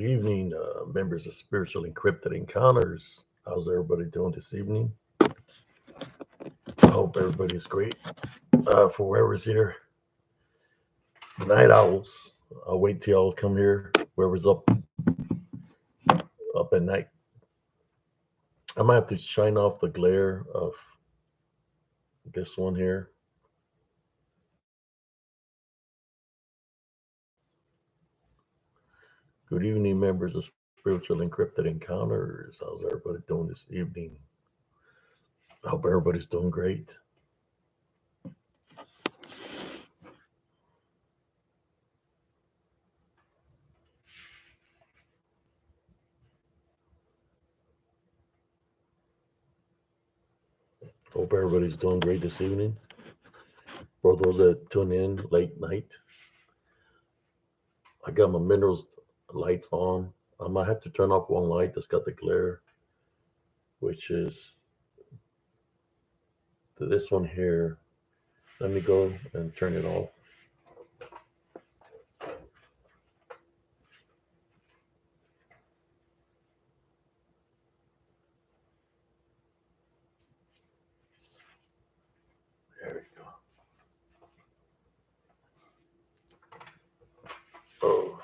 evening, members of Spiritual Encrypted Encounters. How's everybody doing this evening? I hope everybody's great. For whoever's here, the night owls. I'll wait till y'all come here. Whoever's up at night. I might have to shine off the glare of this one here. Good evening, members of Spiritual Encrypted Encounters. How's everybody doing this evening? I hope everybody's doing great. Hope everybody's doing great this evening. For those that tune in late night, I got my minerals lights on. I might have to turn off one light that's got the glare, which is this one here. Let me go and turn it off. There we go. Oh.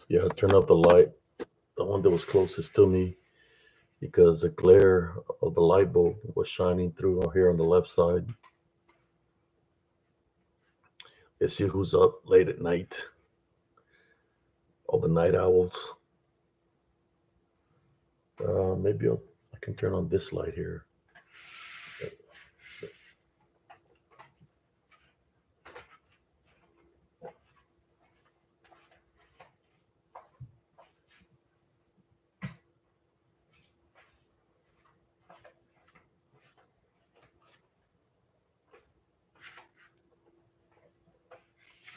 Yeah, turn up the light, the one that was closest to me, because the glare of the light bulb was shining through here on the left side. Let's see who's up late at night. All the night owls. Maybe I can turn on this light here.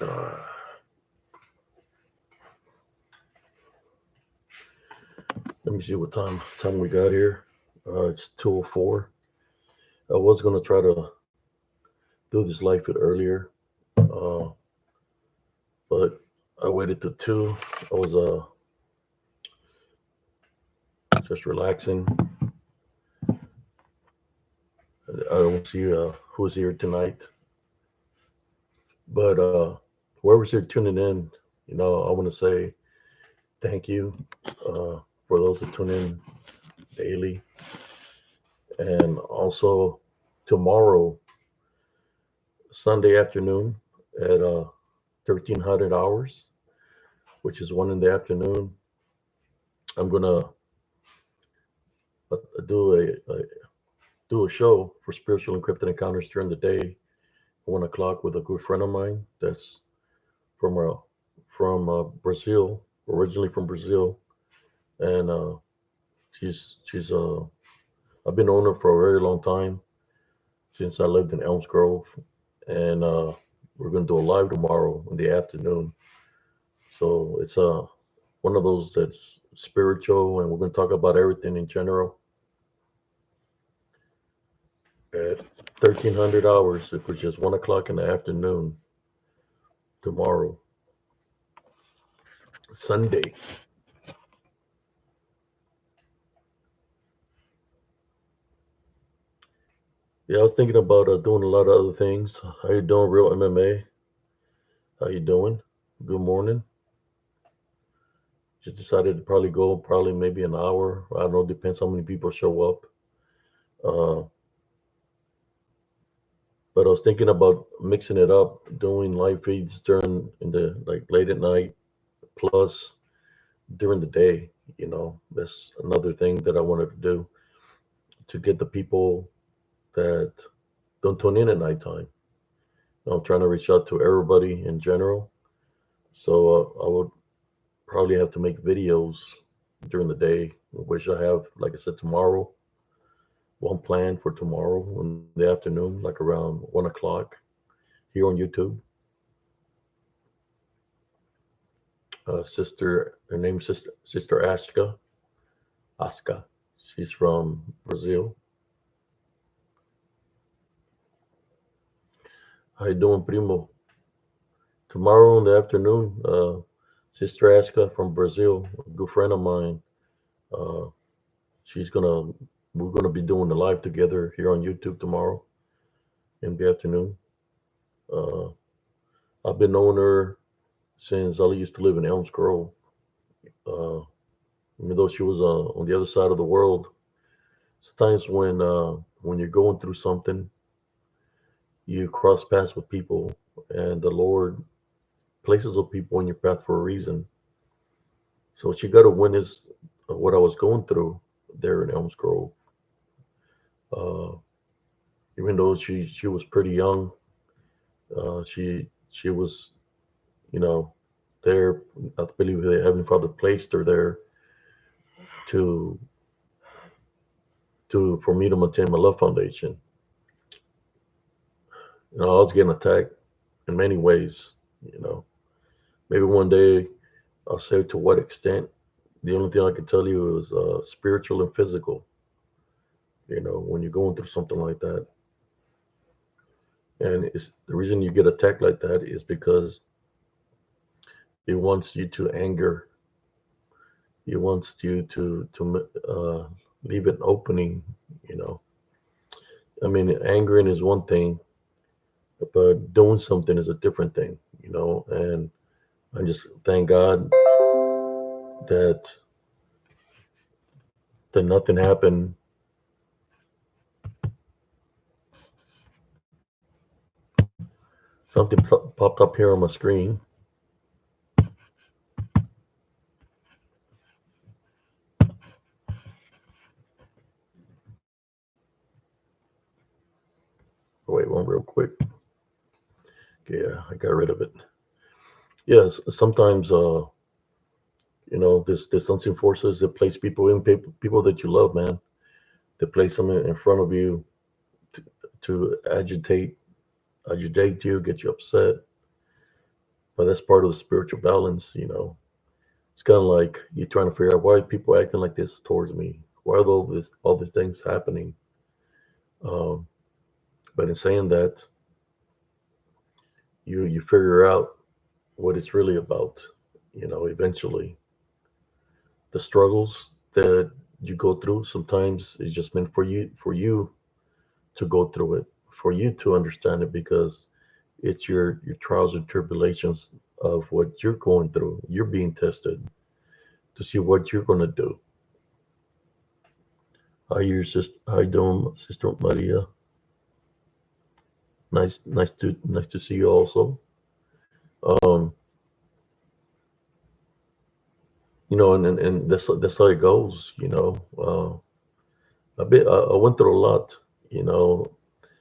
Uh, Let me see what time we got here. It's 2:04. I was gonna try to do this live fit earlier, uh, but I waited till 2. I was just relaxing. I don't see who's here tonight, but whoever's here tuning in, I want to say thank you for those that tune in daily, and also tomorrow, Sunday afternoon at 1300 hours, which is 1 in the afternoon. I'm gonna uh, do a show for Spiritual Encrypted Encounters during the day, 1 o'clock, with a good friend of mine that's from Brazil, originally from Brazil, and she's I've been knowing her for a very long time, since I lived in Elms Grove, and we're gonna do a live tomorrow in the afternoon. So it's one of those that's spiritual, and we're gonna talk about everything in general at 1300 hours, which is 1 o'clock in the afternoon tomorrow, Sunday. Yeah, I was thinking about doing a lot of other things. How you doing, Real MMA? How you doing? Good morning. Just decided to probably go probably maybe an hour. I don't know. Depends how many people show up. Uh, but I was thinking about mixing it up, doing live feeds during in the like late at night, plus during the day. That's another thing that I wanted to do to get the people that don't tune in at nighttime. I'm trying to reach out to everybody in general. So I would probably have to make videos during the day, which I have, like I said, tomorrow. One plan for tomorrow in the afternoon, like around 1 o'clock here on YouTube. Her name's Sister Ashka. Aska. She's from Brazil. How you doing, primo? Tomorrow in the afternoon, Sister Aska from Brazil, a good friend of mine, uh, she's gonna, we're gonna be doing the live together here on YouTube tomorrow in the afternoon. Uh, I've been knowing her since I used to live in Elms Grove. Uh, Even though she was on the other side of the world, sometimes when you're going through something, you cross paths with people, and the Lord places those people in your path for a reason. So she got to witness what I was going through there in Elms Grove. Uh, Even though she was pretty young, she was, you know, there. I believe the Heavenly Father placed her there to for me to maintain my love foundation. I was getting attacked in many ways. You know, maybe one day I'll say to what extent. The only thing I can tell you is spiritual and physical. When you're going through something like that, and it's the reason you get attacked like that is because it wants you to anger. It wants you to leave an opening. You know, I mean, angering is one thing, but doing something is a different thing. And I just thank God that nothing happened. Something popped up here on my screen. Wait, one real quick. Yeah, I got rid of it. Yes, sometimes this unseen forces that place people in people that you love, man. They place them in front of you to agitate you, get you upset. But that's part of the spiritual balance. It's kind of like you're trying to figure out why are people acting like this towards me. Why are all these things happening? Um, but in saying that, you figure out what it's really about. Eventually, the struggles that you go through sometimes is just meant for you to go through it, for you to understand it, because it's your trials and tribulations of what you're going through. You're being tested to see what you're going to do. How you doing, Sister Maria? Nice to see you also. Um, and that's how it goes. I went through a lot. You know,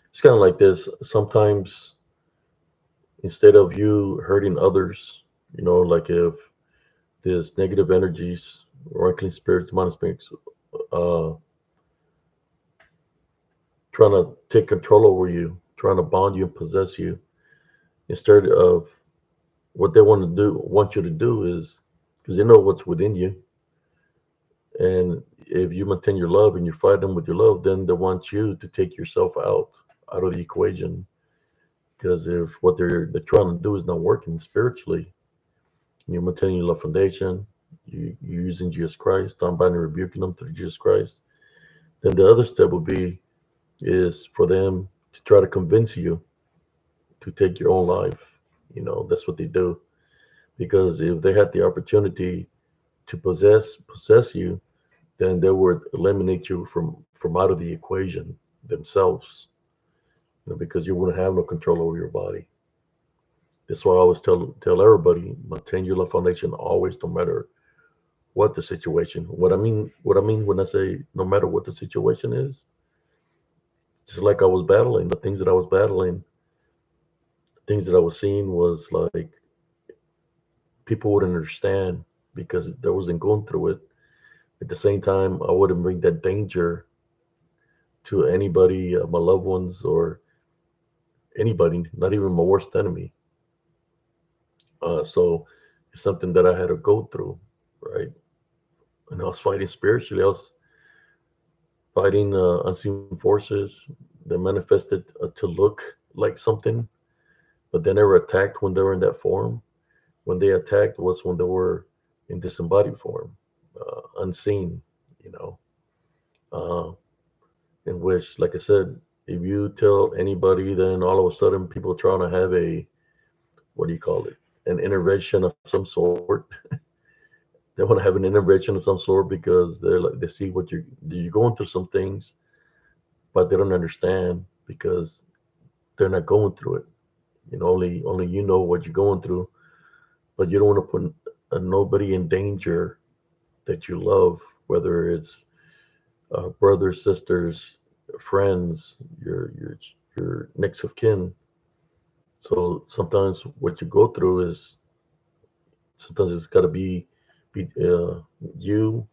it's kind of like this. Sometimes instead of you hurting others, like if there's negative energies or unclean spirits, demonic spirits, uh, trying to take control over you, trying to bond you and possess you, instead of what they want you to do is because they know what's within you. And if you maintain your love and you fight them with your love, then they want you to take yourself out of the equation. Because if what they're trying to do is not working spiritually, and you're maintaining your love foundation, you're using Jesus Christ, I'm binding and rebuking them through Jesus Christ, then the other step would be is for them to try to convince you to take your own life. That's what they do. Because if they had the opportunity to possess you, then they would eliminate you from out of the equation themselves. Because you wouldn't have no control over your body. That's why I always tell everybody, maintain your love foundation always, no matter what the situation. What I mean when I say no matter what the situation is, just like I was battling, the things that I was battling, things that I was seeing was like people wouldn't understand because I wasn't going through it. At the same time, I wouldn't bring that danger to anybody, my loved ones, or anybody, not even my worst enemy. So it's something that I had to go through, right? And I was fighting spiritually. I was fighting unseen forces that manifested to look like something, but they never attacked when they were in that form. When they attacked was when they were in disembodied form, unseen, you know, uh, in which, like I said, if you tell anybody, then all of a sudden people trying to have a, what do you call it, an intervention of some sort. They want to have an intervention of some sort because they're like, they see what you're going through some things, but they don't understand because they're not going through it. You know, only you know what you're going through, but you don't want to put nobody in danger that you love, whether it's brothers, sisters, friends, your next of kin. So sometimes what you go through is sometimes it's got to be you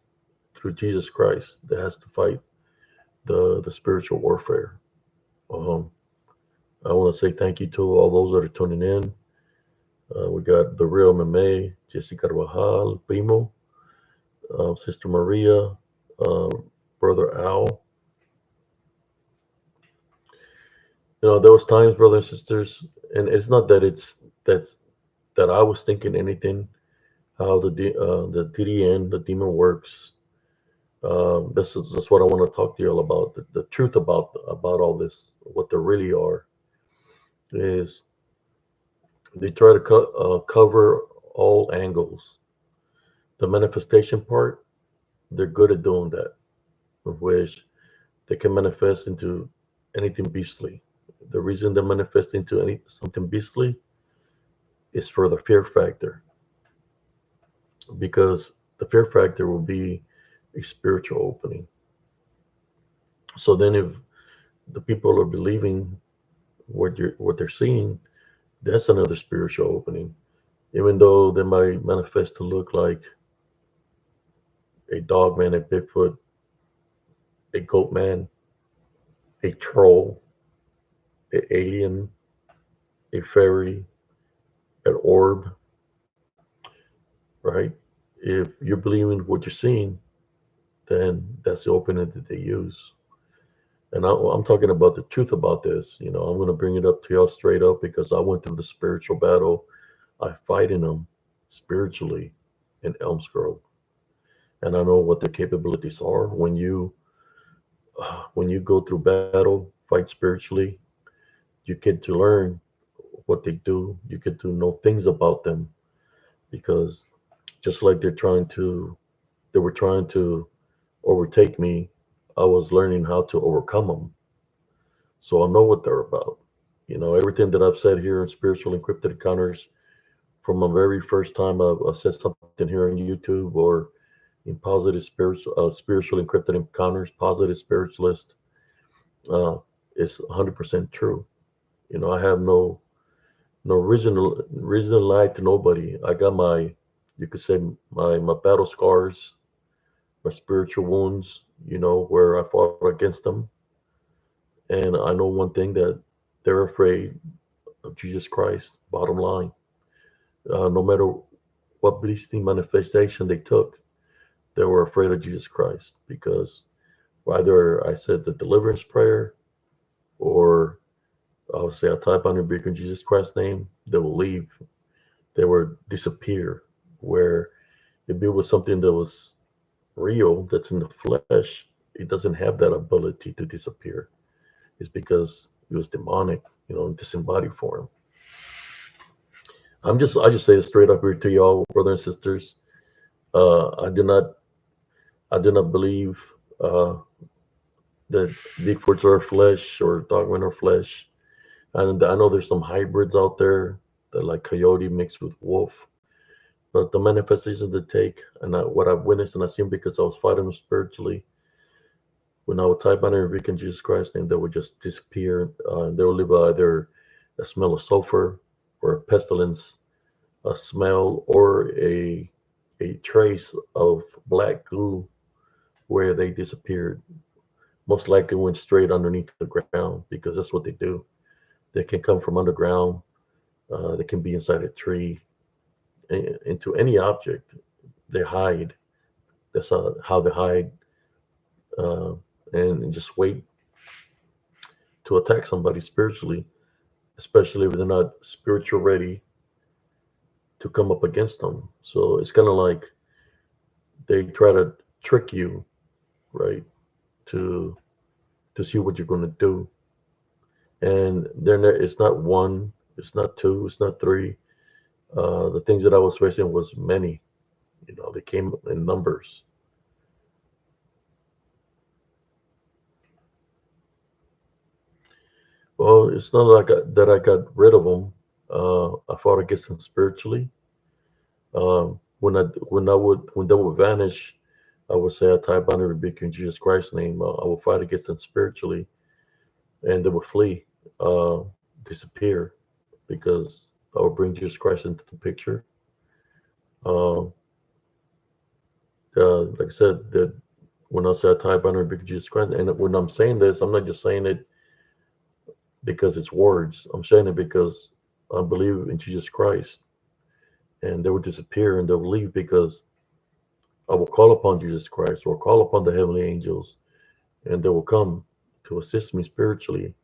through Jesus Christ that has to fight the spiritual warfare. Um, I want to say thank you to all those that are tuning in. We got the real Meme, Jessica Carvajal, Primo, Sister Maria, uh, Brother Al. You know, there was times, brothers and sisters, and it's not that that's that I was thinking anything. How the DDN, the demon works. That's what I want to talk to you all about. The truth about all this, what they really are, is they try to cover all angles. The manifestation part, they're good at doing that, of which they can manifest into anything beastly. The reason they manifest into any something beastly is for the fear factor, because the fear factor will be a spiritual opening. So then, if the people are believing what they're seeing, that's another spiritual opening. Even though they might manifest to look like a dog man, a Bigfoot, a goat man, a troll, an alien, a fairy, an orb, right? If you're believing what you're seeing, then that's the opening that they use. And I'm talking about the truth about this. You know, I'm going to bring it up to y'all straight up because I went through the spiritual battle. I fight in them spiritually in Elms Grove, and I know what their capabilities are. When you go through battle, fight spiritually, you get to learn what they do. You get to know things about them because just like they were trying to overtake me. I was learning how to overcome them. So I know what they're about. You know, everything that I've said here in spiritual encrypted encounters from my very first time I said something here on YouTube or in positive spiritual encrypted encounters, positive spiritualist, uh, it's 100% true. You know, I have no reason to lie to nobody. I got my, you could say, my battle scars, my spiritual wounds, you know, where I fought against them. And I know one thing, that they're afraid of Jesus Christ, bottom line. No matter what beastly manifestation they took, they were afraid of Jesus Christ because whether I said the deliverance prayer or I'll say I type on your beacon in Jesus Christ's name, they will leave. They will disappear. Where if it was something that was real, that's in the flesh, it doesn't have that ability to disappear. It's because it was demonic, you know, in disembodied form. I just say it straight up here to y'all, brothers and sisters. Uh, I do not I do not believe uh, that Bigfoots are flesh or dogmen are flesh. And I know there's some hybrids out there that like coyote mixed with wolf. But the manifestations they take, and what I've witnessed and I've seen because I was fighting them spiritually, when I would type on a Rick in Jesus Christ name, they would just disappear. They would leave either a smell of sulfur or a pestilence, a smell, or a trace of black goo where they disappeared. Most likely went straight underneath the ground because that's what they do. They can come from underground. They can be inside a tree, into any object. They hide. That's how they hide, uh, and just wait to attack somebody spiritually, especially if they're not spiritual ready to come up against them. So it's kind of like they try to trick you, right, to to see what you're going to do. And it's not one, it's not two, it's not three. The things that I was facing was many. They came in numbers. Well, it's not like that I got rid of them. I fought against them spiritually. When they would vanish, I would say, I tie bind and rebuke you in Jesus Christ's name. I would fight against them spiritually, and they would flee, uh, disappear, because I would bring Jesus Christ into the picture. Uh, like I said, that when I say I tie bind and rebuke Jesus Christ, and when I'm saying this, I'm not just saying it because it's words. I'm saying it because I believe in Jesus Christ, and they would disappear and they would leave because I will call upon Jesus Christ or call upon the heavenly angels, and they will come to assist me spiritually,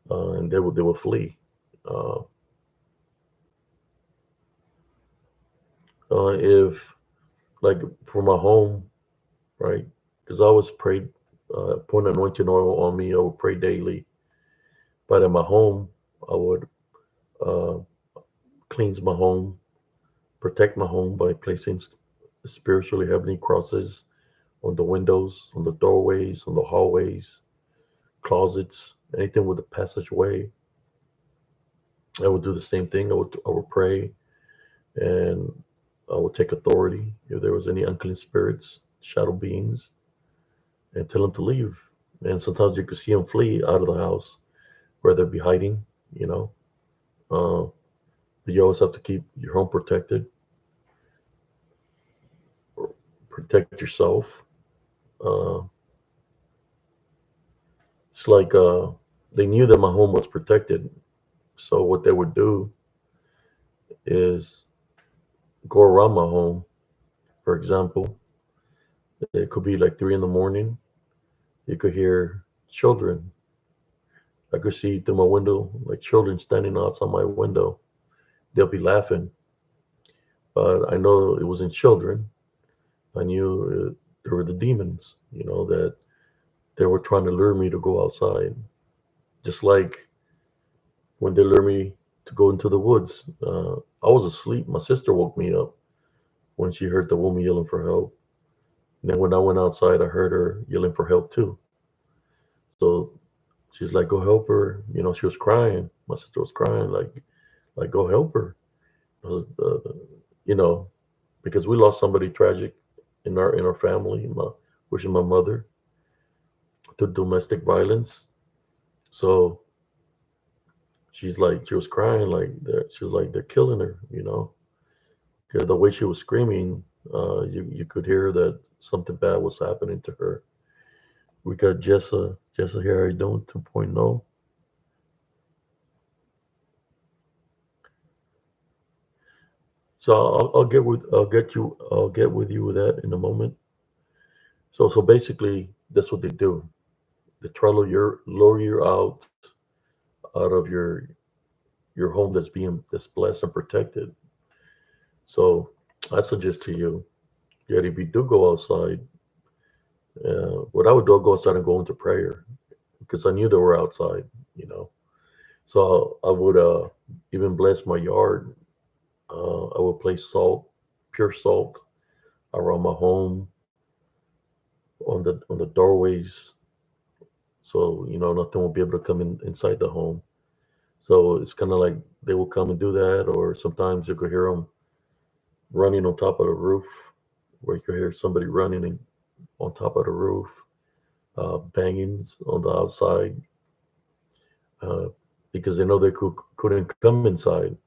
and they will flee. Uh, if like for my home, right? Because I always prayed, put anointing oil on me. I would pray daily, but in my home, I would uh, cleanse my home, protect my home by placing spiritually heavenly crosses on the windows, on the doorways, on the hallways, closets, anything with a passageway. I would do the same thing. I would pray, and I would take authority if there was any unclean spirits, shadow beings, and tell them to leave. And sometimes you could see them flee out of the house where they'd be hiding. You know, uh, but you always have to keep your home protected, protect yourself. Uh, it's like they knew that my home was protected, so what they would do is go around my home. For example, it could be like 3 in the morning. You could hear children. I could see through my window like children standing outside my window. They'll be laughing, but I know it wasn't children. I knew they were the demons. That they were trying to lure me to go outside, just like when they lure me to go into the woods. I was asleep. My sister woke me up when she heard the woman yelling for help. And then when I went outside, I heard her yelling for help too. So she's like, "Go help her." She was crying. My sister was crying, like go help her. It was, you know, because we lost somebody tragic in our family, which is my mother, to domestic violence. So she was crying like that. She was like, they're killing her. 'Cause the way she was screaming, you could hear that something bad was happening to her. We got Jessa here. How you doing? 2.0. So I'll get with you with that in a moment. So basically, that's what they do. They try to lure you out of your home that's blessed and protected. So I suggest to you that if you do go outside, what I would do, I'll go outside and go into prayer because I knew they were outside. You know, so I would even bless my yard. I would place salt, pure salt, around my home, on the doorways, so nothing will be able to come inside the home. So it's kind of like they will come and do that, or sometimes you could hear them running on top of the roof, where you could hear somebody running on top of the roof, bangings on the outside, uh, because they know they couldn't come inside.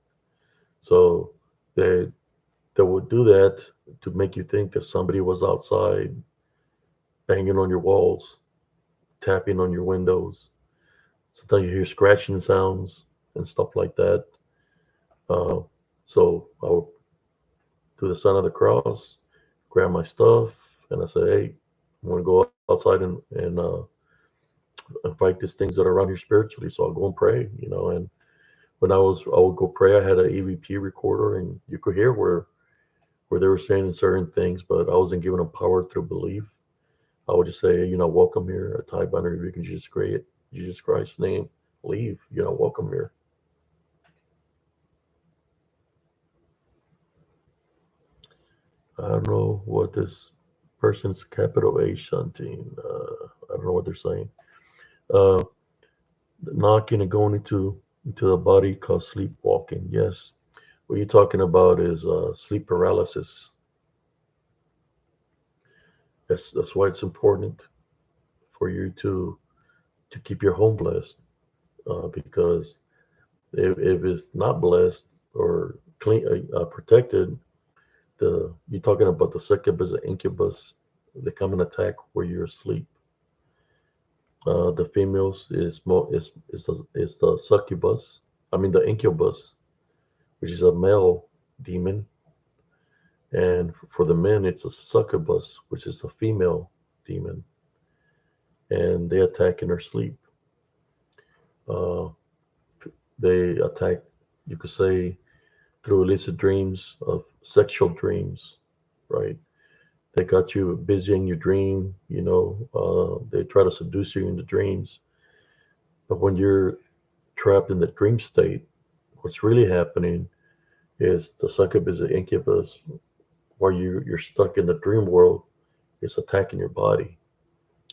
So they they would do that to make you think that somebody was outside banging on your walls, tapping on your windows. Sometimes you hear scratching sounds and stuff like that. Uh, so I would do the sign of the cross, grab my stuff, and I say, "Hey, I'm going to go outside and fight these things that are around here spiritually." So I'll go and pray, and when I would go pray. I had an EVP recorder, and you could hear where they were saying certain things, but I wasn't giving them power through belief. I would just say, welcome here. A tie binder, you can just create Jesus Christ's name. Leave. Welcome here. I don't know what this person's capital H shunting. I don't know what they're saying. Uh, Knocking and going into the body called sleepwalking. Yes. What you're talking about is sleep paralysis. That's why it's important for you to keep your home blessed. Because if it's not blessed or clean protected, the you're talking about the succubus and incubus. They come and attack where you're asleep. The females is the succubus. I mean the incubus, which is a male demon, and for the men it's a succubus, which is a female demon, and they attack in their sleep. Uh, they attack, you could say, through illicit dreams of sexual dreams, right? They got you busy in your dream, they try to seduce you in the dreams. But when you're trapped in the dream state, what's really happening is the succubus and incubus, where you're stuck in the dream world, is attacking your body.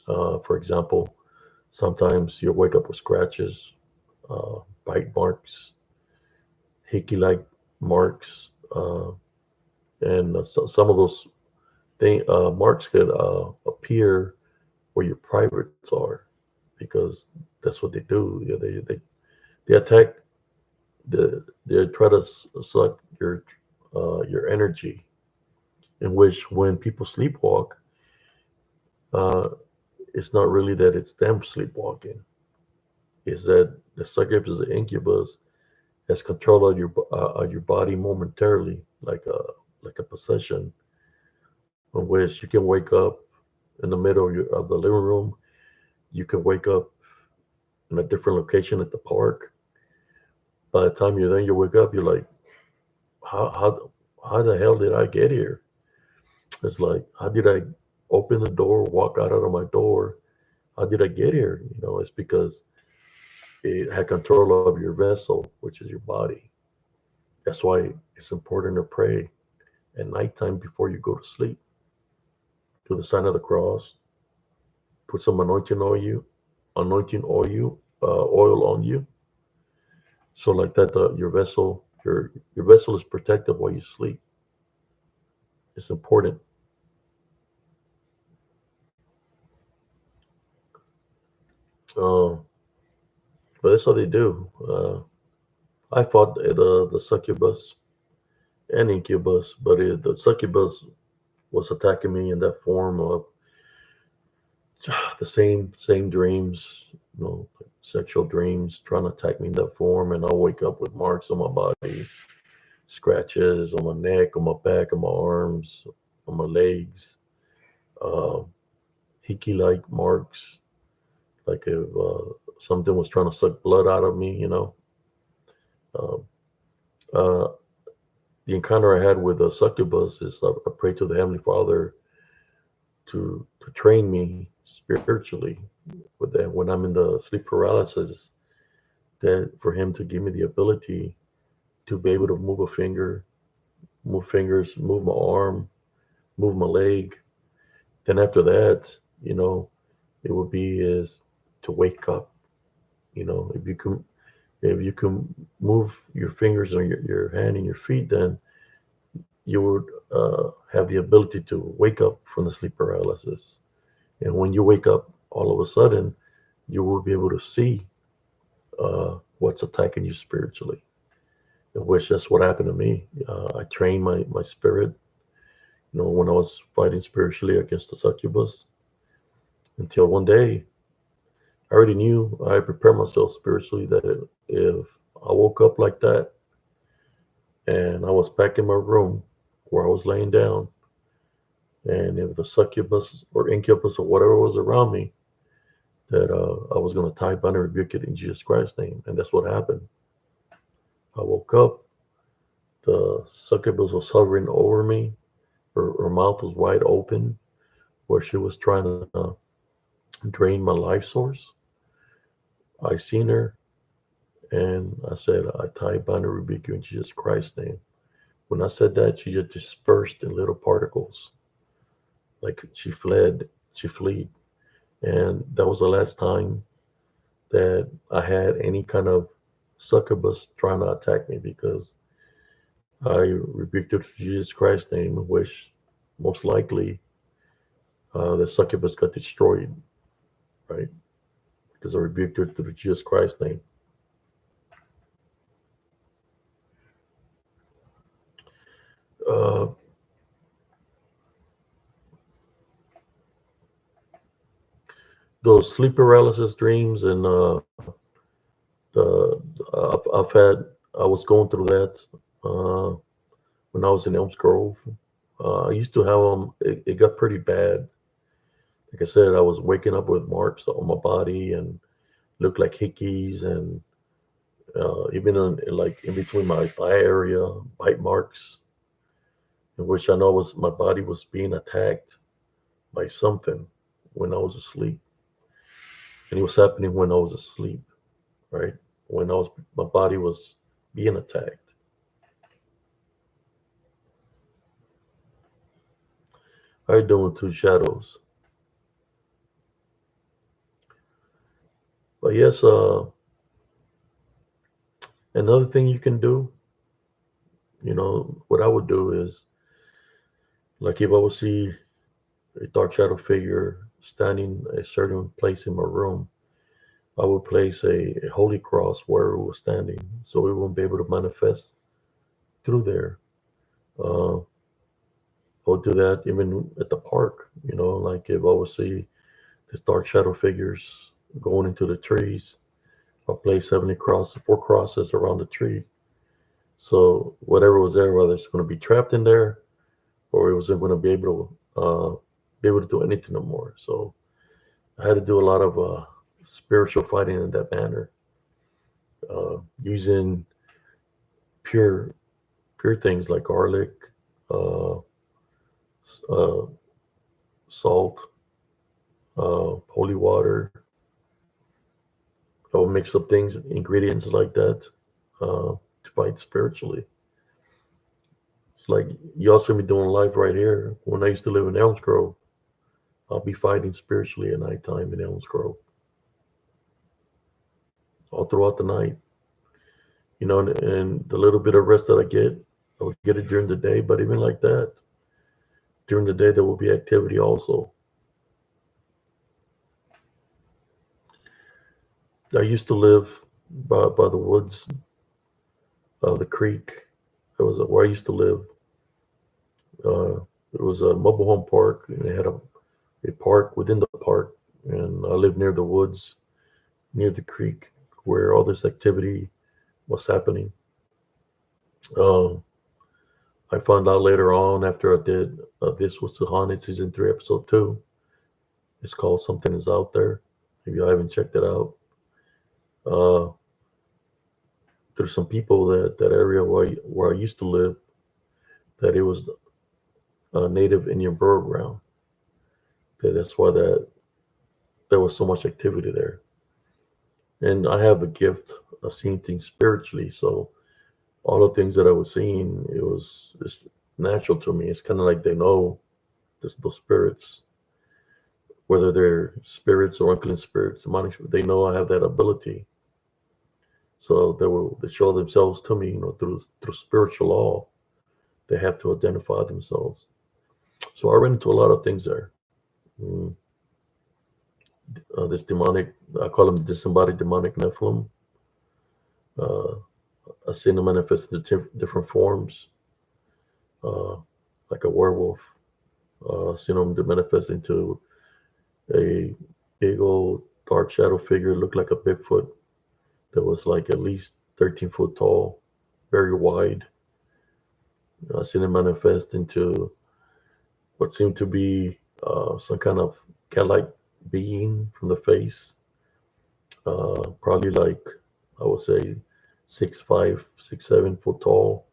For example, sometimes you'll wake up with scratches, bite marks, hickey-like marks, and some of those marks could appear where your privates are, because that's what they do. Yeah, they attack they try to suck your energy. In which when people sleepwalk, uh, it's not really that it's them sleepwalking. It's that the succubus and incubus has control of your body momentarily, like a possession, in which you can wake up in the middle of the living room. You can wake up in a different location at the park. By the time you're there, you wake up, you're like, how the hell did I get here? It's like, how did I open the door, walk out of my door? How did I get here? It's because it had control of your vessel, which is your body. That's why it's important to pray at nighttime before you go to sleep. To the sign of the cross, put some anointing oil on you, so like that your vessel is protected while you sleep. It's important. Uh, but that's what they do. I fought the succubus and incubus, but the succubus was attacking me in that form of the same dreams, sexual dreams, trying to attack me in that form, and I'll wake up with marks on my body, scratches on my neck, on my back, on my arms, on my legs, uh, hickey-like marks, like if something was trying to suck blood out of me. Uh, uh, the encounter I had with the succubus is I prayed to the Heavenly Father to train me spiritually with that when I'm in the sleep paralysis, that for Him to give me the ability to be able to move a finger, move fingers, move my arm, move my leg. Then after that, it would be is to wake up. If you can move your fingers or your hand and your feet, then you would have the ability to wake up from the sleep paralysis. And when you wake up, all of a sudden, you will be able to see what's attacking you spiritually. In which that's what happened to me. I trained my spirit, when I was fighting spiritually against the succubus, until one day I already knew I prepared myself spiritually that if I woke up like that and I was back in my room where I was laying down, and if the succubus or incubus or whatever was around me, that I was going to tie, bind, and rebuke it in Jesus Christ's name. And that's what happened. I woke up. The succubus was hovering over me. Her mouth was wide open, where she was trying to drain my life source. I seen her, and I said, "I tie, bind, and rebuke you in Jesus Christ's name." When I said that, she just dispersed in little particles, like she fled. She fled, and that was the last time that I had any kind of succubus trying to attack me because I rebuked it in Jesus Christ's name, which most likely the succubus got destroyed, right? Because I rebuked it through Jesus Christ's name. Uh, those sleep paralysis dreams and I've had, I was going through that uh, when I was in Elms Grove. I used to have them, it got pretty bad. Like I said, I was waking up with marks on my body and looked like hickeys and even like in between my thigh area, bite marks, in which I know was my body was being attacked by something when I was asleep, and it was happening when I was asleep, right? When I was my body was being attacked. How you doing, Two Shadows? But yes, another thing you can do, what I would do is like if I would see a dark shadow figure standing a certain place in my room, I would place a holy cross where it was standing, so it won't be able to manifest through there. Uh, I would do that even at the park, like if I would see these dark shadow figures going into the trees, I'll place 70 crosses, four crosses around the tree. So whatever was there, whether it's going to be trapped in there or it wasn't going to be able to do anything no more. So I had to do a lot of spiritual fighting in that manner, using pure pure things like garlic, uh, uh, salt, holy water. I would mix up things, ingredients like that, to fight spiritually. It's like you also be doing life right here. When I used to live in Elms Grove, I'll be fighting spiritually at nighttime in Elms Grove, all throughout the night. And the little bit of rest that I get, I would get it during the day. But even like that, during the day there will be activity also. I used to live by the woods, the creek. That was where I used to live. Uh, it was a mobile home park, and they had a park within the park, and I lived near the woods, near the creek, where all this activity was happening. Um, I found out later on after I did This Was the Haunted season 3, episode 2. It's called Something Is Out There. If you haven't checked it out, uh, there's some people that area where I used to live that it was native Indian burial ground. That's why there was so much activity there. And I have a gift of seeing things spiritually, so all the things that I was seeing, it was just natural to me. It's kind of like they know those spirits, whether they're spirits or unclean spirits, demonic, they know I have that ability. So they show themselves to me, through spiritual law. They have to identify themselves. So I ran into a lot of things there. Mm, this demonic, I call them disembodied demonic Nephilim. Uh, I've seen them manifest in different forms, uh, like a werewolf. Seen them to manifest into a big old dark shadow figure, looked like a Bigfoot that was like at least 13 foot tall, very wide. I've seen it manifest into what seemed to be some kind of cat-like being from the face, probably like I would say 6'5", 6'7" tall,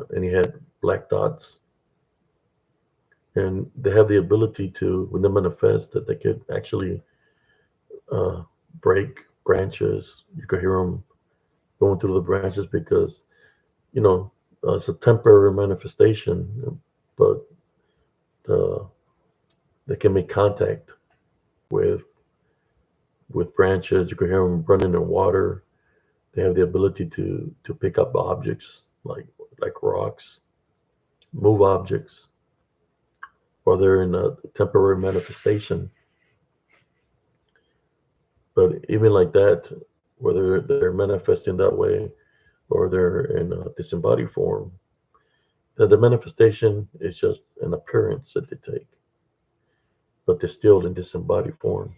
and he had black dots. And they have the ability to, when they manifest, that they could actually uh, break branches. You could hear them going through the branches because you know it's a temporary manifestation, but uh, they can make contact with branches. You could hear them running in water. They have the ability to pick up objects like rocks, move objects, or they're in a temporary manifestation. But even like that, whether they're manifesting that way or they're in a disembodied form, the manifestation is just an appearance that they take, but they're still in disembodied form.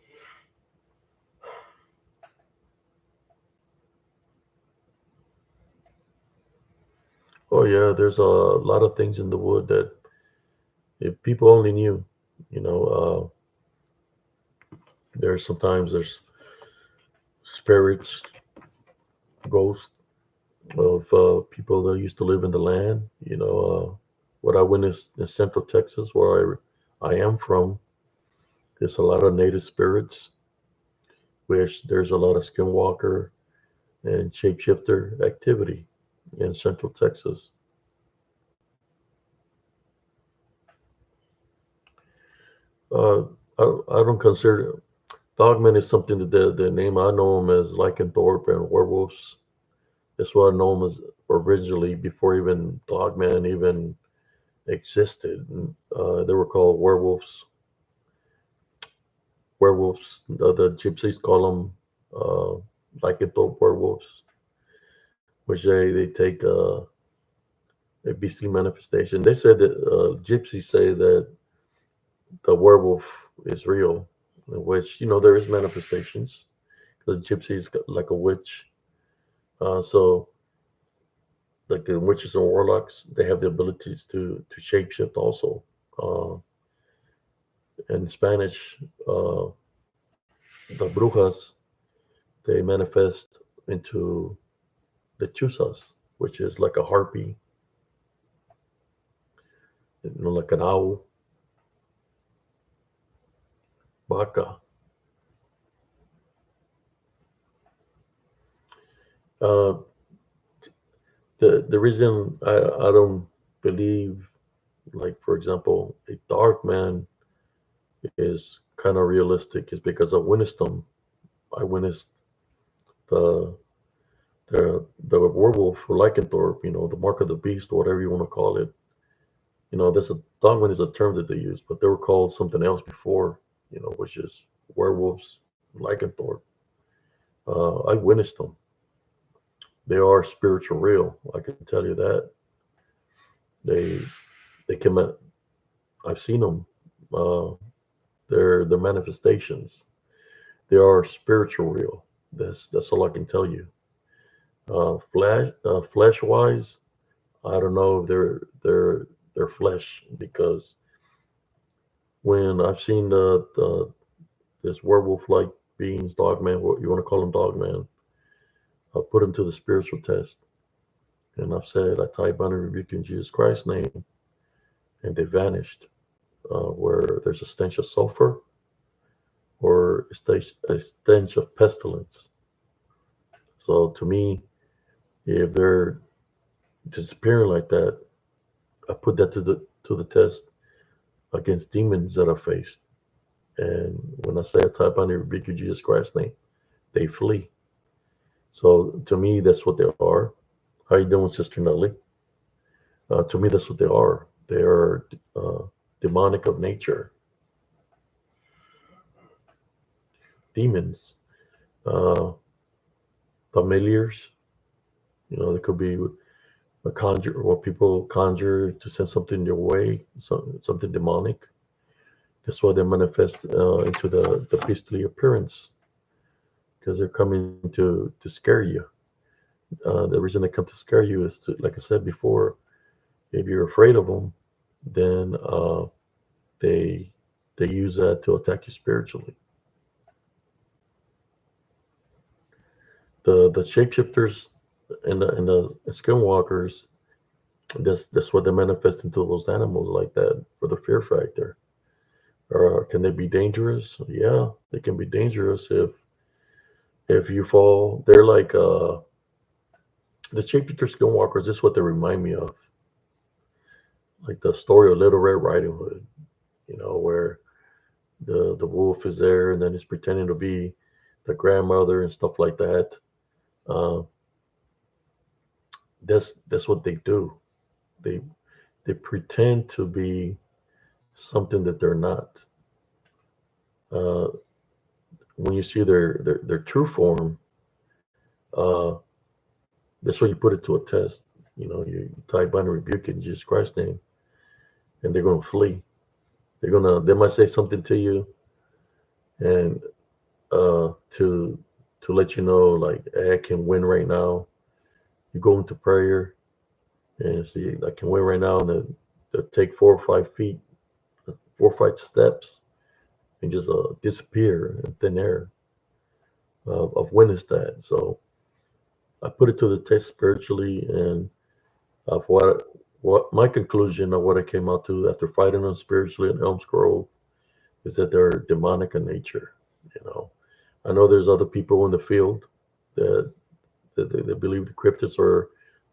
Oh yeah, there's a lot of things in the wood that if people only knew, you know, there's sometimes there's spirits, ghosts of people that used to live in the land. What I witnessed in Central Texas, where I am from, there's a lot of native spirits, which there's a lot of skinwalker and shapeshifter activity in Central Texas. Uh, I don't consider dogmen is something that the name I know them as lycanthrope and werewolves. That's what I know them as originally before even dogman even existed. They were called werewolves. Werewolves. The gypsies call them lycanthrope werewolves, which they take a beastly manifestation. They said that gypsies say that the werewolf is real, in which there is manifestations because gypsies like a witch. So like the witches and warlocks, they have the abilities to shapeshift also. Uh, in Spanish, the brujas, they manifest into the chusas, which is like a harpy, like an owl, baka. Uh, the reason I don't believe, like for example, a dark man is kind of realistic is because I witnessed them. I witnessed the the werewolf or lycanthrope, the mark of the beast, or whatever you want to call it. There's a dogman is a term that they use, but they were called something else before, which is werewolves, lycanthrope. I witnessed them. They are spiritual real. I can tell you that. They they come at. I've seen them. Uh, they're manifestations. They are spiritual real. That's all I can tell you. Flesh wise, I don't know if they're flesh because when I've seen the this werewolf like beings, dogman, what you want to call them, dogman, I put them to the spiritual test, and I've said I tie bound and rebuke in Jesus Christ's name, and they vanished. Where there's a stench of sulfur or a stench of pestilence. So to me, if they're disappearing like that, I put that to the test against demons that I faced. And when I say I type on the rebuke of Jesus Christ's name, they flee. So to me, that's what they are. How you doing, Sister Nelly? To me, that's what they are. They are demonic of nature, demons, uh, familiars. They could be a conjure, or people conjure to send something your way, something demonic. That's why they manifest into the beastly appearance because they're coming to scare you. The reason they come to scare you is to, like I said before, if you're afraid of them, then they they use that to attack you spiritually. The shapeshifters and the skinwalkers, that's what they manifest into those animals like that for the fear factor. Or can they be dangerous? Yeah, they can be dangerous if you fall. They're like the shapeshifter skinwalkers. This is what they remind me of, like the story of Little Red Riding Hood. Where the wolf is there and then he's pretending to be the grandmother and stuff like that. Uh, that's what they do. They they pretend to be something that they're not. Uh, when you see their true form, uh, that's why you put it to a test. You type bind and rebuke it in Jesus Christ's name, and they're going to flee. They might say something to you, and to let you know, like, hey, I can win right now. You go into prayer and see, I can win right now, and then they'll take 4 or 5 feet, 4 or 5 steps, and just disappear in thin air of when is that. So I put it to the test spiritually, and what my conclusion of what I came out to after fighting them spiritually in Elm Grove is that they're demonic in nature. You know, I know there's other people in the field that that believe the cryptids are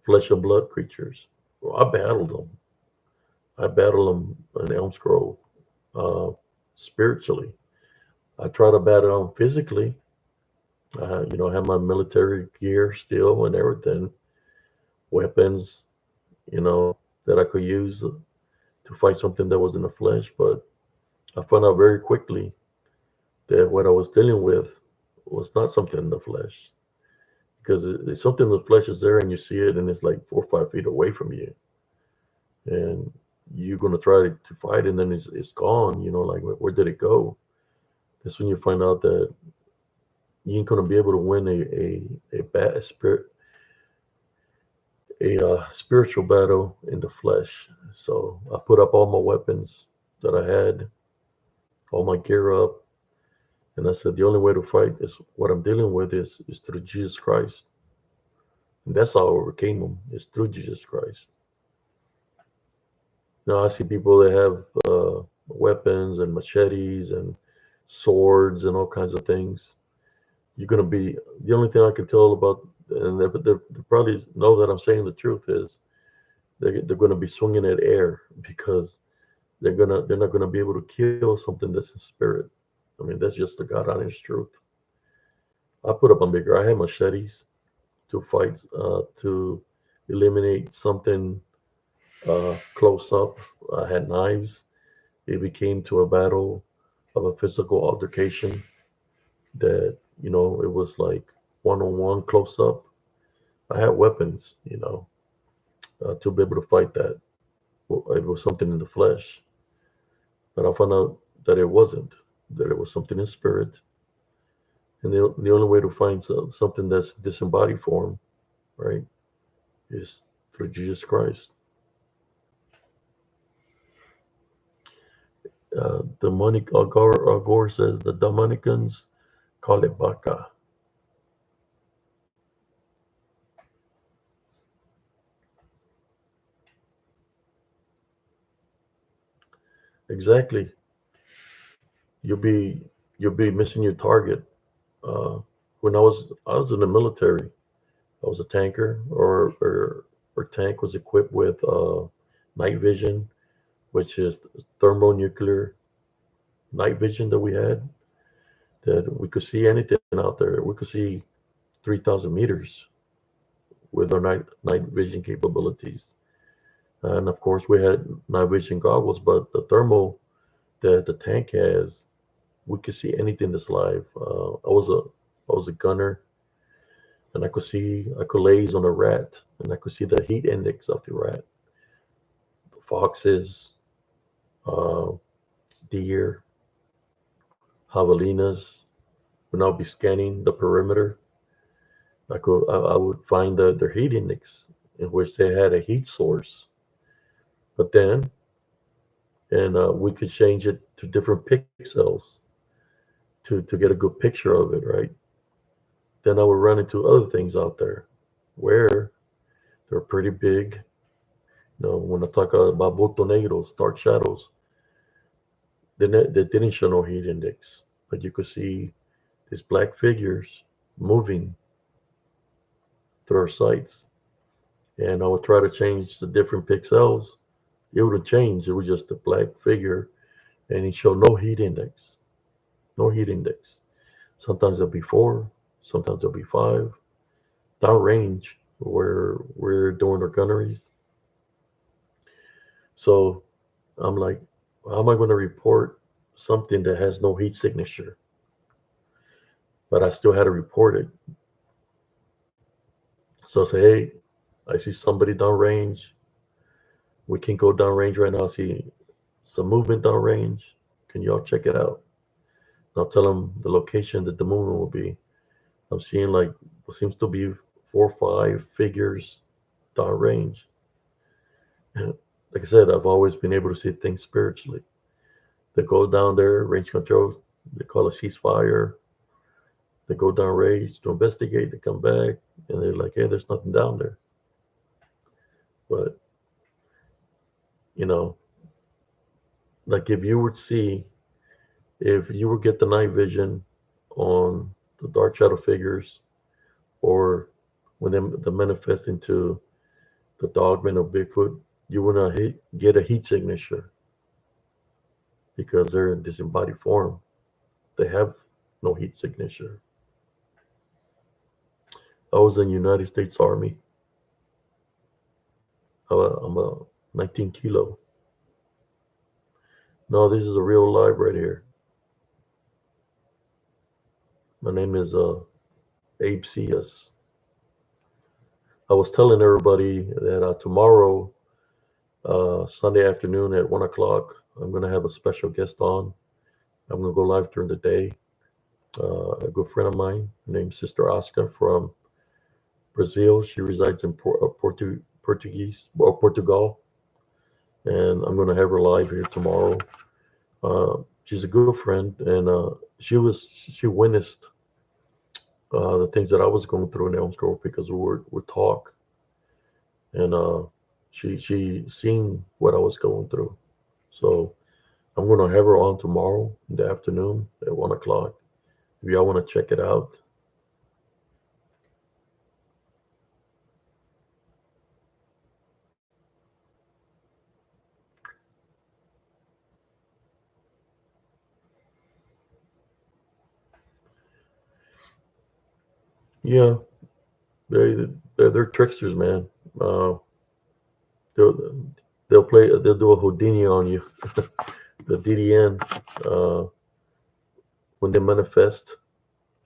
flesh and blood creatures. Well, I battled them. I battled them in Elm Grove uh, spiritually. I try to battle them physically. I have my military gear still and everything, weapons, that I could use to fight something that was in the flesh. But I found out very quickly that what I was dealing with was not something in the flesh, because it's something in the flesh is there and you see it and it's like 4 or 5 feet away from you, and you're gonna try to fight and then it's gone. Like, where did it go? That's when you find out that you ain't gonna be able to win a bad spirit a spiritual battle in the flesh. So I put up all my weapons that I had, all my gear up, and I said the only way to fight is what I'm dealing with is through Jesus Christ, and that's how I overcame them, is through Jesus Christ. Now I see people that have weapons and machetes and swords and all kinds of things. You're gonna be the only thing I can tell about, and they probably know that I'm saying the truth is they're going to be swinging at air, because they're not gonna be able to kill something that's in spirit. I mean, that's just the God honest truth. I put up a bigger. I had machetes to fight, to eliminate something close up. I had knives. It became to a battle of a physical altercation that it was like one on one close up. I had weapons, to be able to fight that. Well, it was something in the flesh, but I found out that it wasn't. That it was something in spirit, and the only way to find something that's disembodied form, right, is through Jesus Christ. Demonic Agor says the Dominicans call it baka. Exactly. You'll be you'll be missing your target. Uh, when I was in the military, I was a tanker, or tank was equipped with night vision, which is thermonuclear night vision that we had, that we could see anything out there. We could see 3,000 meters with our night vision capabilities. And of course, we had night vision goggles, but the thermal that the tank has, we could see anything that's live. I was a gunner, and I could laze on a rat, and I could see the heat index of the rat, foxes, uh, deer, javelinas. When I'll be scanning the perimeter, I would find their heat index, in which they had a heat source. But then, and we could change it to different pixels to get a good picture of it, right? Then I would run into other things out there where they're pretty big. When I talk about botonegros, dark shadows, they didn't show no heat index, but you could see these black figures moving through our sights. And I would try to change the different pixels. It wouldn't change. It was just a black figure, and it showed no heat index. No heat index. Sometimes it'll be four, sometimes it'll be five. Downrange, where we're doing our gunneries. So I'm like, how am I going to report something that has no heat signature? But I still had to report it. So I say, hey, I see somebody downrange. We can go downrange right now. I see some movement downrange. Can y'all check it out? And I'll tell them the location that the movement will be. I'm seeing like what seems to be 4 or 5 figures downrange. And like I said, I've always been able to see things spiritually. They go down there, range control, they call a ceasefire. They go down range to investigate. They come back and they're like, hey, there's nothing down there. But, you know, like if you would see, if you would get the night vision on the dark shadow figures or when they manifest into the dogman of Bigfoot, you will not get a heat signature because they're in disembodied form. They have no heat signature. I was in the United States Army. I'm a 19 kilo. No, this is a real live right here. My name is Abe Cias. I was telling everybody that tomorrow, Sunday afternoon at 1 o'clock, I'm going to have a special guest on. I'm going to go live during the day. A good friend of mine named Sister Oscar from Brazil. She resides in Portugal, and I'm going to have her live here tomorrow. She's a good friend, and she witnessed the things that I was going through in Elms Grove because we talk, and she seen what I was going through. So I'm going to have her on tomorrow in the afternoon at 1 o'clock. If y'all want to check it out. Yeah, they they're tricksters, man. Uh, they'll they'll do a Houdini on you. The DDN, uh, when they manifest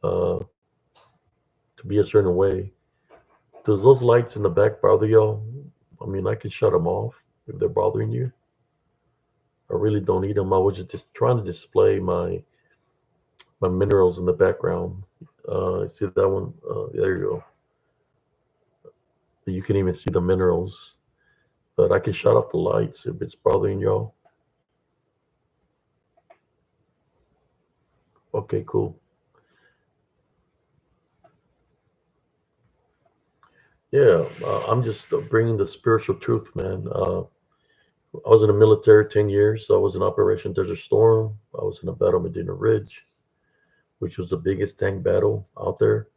uh, to be a certain way. Does those lights in the back bother y'all? I mean, I can shut them off if they're bothering you. I really don't need them. I was just trying to display my minerals in the background. See that one? There you go. You can even see the minerals. But I can shut off the lights if it's bothering y'all. Okay, cool. Yeah, I'm just bringing the spiritual truth, man. I was in the military 10 years. So I was in Operation Desert Storm. I was in the Battle of Medina Ridge, which was the biggest tank battle out there.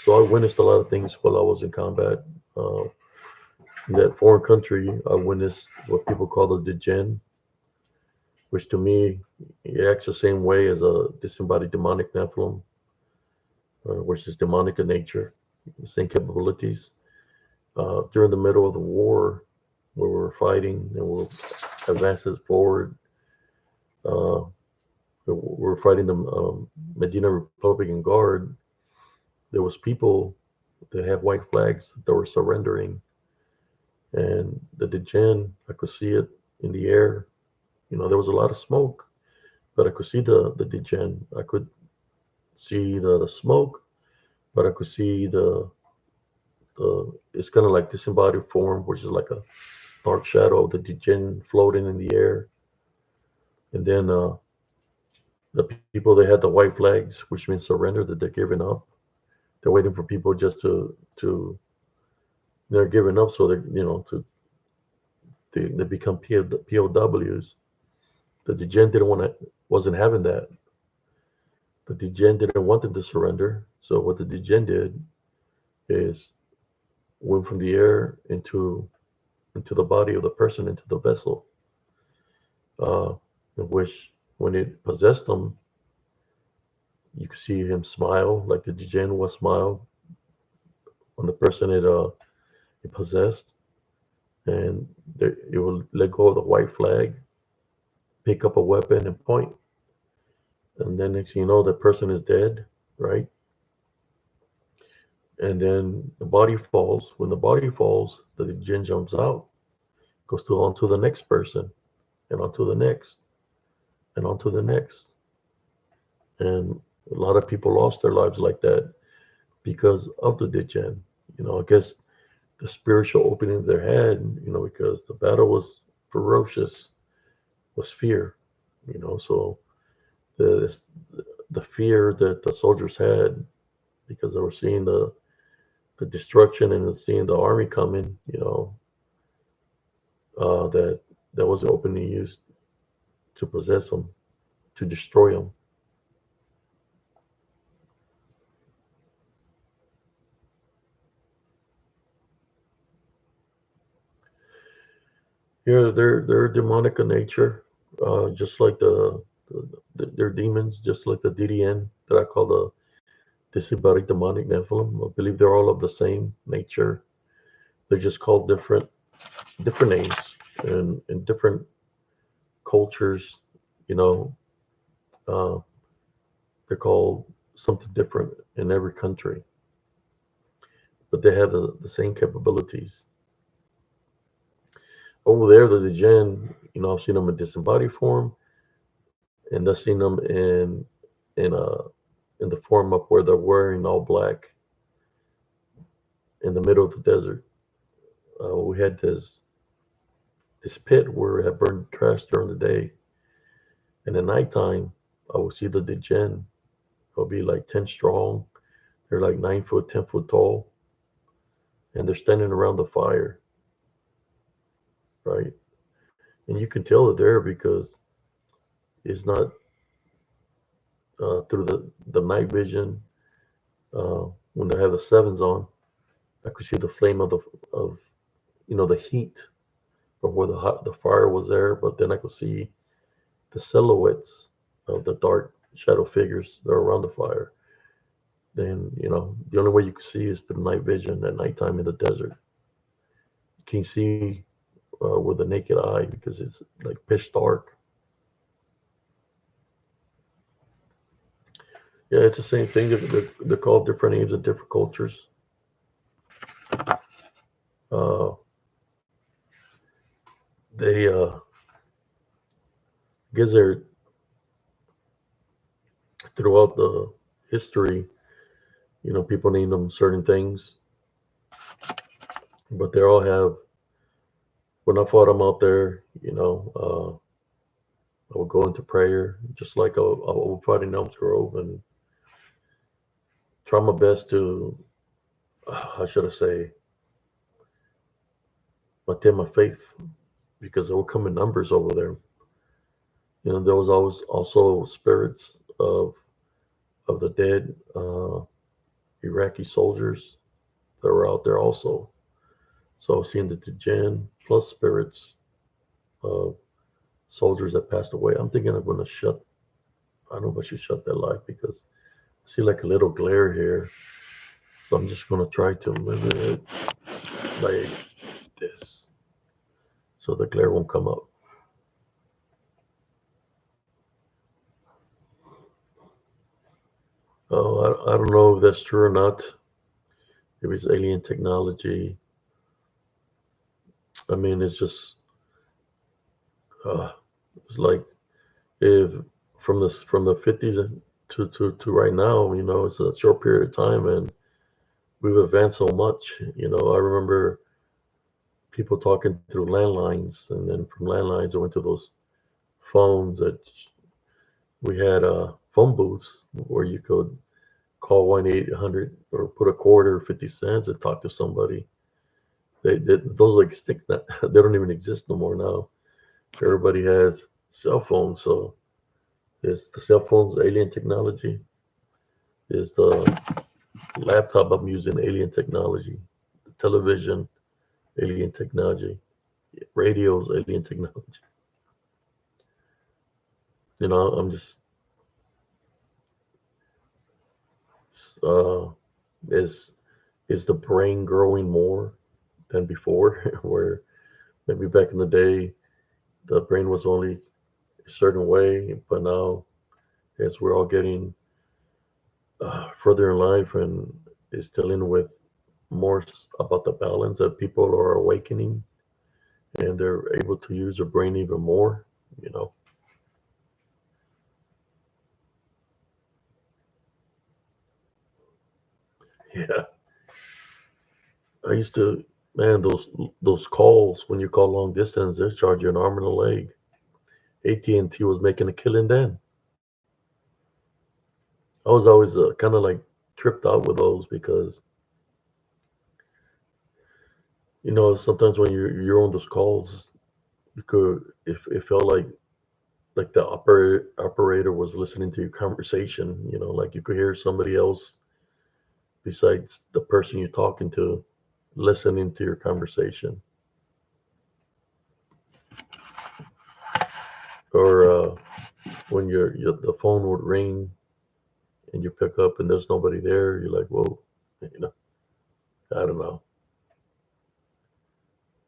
So I witnessed a lot of things while I was in combat. Uh, in that foreign country, I witnessed what people call the DDN, which to me it acts the same way as a disembodied demonic Nephilim, which is demonic in nature, the same capabilities. During the middle of the war, where we're fighting and we're advances forward, uh, we're fighting the Medina Republican Guard. There was people that had white flags that were surrendering, and the Djinn, I could see it in the air. There was a lot of smoke, but I could see the Djinn. I could see the smoke, but I could see the it's kind of like disembodied form, which is like a dark shadow of the Djinn floating in the air. And then the people that had the white flags, which means surrender, that they're giving up. They're waiting for people just to they're giving up so they become POWs. The DDN didn't want to wasn't having that. The DDN didn't want them to surrender. So what the DDN did is went from the air into the body of the person, into the vessel, uh, in which when it possessed them, you could see him smile, like the DDN was smile when the person it possessed, and it will let go of the white flag, pick up a weapon and point, and then next thing you know, the person is dead, right? And then the body falls. When the body falls, the jinn jumps out, goes to onto the next person, and onto the next, and onto the next. And a lot of people lost their lives like that because of the Dijen. I guess the spiritual opening their head, because the battle was ferocious, was fear. So the the fear that the soldiers had because they were seeing the destruction and seeing the army coming, that was openly used to possess them, to destroy them. Yeah, they're demonic in nature, just like they're demons, just like the DDN that I call the Disibaric demonic Nephilim. I believe they're all of the same nature. They're just called different names and in different cultures. You know, uh, they're called something different in every country, but they have the same capabilities. Over there, the Djinn, I've seen them in disembodied form, and I've seen them in uh in the form of where they're wearing all black in the middle of the desert. We had this pit where it had burned trash during the day, and at nighttime, I would see the Djinn. They'll be like 10 strong. They're like 9 foot, 10 foot tall, and they're standing around the fire, right? And you can tell they're there because it's not through the night vision. When they have the sevens on, I could see the flame of the heat of where the fire was there, but then I could see the silhouettes of the dark shadow figures that are around the fire. Then the only way you can see is through night vision at nighttime in the desert. You can't see with the naked eye because it's like pitch dark. Yeah, it's the same thing. They're called different names in different cultures. Uh, they guess they're throughout the history. People name them certain things, but they all have. When I fought them out there, I would go into prayer, just like I would fight in Elms Grove, and try my best to, how should I say, maintain my faith, because they would come in numbers over there. There was always also spirits of the dead Iraqi soldiers that were out there also. So seeing the Djinn plus spirits of soldiers that passed away, I'm thinking I'm going to shut. I don't know if I should shut that light because I see like a little glare here. So I'm just going to try to limit it like this so the glare won't come up. Oh, I don't know if that's true or not. If it's alien technology. I mean, uh, it's like if from the 50s to right now, it's a short period of time, and we've advanced so much. I remember people talking through landlines, and then from landlines, I went to those phones that we had phone booths where you could call 1-800 or put a quarter, 50 cents, and talk to somebody. Those like sticks that they don't even exist no more now. Everybody has cell phones, so is the cell phones alien technology? Is the laptop I'm using alien technology? The television alien technology? Radios alien technology? I'm just uh, is is the brain growing more than before? Where maybe back in the day the brain was only a certain way, but now as we're all getting further in life and is dealing with more about the balance that people are awakening and they're able to use their brain even more. You know, yeah. I used to, man, those calls when you call long distance, they charge you an arm and a leg. AT&T was making a killing then. I was always kind of like tripped out with those because sometimes when you're on those calls, you could if it felt like the operator was listening to your conversation. Like you could hear somebody else besides the person you're talking to listening to your conversation. Or when the phone would ring and you pick up and there's nobody there, you're like, whoa, you know, I don't know.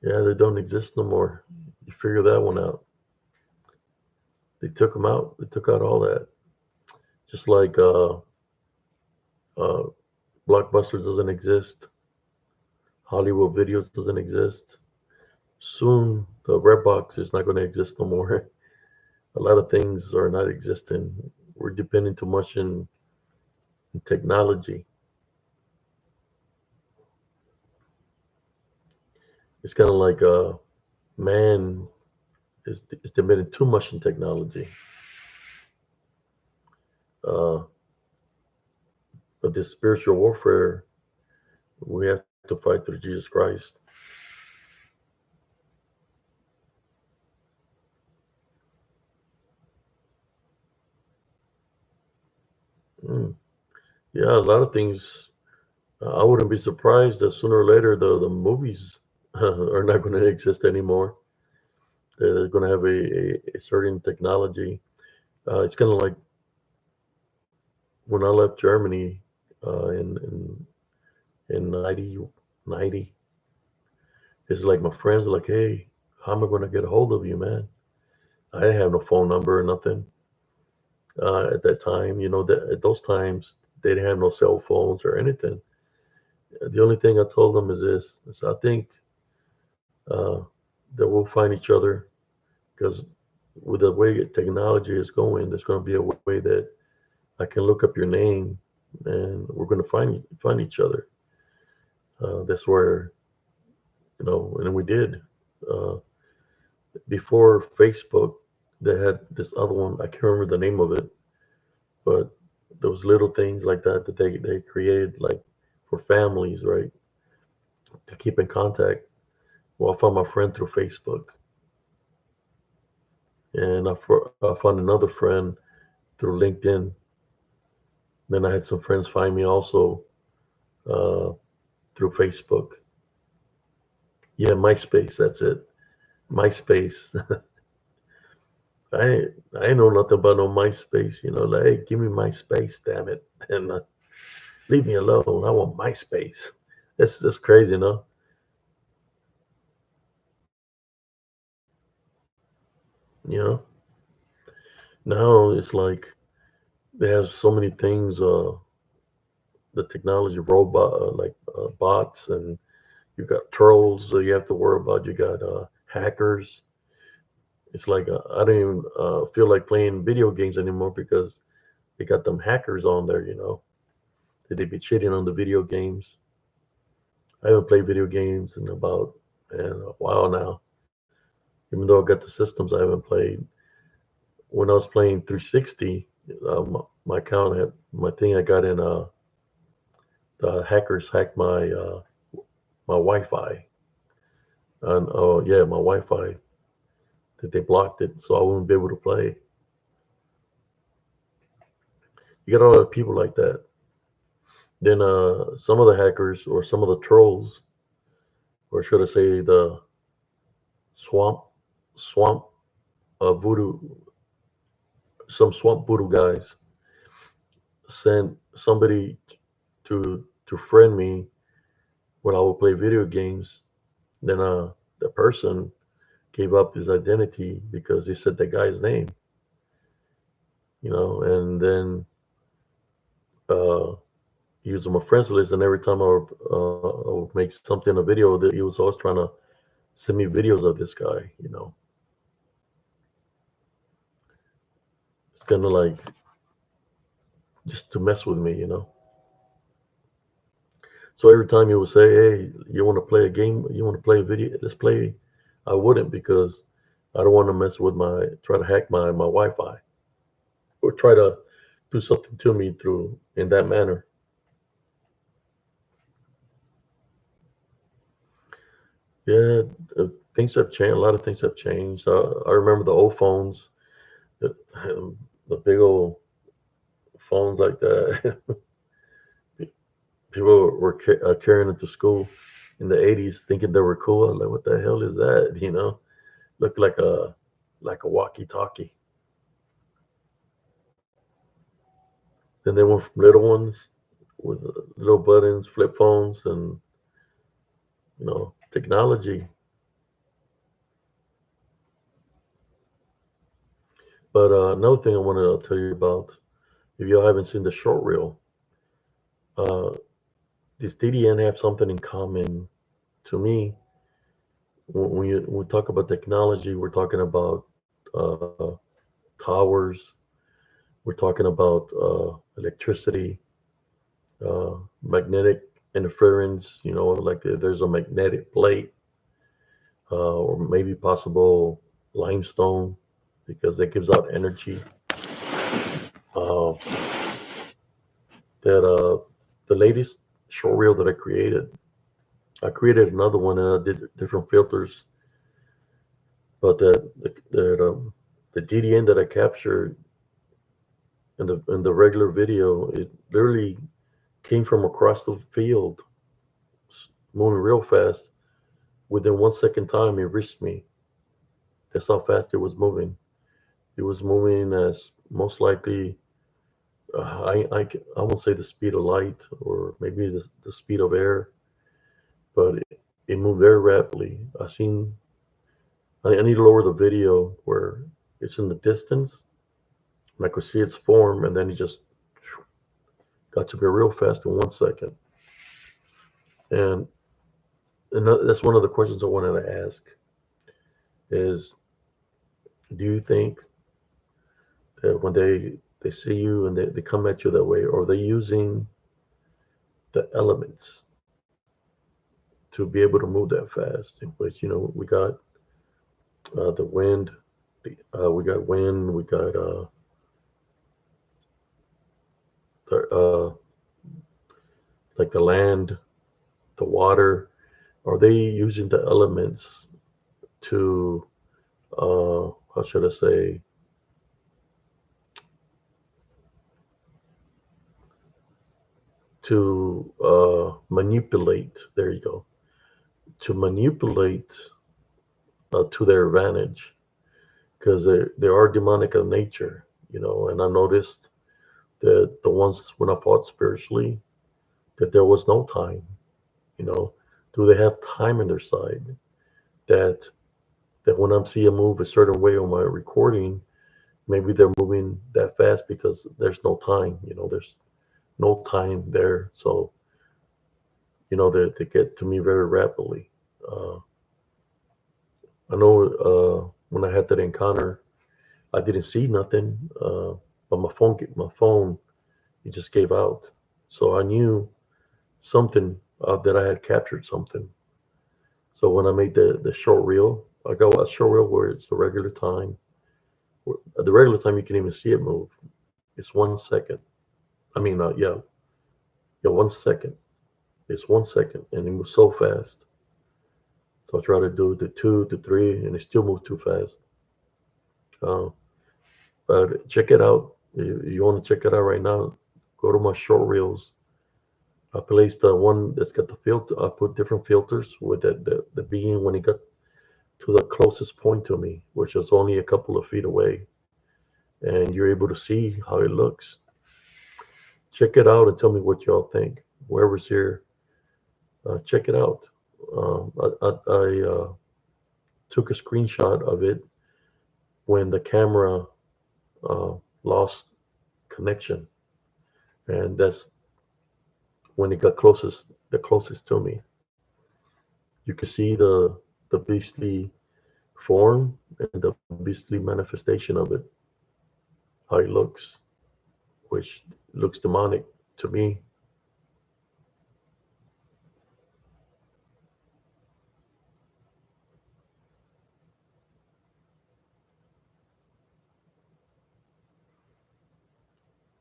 Yeah, they don't exist no more. You figure that one out. They took them out. They took out all that. Just like uh, Blockbuster doesn't exist, Hollywood Videos doesn't exist. Soon the red box is not going to exist no more. A lot of things are not existing. We're depending too much in technology. It's kind of like man is depending too much in technology. Uh, but this spiritual warfare, we have to fight through Jesus Christ. Mm. Yeah, a lot of things. I wouldn't be surprised that sooner or later the movies are not going to exist anymore. They're going to have a certain technology. It's kind of like when I left Germany in 90. It's like my friends are like, hey, how am I going to get a hold of you, man? I didn't have no phone number or nothing at that time. That at those times they didn't have no cell phones or anything. The only thing I told them is this: is I think uh, that we'll find each other because with the way technology is going, there's going to be a way that I can look up your name and we're going to find each other. That's where and we did. Uh, Before Facebook, they had this other one. I can't remember the name of it, but those little things like that that they created like for families, right, to keep in contact. Well, I found my friend through Facebook, and I found another friend through LinkedIn. Then I had some friends find me also uh, through Facebook. Yeah, MySpace. That's it. MySpace. I I ain't know nothing about no MySpace. Like, hey, give me MySpace, damn it, and leave me alone. I want MySpace. That's crazy, no? You know. Now it's like they have so many things. The technology, robot, like bots, and you got trolls that you have to worry about. You got hackers. It's like I don't even feel like playing video games anymore because they got them hackers on there. That they be cheating on the video games. I haven't played video games in about a while now. Even though I got the systems, I haven't played. When I was playing 360, my account had my thing I got in. the hackers hacked my Wi-Fi, and oh yeah, my Wi-Fi, that they blocked it, so I wouldn't be able to play. You got a lot of people like that. Then some of the hackers or some of the trolls, or should I say the swamp swamp voodoo, some swamp voodoo guys sent somebody to friend me when I would play video games. Then the person gave up his identity because he said the guy's name, and then uh, he was on my friends list, and every time I would make something a video that he was always trying to send me videos of this guy. It's kind of like just to mess with me. So every time he would say, "Hey, you want to play a game? You want to play a video? Let's play." I wouldn't because I don't want to mess with try to hack my Wi-Fi or try to do something to me through in that manner. Yeah, things have changed. A lot of things have changed. I remember the old phones, the, the big old phones like that. People were carrying them to school in the '80s, thinking they were cool. I was like, what the hell is that? Looked like a walkie-talkie. Then they went from little ones with little buttons, flip phones, and technology. But another thing I wanted to tell you about, if y'all haven't seen the short reel, uh, does DDN have something in common to me? When we talk about technology, we're talking about uh, towers, we're talking about electricity, magnetic interference. Like there's a magnetic plate, or maybe possible limestone because it gives out energy. Uh, that the latest short reel that I created another one and I did different filters, but the DDN that I captured in the regular video, it literally came from across the field, moving real fast. Within 1 second time, it reached me. That's how fast it was moving. It was moving as most likely, I won't say the speed of light or maybe the speed of air, but it moved very rapidly. I need to lower the video where it's in the distance and I could see its form, and then it just got to be real fast in 1 second. And that's one of the questions I wanted to ask is, do you think that when they see you and they come at you that way, are they using the elements to be able to move that fast? In which we got the wind, we got wind, we got the, like the land, the water. Are they using the elements to how should I say, to manipulate? There you go. To manipulate to their advantage because they are demonic of nature. And I noticed that the ones when I fought spiritually, that there was no time. You know, do they have time on their side? That when I'm seeing a move a certain way on my recording, maybe they're moving that fast because there's no time. There's no time there, so they get to me very rapidly. Uh, I know when I had that encounter, I didn't see nothing, but my phone, it just gave out. So I knew something that I had captured something. So when I made the short reel, I got a short reel where it's the regular time. At the regular time, you can even see it move. It's 1 second. I mean, yeah, 1 second. It's 1 second, and it moves so fast. So I try to do the two, the three, and it still moves too fast. Uh, but check it out. You want to check it out right now? Go to my short reels. I placed the one that's got the filter. I put different filters with the being when it got to the closest point to me, which is only a couple of feet away, and you're able to see how it looks. Check it out and tell me what y'all think. Whoever's here, check it out. I took a screenshot of it when the camera uh, lost connection, and that's when it got the closest to me. You can see the beastly form and the beastly manifestation of it, how it looks, which looks demonic to me.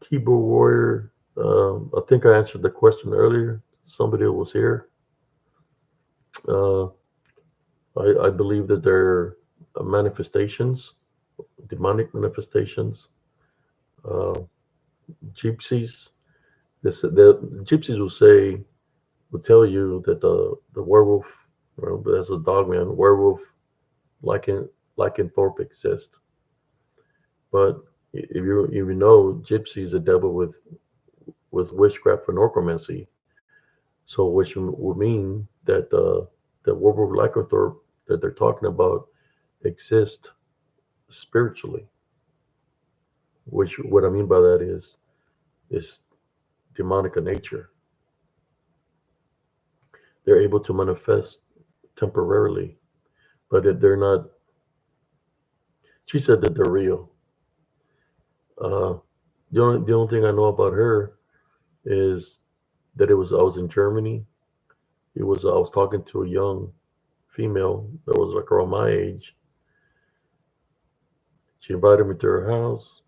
Keyboard warrior. I think I answered the question earlier. Somebody was here. Uh, I believe that they're manifestations, demonic manifestations, uh, gypsies. The gypsies will tell you that the werewolf, well, that's a dog man, werewolf, lycan lycanthrope exist. But if you know, gypsy is a devil with witchcraft and necromancy. So which would mean that the werewolf lycanthrope that they're talking about exist spiritually. Which what I mean by that is demonic in nature. They're able to manifest temporarily, but they're not. She said that they're real. Uh, the only thing I know about her is that it was I was in Germany. It was I was talking to a young female that was like around my age. She invited me to her house,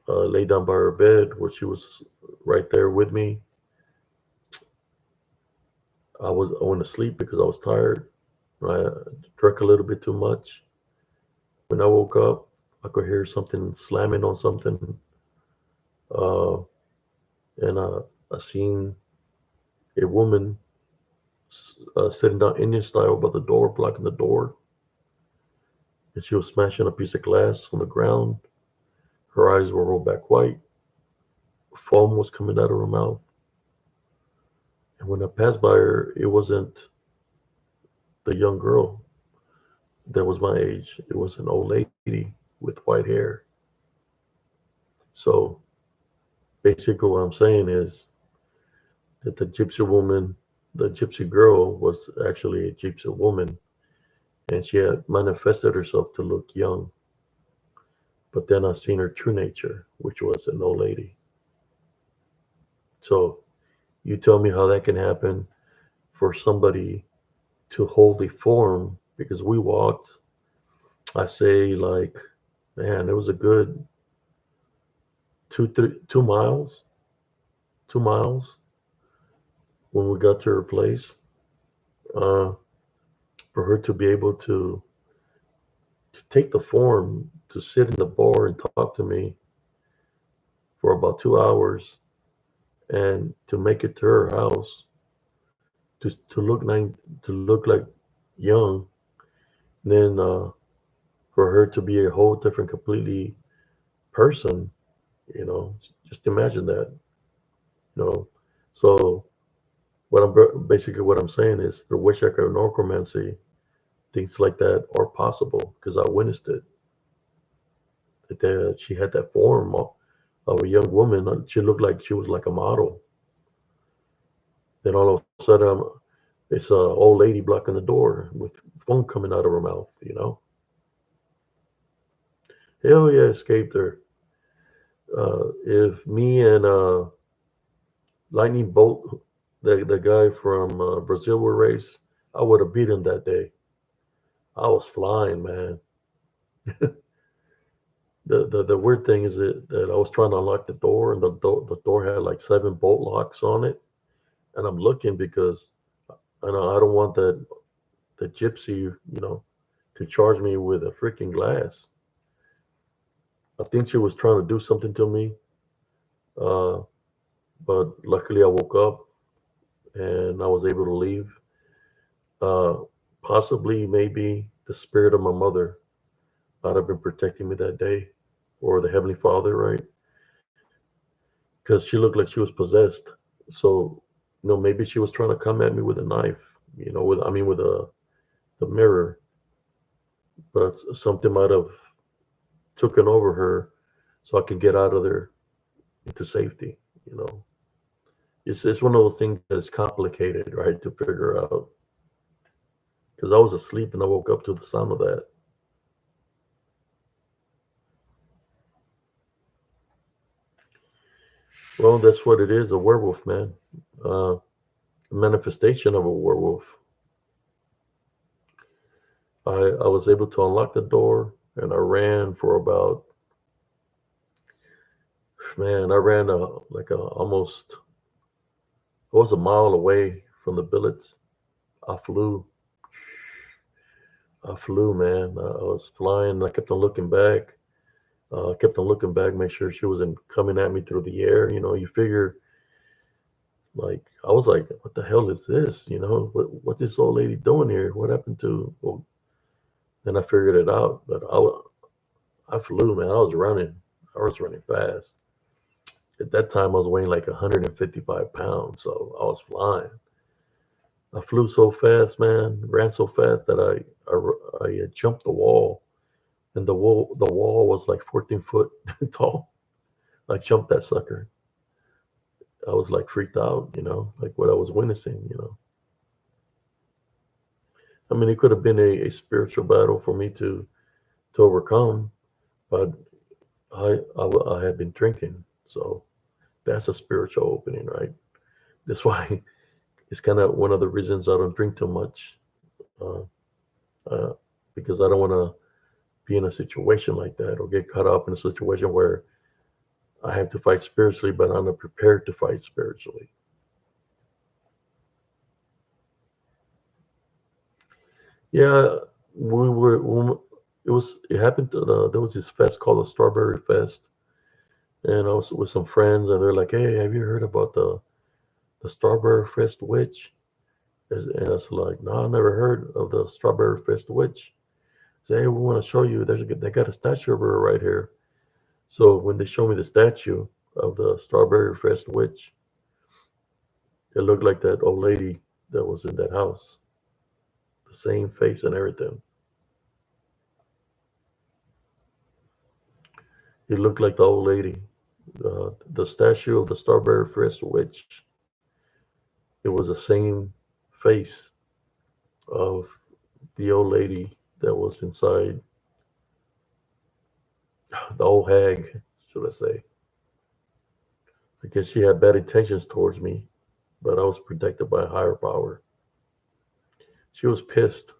lay down by her bed where she was right there with me. I went to sleep because I was tired. I drank a little bit too much. When I woke up, I could hear something slamming on something, uh, and I seen a woman sitting down Indian style by the door, blocking the door, and she was smashing a piece of glass on the ground. Her eyes were rolled back white. Foam was coming out of her mouth. And when I passed by her, it wasn't the young girl that was my age. It was an old lady with white hair. So basically, what I'm saying is that the gypsy woman, the gypsy girl, was actually a gypsy woman, and she had manifested herself to look young. But then I seen her true nature, which was an old lady. So you tell me how that can happen for somebody to hold a form because we walked, I say like, man, it was a good 2 miles, 2 miles when we got to her place. Uh, for her to be able to take the form to sit in the bar and talk to me for about 2 hours and to make it to her house to look like young, then for her to be a whole different, completely person, you know, just imagine that, you know. So basically what I'm saying is the witch hacker and necromancy, things like that are possible because I witnessed it. That she had that form of a young woman. She looked like she was like a model. Then all of a sudden, it's a old lady blocking the door with foam coming out of her mouth. You know, hell yeah, escaped her. If me and Lightning Bolt, the guy from Brazil, were race, I would have beat him that day. I was flying, man. The weird thing is that I was trying to unlock the door, and the door had like seven bolt locks on it, and I'm looking because I don't want the gypsy, to charge me with a freaking glass. I think she was trying to do something to me, uh, but luckily I woke up and I was able to leave. Uh, Possibly, maybe the spirit of my mother might have been protecting me that day, or the Heavenly Father, right? Because she looked like she was possessed. So, maybe she was trying to come at me with a knife, with the mirror, but something might have taken over her, so I could get out of there into safety. You know, it's one of those things that is complicated, right, to figure out. Because I was asleep and I woke up to the sound of that. Well, that's what it is, a werewolf, man. A manifestation of a werewolf. I was able to unlock the door and I ran for about, man, I ran almost, I was a mile away from the billets. I flew. I flew, man. I was flying. I kept on looking back. Kept on looking back, make sure she wasn't coming at me through the air. You figure, like, I was like, what the hell is this? What this old lady doing here? What happened to? Well, then I figured it out. But I flew, man. I was running. I was running fast. At that time, I was weighing like 155 pounds, so I was flying. I flew so fast, man. Ran so fast that I jumped the wall, and the wall was like 14 foot tall. I jumped that sucker. I was like freaked out, like what I was witnessing. I mean, it could have been a spiritual battle for me to overcome, but I had been drinking, so that's a spiritual opening, right? That's why it's kind of one of the reasons I don't drink too much, uh, uh, because I don't want to be in a situation like that or get caught up in a situation where I have to fight spiritually, but I'm not prepared to fight spiritually. Yeah, it happened. There was this fest called the Strawberry Fest, and I was with some friends, and they're like, "Hey, have you heard about the Strawberry Fest witch?" And I was like, "No, I never heard of the Strawberry Fest witch." Say, "Hey, we want to show you. They got a statue of her right here." So when they showed me the statue of the Strawberry Fest witch, it looked like that old lady that was in that house, the same face and everything. It looked like the old lady. The statue of the Strawberry Fest witch. It was the same face of the old lady that was inside, the old hag, should I say. I guess she had bad intentions towards me, but I was protected by a higher power. She was pissed.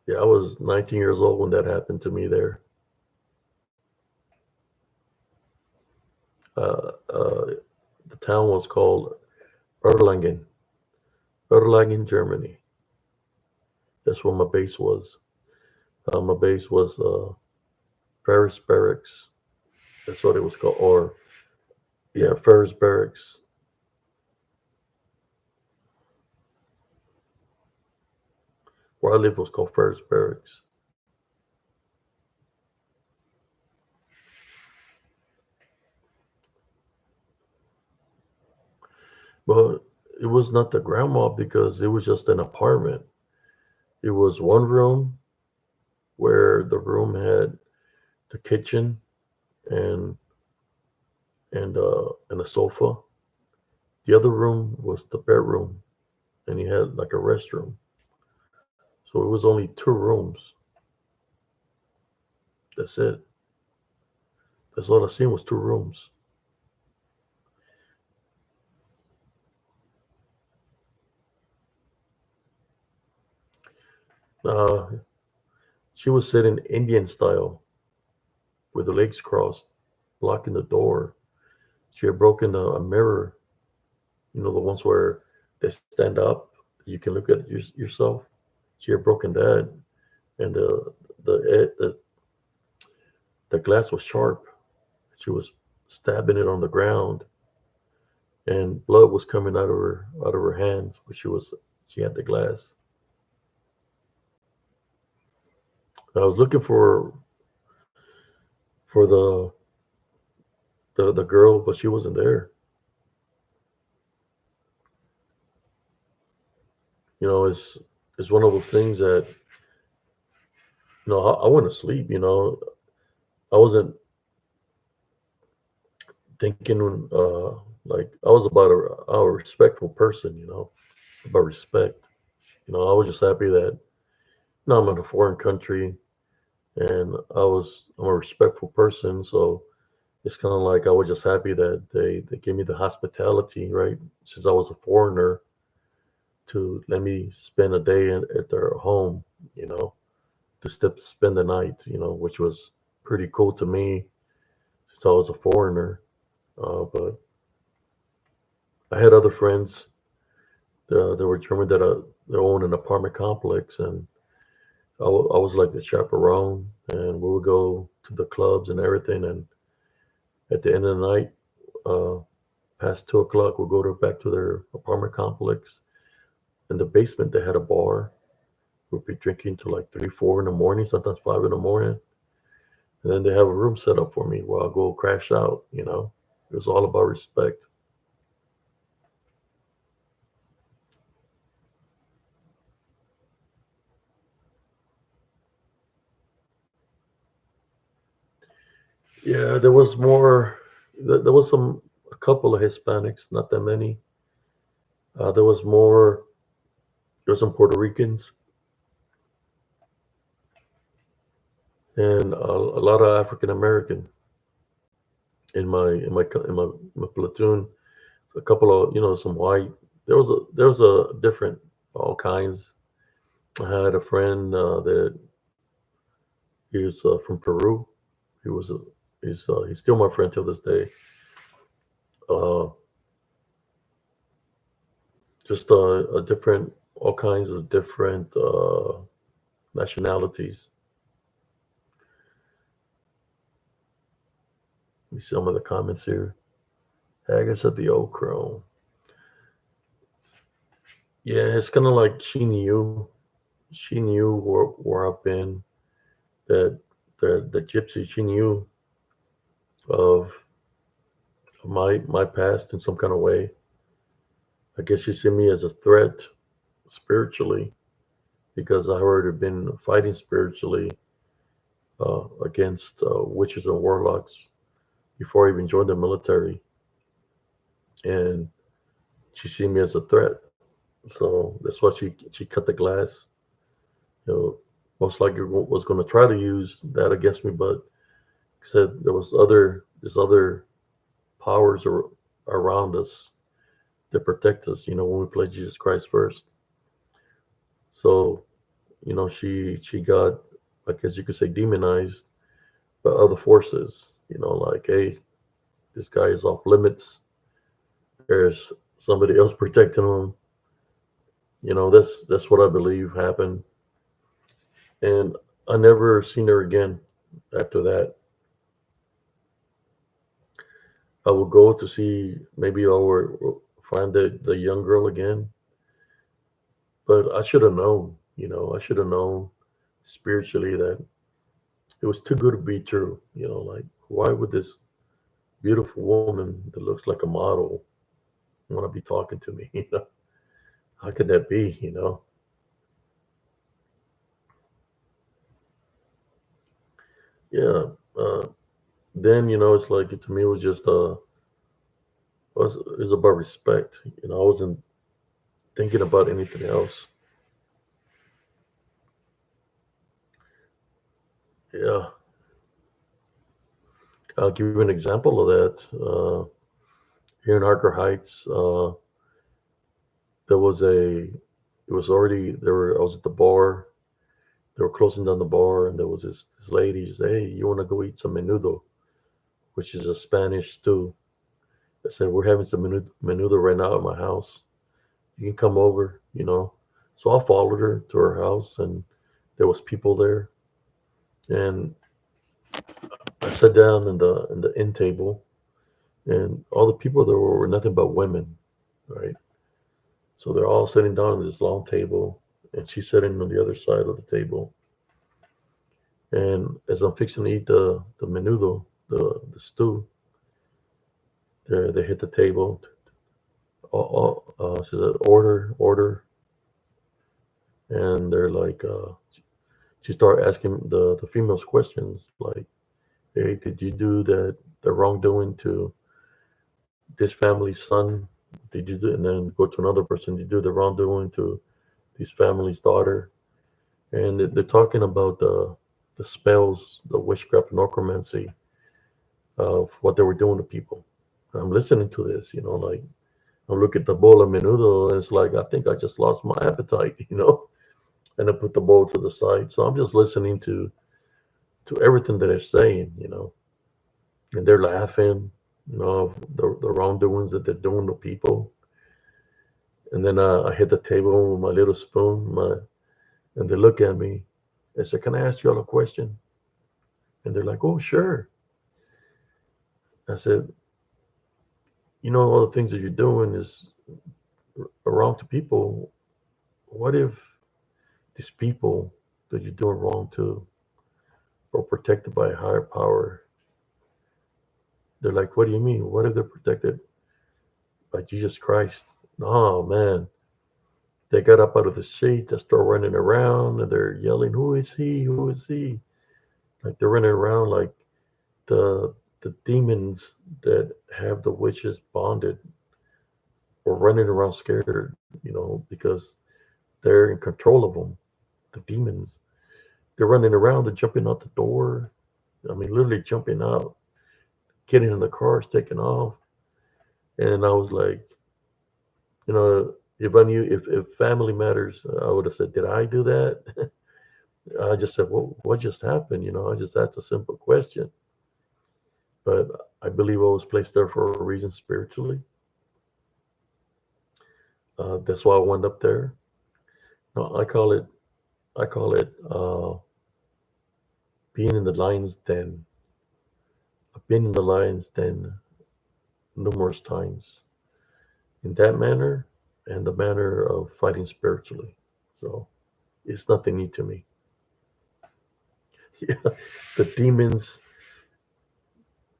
Yeah, I was 19 years old when that happened to me there. The town was called Erlangen, Erlangen, Germany. That's where my base was. My base was Paris Barracks. That's what it was called. Or, yeah, Ferris Barracks. Where I lived was called Ferris Barracks. But it was not the grandma because it was just an apartment. It was one room where the room had the kitchen and and a sofa. The other room was the bedroom, and he had like a restroom. So it was only two rooms. That's it. That's all I seen was two rooms. Uh, she was sitting Indian style with her legs crossed, blocking the door. She had broken a mirror, the ones where they stand up, you can look at yourself. She had broken that, and the glass was sharp. She was stabbing it on the ground, and blood was coming out of her hands. But she had the glass. I was looking for the girl, but she wasn't there. It's one of those things that I went to sleep. I wasn't thinking like I was about a respectful person. About respect. I was just happy that I'm in a foreign country, and I'm a respectful person, so it's kind of like I was just happy that they gave me the hospitality, right? Since I was a foreigner, to let me spend a day at their home, you know, to spend the night, which was pretty cool to me since I was a foreigner. But I had other friends that were German that owned an apartment complex, and I was like the chaperone, and we would go to the clubs and everything. And at the end of the night, uh, past 2 o'clock, we'll go back to their apartment complex. In the basement, they had a bar. We'd be drinking till like 3, 4 in the morning, sometimes 5 in the morning. And then they have a room set up for me where I'll go crash out. It was all about respect. Yeah, there was more. There was a couple of Hispanics, not that many. There was more. There was some Puerto Ricans and a lot of African American in my platoon. A couple of some white. There was a different, all kinds. I had a friend that he was from Peru. He was a, he's still my friend till this day. Uh, just a different, all kinds of different nationalities. Let me see some of the comments here. Haggis at the Old Crow. Yeah, it's kind of like she knew. She knew where I've been. That the gypsy. She knew of my past in some kind of way. I guess she see me as a threat spiritually because I already been fighting spiritually against witches and warlocks before I even joined the military, and she see me as a threat. So that's why she cut the glass. You know, most likely was going to try to use that against me, but said there's other powers around us that protect us. When we play Jesus Christ first. So she got, I guess you could say, demonized by other forces. Like, hey, this guy is off limits. There's somebody else protecting him. That's what I believe happened. And I never seen her again after that. I would go to see, maybe I would find the young girl again, but I should have known. I should have known spiritually that it was too good to be true. Like, why would this beautiful woman that looks like a model want to be talking to me? How could that be? Yeah. Uh, then it's like, to me, it was just it was about respect. I wasn't thinking about anything else. Yeah. I'll give you an example of that. Here in Harker Heights, there was a. It was already there. I was at the bar, They were closing down the bar, and there was this lady. She said, "Hey, you want to go eat some menudo, which is a Spanish stew?" I said, "We're having some menudo right now at my house. You can come over, you know." So I followed her to her house, and there was people there, and I sat down in the end table, and all the people there were nothing but women, right? So they're all sitting down at this long table, and she's sitting on the other side of the table. And as I'm fixing to eat the menudo, the stew, they hit the table. She said, "Order, order," and they're like, she started asking the females questions like, "Hey, did you do the wrongdoing to this family's son? Did you do?" And then go to another person. Did you do the wrongdoing to this family's daughter? And they're talking about the spells, the witchcraft, and necromancy of what they were doing to people. I'm listening to this, like I look at the bowl of menudo, and it's like I think I just lost my appetite, and I put the bowl to the side. So I'm just listening to everything that they're saying, and they're laughing, the wrongdoings that they're doing to people. And then I hit the table with my little spoon, and they look at me and say, "Can I ask you all a question?" And they're like, "Oh, sure." I said, "All the things that you're doing is wrong to people. What if these people that you're doing wrong to are protected by a higher power?" They're like, "What do you mean? What if they're protected by Jesus Christ?" Oh man, they got up out of the seat, they start running around, and they're yelling, "Who is he? Who is he?" Like they're running around like the the demons that have the witches bonded were running around scared, because they're in control of them. The demons, they're running around, they're jumping out the door. I mean, literally jumping out, getting in the cars, taking off. And I was like, if I knew if family matters, I would have said, "Did I do that?" I just said, "Well, what just happened?" I just asked a simple question. But I believe I was placed there for a reason spiritually. That's why I went up there. No, I call it being in the lion's den. I've been in the lion's den numerous times in that manner and the manner of fighting spiritually. So it's nothing new to me. Yeah, the demons,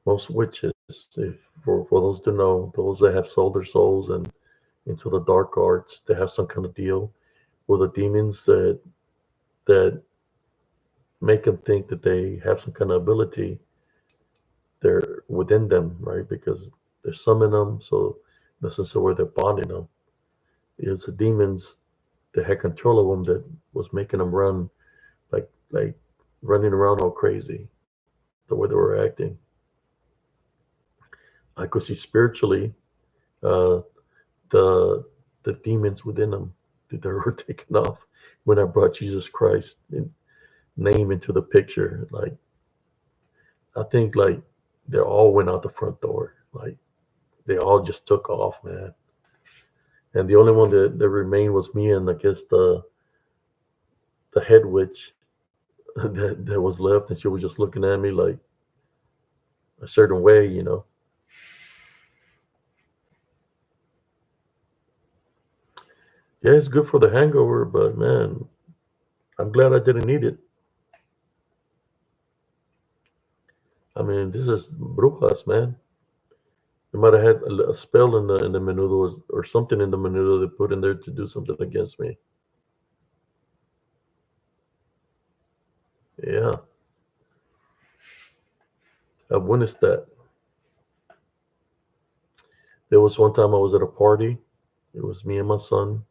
most witches, if for those to know, those that have sold their souls and into the dark arts, they have some kind of deal with the demons that make them think that they have some kind of ability they're within them, right? Because they're summoning them, so this is where they're bonding them. It's the demons that had control of them that was making them run like running around all crazy, the way they were acting. I could see spiritually uh, the the demons within them that they were taken off when I brought Jesus Christ name into the picture. Like I think like they all went out the front door. Like they all just took off, man. And the only one that remained was me and I guess the head witch that was left, and she was just looking at me like a certain way. Yeah, it's good for the hangover, but man, I'm glad I didn't need it. I mean, this is brujas, man. They might have had a spell in the menudo or something in the menudo they put in there to do something against me. Yeah, I've witnessed that. There was one time I was at a party. It was me and my son,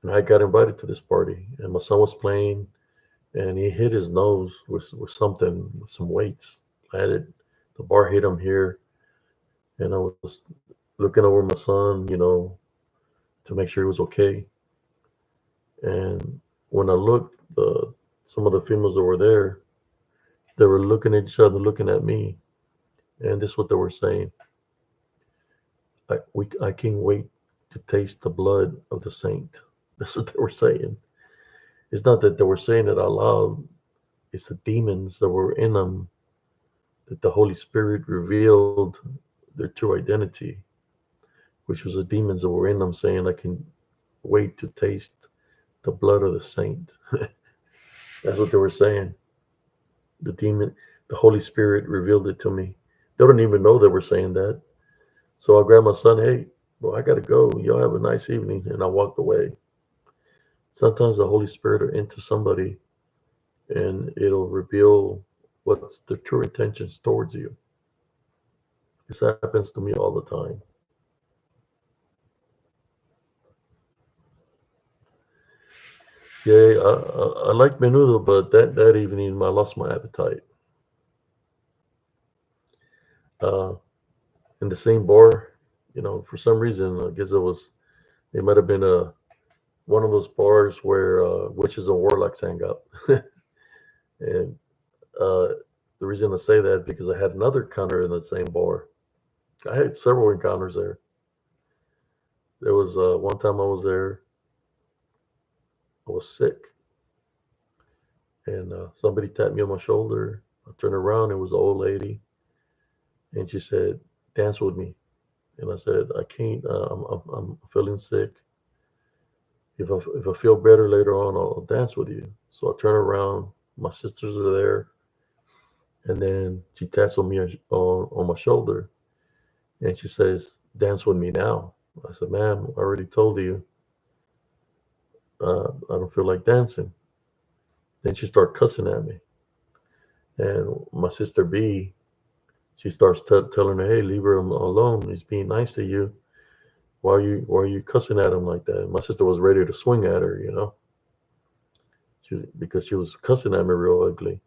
and I got invited to this party. And my son was playing, and he hit his nose with something, with some weights. I had it. The bar hit him here, and I was looking over my son, to make sure he was okay. And when I looked, some of the females that were there, they were looking at each other, looking at me, and this is what they were saying. I can't wait to taste the blood of the saint. That's what they were saying. It's not that they were saying it out loud. It's the demons that were in them that the Holy Spirit revealed their true identity, which was the demons that were in them saying, I can wait to taste the blood of the saint. That's what they were saying. The demon, the Holy Spirit revealed it to me. They don't even know they were saying that. So I grabbed my son, hey, well, I got to go. Y'all have a nice evening. And I walked away. Sometimes the Holy Spirit will enter somebody and it'll reveal what's the true intentions towards you. This happens to me all the time. Yeah, I like menudo, but that evening I lost my appetite. Uh, in the same bar, for some reason, I guess it might have been one of those bars where witches and warlocks hang out. And uh, the reason I say that is because I had another encounter in the same bar. I had several encounters there. There was one time I was there, I was sick, and somebody tapped me on my shoulder. I turned around, it was an old lady, and she said, "Dance with me." And I said, "I can't. I'm feeling sick. If I feel better later on, I'll dance with you." So I turn around. My sisters are there, and then she taps on me on my shoulder, and she says, "Dance with me now." I said, "Ma'am, I already told you I don't feel like dancing." Then she started cussing at me, and my sister B, she starts telling her, "Hey, leave her alone. He's being nice to you. Why are you cussing at him like that?" And my sister was ready to swing at her, because she was cussing at me real ugly.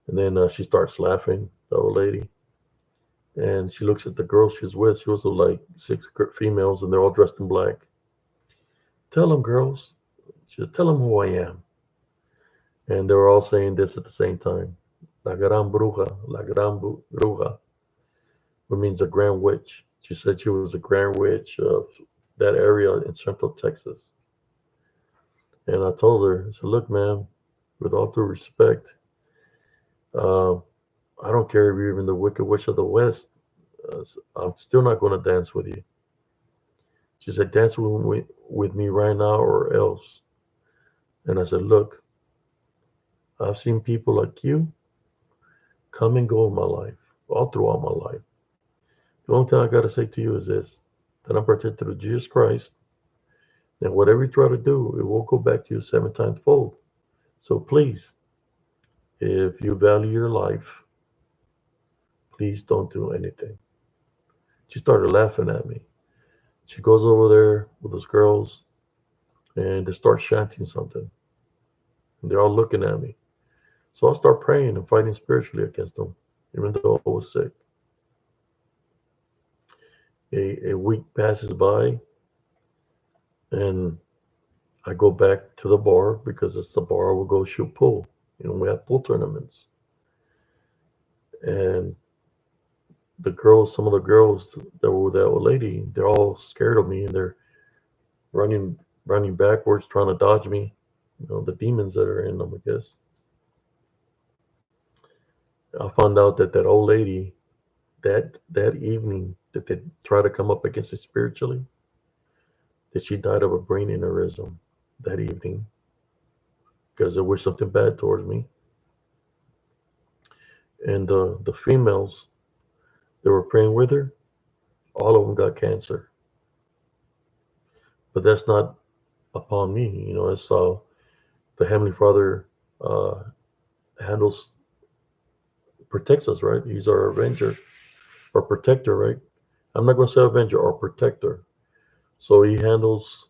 And then she starts laughing, the old lady, and she looks at the girl she's with. She was with like six females, and they're all dressed in black. "Tell them, girls." She said, "Tell them who I am." And they were all saying this at the same time. La gran bruja, la gran bruja, which means a grand witch. She said she was a grand witch of that area in Central Texas. And I told her, I said, "Look, ma'am, with all due respect, uh, I don't care if you're even the Wicked Witch of the West. I'm still not going to dance with you." She said, "Dance with me right now or else." And I said, "Look, I've seen people like you come and go in my life, all throughout my life. The only thing I got to say to you is this, that I'm protected of Jesus Christ, and whatever you try to do, it will go back to you seven times fold. So please, if you value your life, please don't do anything." She started laughing at me. She goes over there with those girls and they start chanting something. And they're all looking at me. So I'll start praying and fighting spiritually against them, even though I was sick. A week passes by and I go back to the bar because it's the bar we'll go shoot pool. We have pool tournaments. And some of the girls that were with that old lady, they're all scared of me and they're running, running backwards, trying to dodge me. The demons that are in them, I guess. I found out that old lady, that evening that they tried to come up against it spiritually, that she died of a brain aneurysm that evening because there was something bad towards me. And the females that were praying with her, all of them got cancer. But that's not upon me. It's the Heavenly Father uh, handles, protects us, right? He's our avenger, our protector, right? I'm not going to say avenger, or protector. So he handles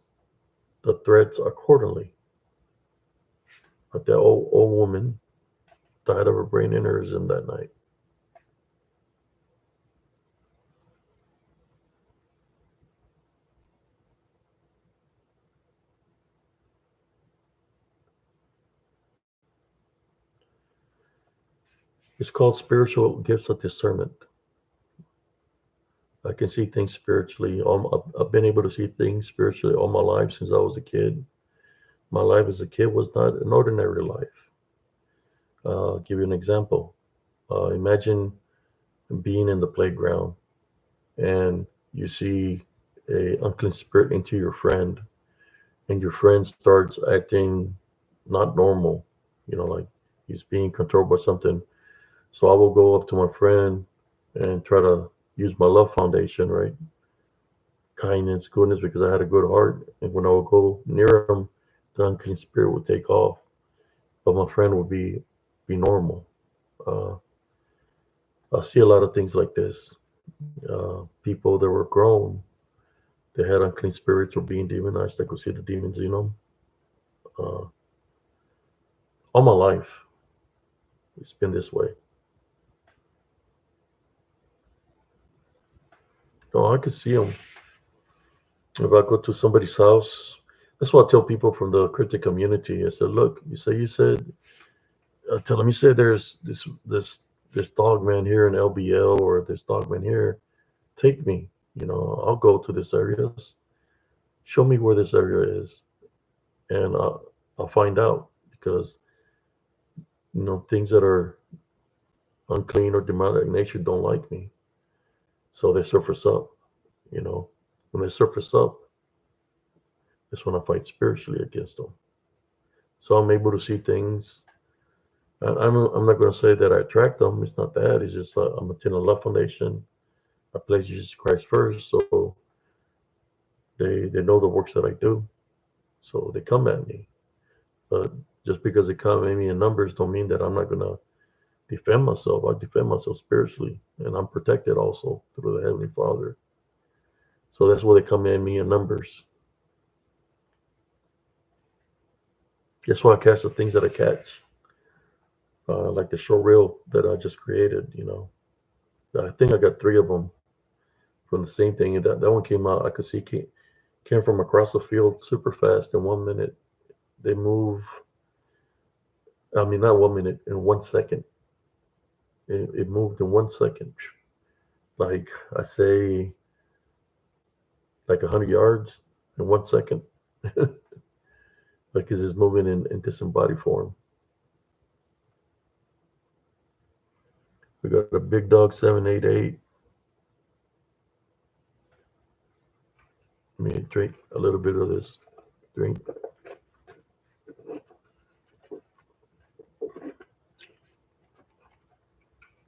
the threats accordingly. But that old woman died of a brain aneurysm that night. It's called spiritual gifts of discernment. I can see things spiritually. I've been able to see things spiritually all my life since I was a kid. My life as a kid was not an ordinary life. I'll give you an example. Imagine being in the playground and you see a unclean spirit into your friend, and your friend starts acting not normal. Like he's being controlled by something. So I will go up to my friend and try to use my love foundation, right? Kindness, goodness, because I had a good heart. And when I would go near him, the unclean spirit would take off, but my friend would be normal. Uh, I see a lot of things like this. People that were grown, they had unclean spirits or being demonized. I could see the demons in them. Uh, all my life, it's been this way. No, I could see them. If I go to somebody's house, that's what I tell people from the cryptic community. I said, look, you said, tell them, you said there's this dog man here in LBL or this dog man here. Take me. I'll go to this areas. Show me where this area is, and I'll find out because things that are unclean or demonic in nature don't like me, so they surface up. You know, when they surface up, that's when I fight spiritually against them. So I'm able to see things. I'm not going to say that I attract them. It's not that. It's just I'm attending a love foundation. I place Jesus Christ first, so they know the works that I do. So they come at me. But just because they come at me in numbers don't mean that I'm not going to defend myself. I defend myself spiritually, and I'm protected also through the Heavenly Father. So that's why they come at me in numbers. That's why I catch the things that I catch, like the show reel that I just created. I think I got three of them from the same thing. And that one came out. I could see came from across the field super fast in 1 minute. They move. I mean, not 1 minute, in 1 second. It moved in 1 second. Like I say, like 100 yards in 1 second. Like it's moving in disembodied form. We got a big dog 788. Let me drink a little bit of this drink.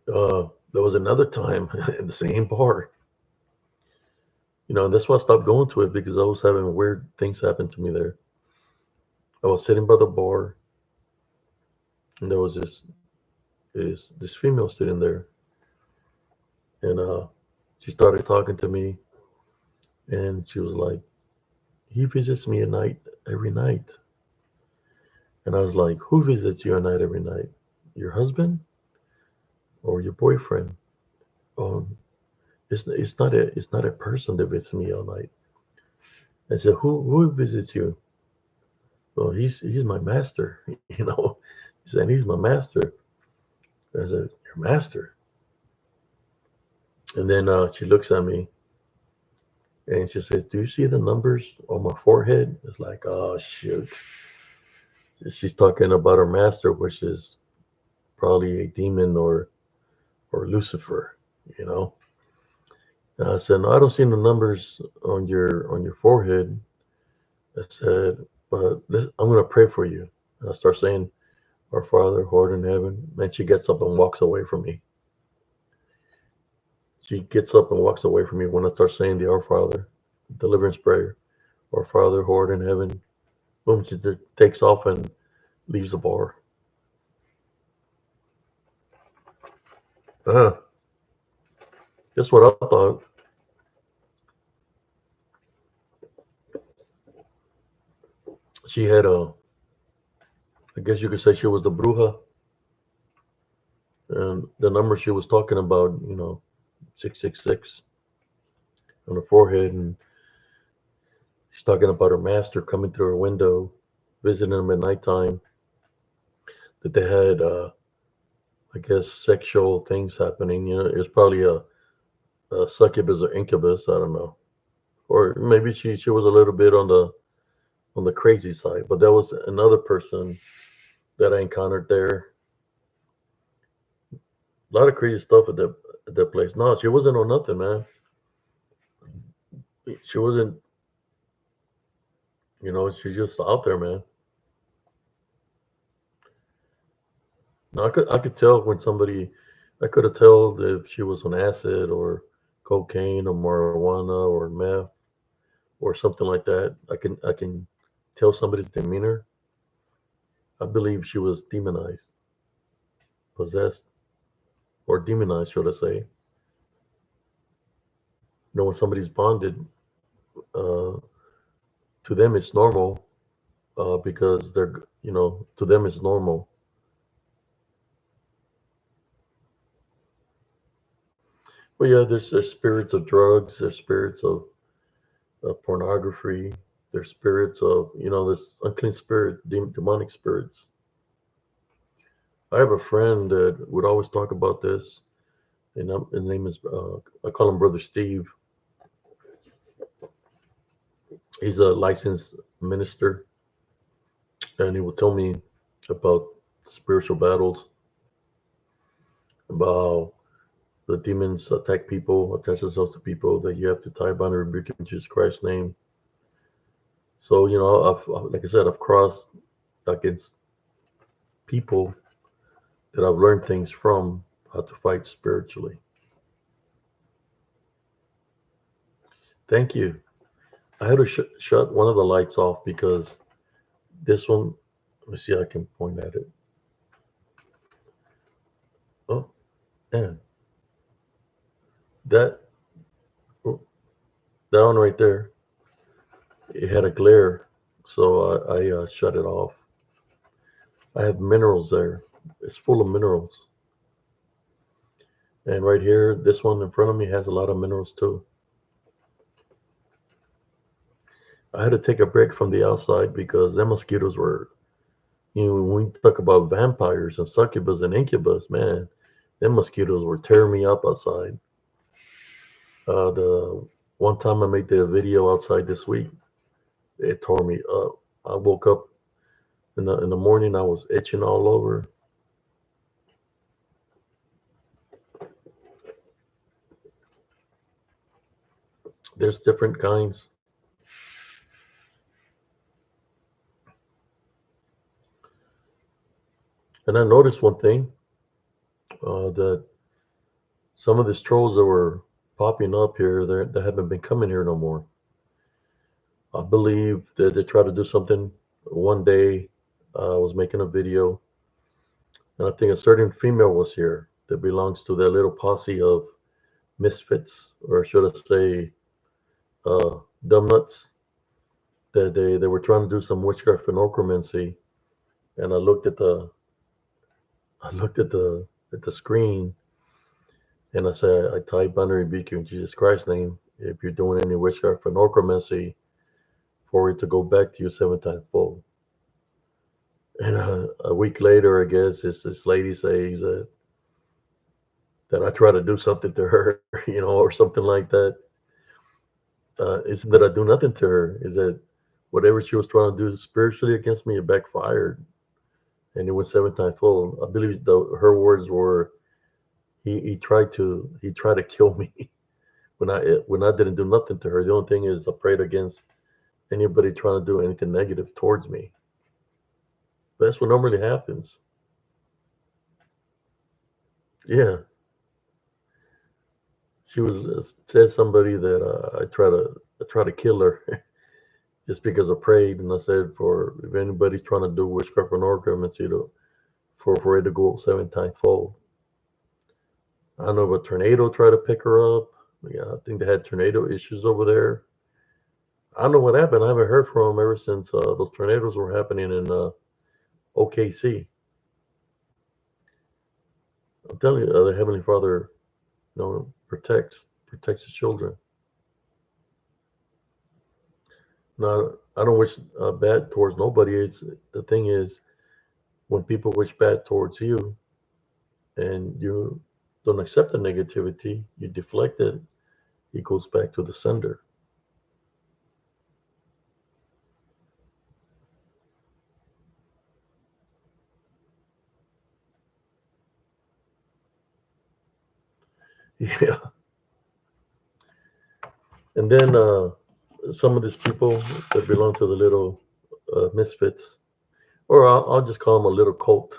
There was another time in the same bar. And that's why I stopped going to it because I was having weird things happen to me there. I was sitting by the bar, and there was this female sitting there, and she started talking to me, and she was like, "He visits me at night every night," and I was like, "Who visits you at night every night? Your husband or your boyfriend?" Um, it's not a person that visits me all night. I said, "Who visits you?" Well, he's my master. He said, "He's my master." I said, "Your master?" And then she looks at me and she says, "Do you see the numbers on my forehead?" It's like, oh shoot. She's talking about her master, which is probably a demon or Lucifer, you know. And I said, "No, I don't see the numbers on your forehead." I said, "But I'm gonna pray for you." And I start saying, "Our Father who art in heaven." And she gets up and walks away from me. She gets up and walks away from me when I start saying the Our Father deliverance prayer. Our Father who art in heaven. Boom, she just takes off and leaves the bar. Uh, Guess what I thought? She had I guess you could say she was the bruja, and the number she was talking about, 666 on her forehead, and she's talking about her master coming through her window, visiting them at nighttime. That they had I guess, sexual things happening. It's probably a succubus or incubus. I don't know, or maybe she was a little bit on the crazy side. But there was another person that I encountered there. A lot of crazy stuff at that place. No, she wasn't on nothing, man. She wasn't. She's just out there, man. No, I could tell when somebody. I could have tell if she was on acid or cocaine or marijuana or meth or something like that. I can tell somebody's demeanor. I believe she was demonized, possessed, or demonized, should I say? When somebody's bonded, uh, to them it's normal, because to them it's normal. But yeah, there's spirits of drugs, there's spirits of pornography, there's spirits of this unclean spirit, demonic spirits. I have a friend that would always talk about this, and his name is I call him Brother Steve. He's a licensed minister, and he will tell me about spiritual battles, about how the demons attack people, attach themselves to people, that you have to tie, bind, and rebuke in Jesus Christ's name. So, like I said, I've crossed against people that I've learned things from, how to fight spiritually. Thank you. I had to shut one of the lights off because this one, let me see, I can point at it. Oh, man, that, oh, that one right there, it had a glare, so I shut it off. I have minerals there. It's full of minerals. And right here, this one in front of me has a lot of minerals too. I had to take a break from the outside because the mosquitoes were, when we talk about vampires and succubus and incubus, man, them mosquitoes were tearing me up outside. The one time I made the video outside this week, it tore me up. I woke up in the morning, I was itching all over. There's different kinds. And I noticed one thing, that some of these trolls that were popping up here, they haven't been coming here no more. I believe that they tried to do something. One day, I was making a video, and I think a certain female was here that belongs to that little posse of misfits, or should I say, dumb nuts. That they were trying to do some witchcraft and necromancy, and I looked at the screen, and I said, I type under rebuke you in Jesus Christ's name. If you're doing any witchcraft or necromancy, for it to go back to you 7 times fold. And a week later, I guess this lady says that I try to do something to her, or something like that. Isn't that I do nothing to her? Is that whatever she was trying to do spiritually against me, it backfired, and it went 7 times fold. I believe her words were, he tried to kill me when I didn't do nothing to her. The only thing is I prayed against anybody trying to do anything negative towards me. That's what normally happens. Yeah, she was said somebody that I try to kill her just because I prayed, and I said, for if anybody's trying to do witchcraft or necromancy, for it to go 7 times fold. I don't know if a tornado tried to pick her up. Yeah, I think they had tornado issues over there. I don't know what happened. I haven't heard from them ever since those tornadoes were happening in OKC. I'm telling you, the Heavenly Father, protects His children. Now, I don't wish bad towards nobody. The thing is, when people wish bad towards you, and you don't accept the negativity, you deflect it, it goes back to the sender. Yeah. And then some of these people that belong to the little misfits, or I'll just call them a little cult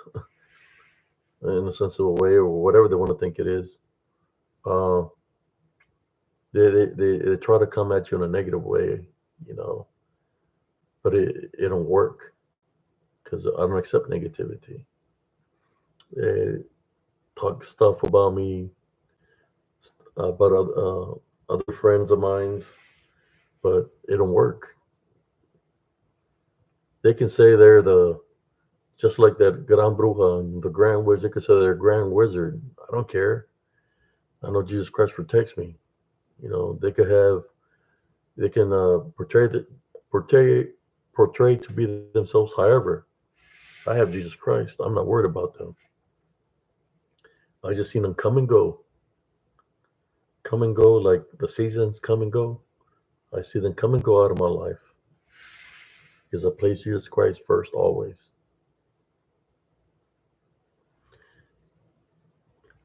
in a sense of a way, or whatever they want to think it is. Uh, they try to come at you in a negative way, you know, but it don't work because I don't accept negativity. They talk stuff about me, about other friends of mine, but it don't work. They can say they're the just like that Gran Bruja and the Grand Wizard. They could say they're Grand Wizard. I don't care. I know Jesus Christ protects me. You know, they can portray portray to be themselves. However, I have Jesus Christ. I'm not worried about them. I just seen them come and go like the seasons come and go. I see them come and go out of my life because I place Jesus Christ first always.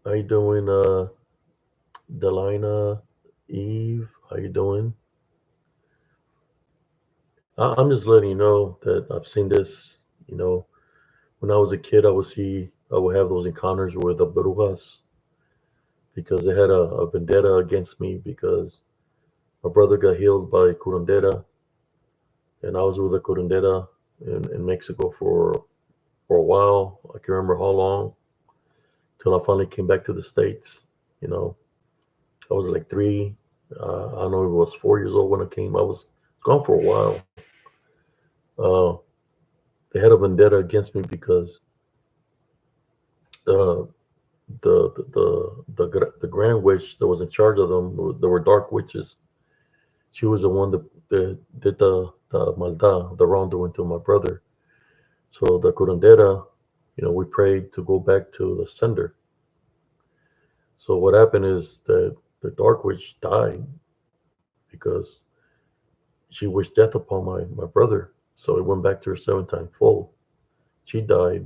How you doing, Delina, Eve? How you doing? I'm just letting you know that I've seen this. You know, when I was a kid, I would have those encounters with the brujas because they had a vendetta against me because my brother got healed by curandera, and I was with a curandera in Mexico for a while. I can remember how long till I finally came back to the States. You know, I was like three. I don't know if it was 4 years old when I came. I was gone for a while. Uh, they had a vendetta against me because uh, the grand witch that was in charge of them, there were dark witches. She was the one that did the maldad, the wrongdoing to my brother. So the curandera, you know, we prayed to go back to the sender. So what happened is that the dark witch died because she wished death upon my brother. So it went back to her seven times fold. She died.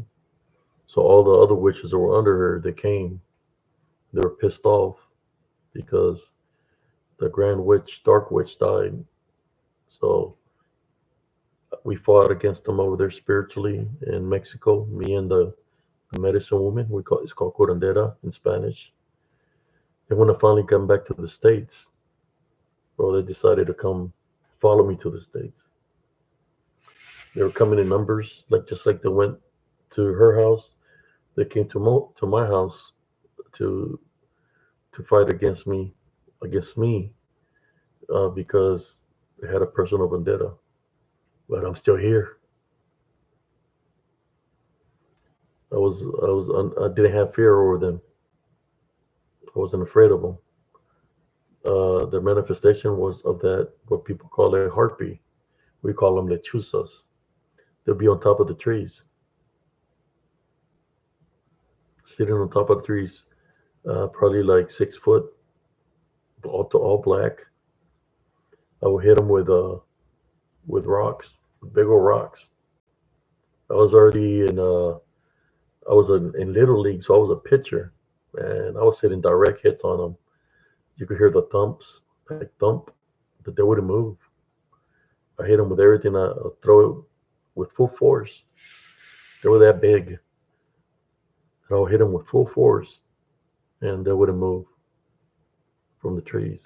So all the other witches that were under her, they came. They were pissed off because the grand witch, dark witch, died. So we fought against them over there spiritually in Mexico. Me and the medicine woman, it's called curandera in Spanish. And when I finally come back to the States, well, they decided to come follow me to the States. They were coming in numbers, like just like they went to her house. They came to my house to fight against me, because they had a personal vendetta. But I'm still here. I didn't have fear over them. I wasn't afraid of them. The manifestation was of that what people call a heartbeat. We call them lechuzas. They'll be on top of the trees, sitting on top of the trees, probably like 6 foot, all black. I would hit them with rocks, big old rocks. I was already I was in little league, so I was a pitcher, and I was hitting direct hits on them. You could hear the thumps, like thump, but they wouldn't move. I hit them with everything. I throw it with full force. They were that big, and I would hit them with full force, and they wouldn't move from the trees.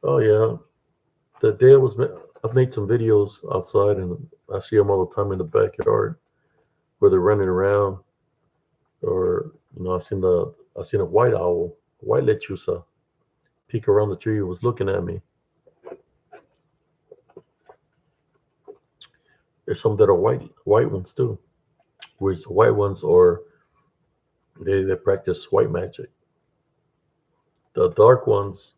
Oh yeah, the day I was, I've made some videos outside, and I see them all the time in the backyard where they're running around, or I seen a white owl, white lechuza, peek around the tree. It was looking at me. There's some that are white ones too, which the white ones or they practice white magic. The dark ones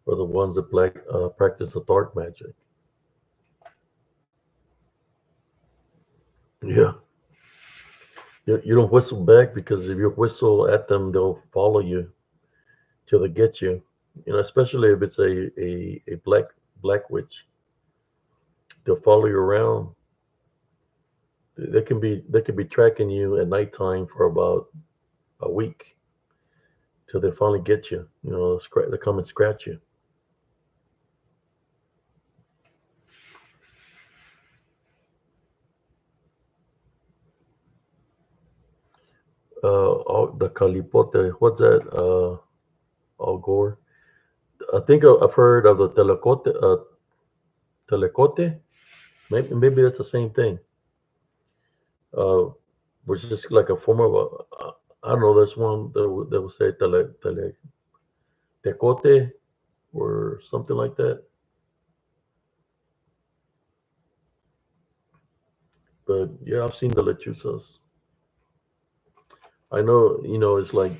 are the ones that practice the dark magic. Yeah, you don't whistle back because if you whistle at them, they'll follow you till they get you. You know, especially if it's a black witch, they'll follow you around. They can be tracking you at nighttime for about a week till they finally get you. You know, they come and scratch you. The calipote, what's that? Al Gore. I think I've heard of the telecote. Maybe that's the same thing. Uh, which is like a form of I don't know. There's one that will say tecote or something like that. But yeah, I've seen the lechuzas. I know, it's like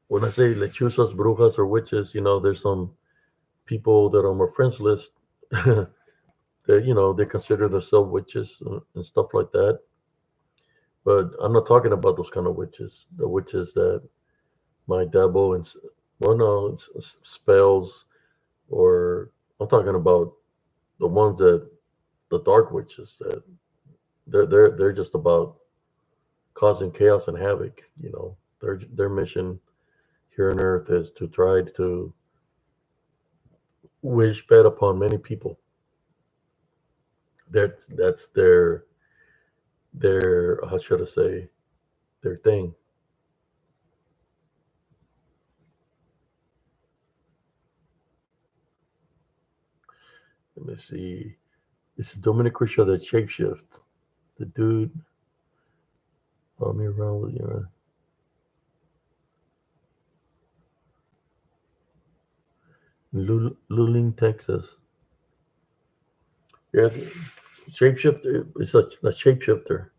when I say lechuzas, brujas, or witches, there's some people that are on my friends list that, they consider themselves witches and stuff like that. But I'm not talking about those kind of witches, the witches that might dabble in, well, no, spells, or I'm talking about the ones that, the dark witches that they're just about causing chaos and havoc. Their mission here on Earth is to try to wish bad upon many people. That's their how should I say, their thing. Let me see. It's a Dominic Creature that shapeshift. The dude follow me around with Luling, Texas. Yeah, shapeshifter. It's a shapeshifter.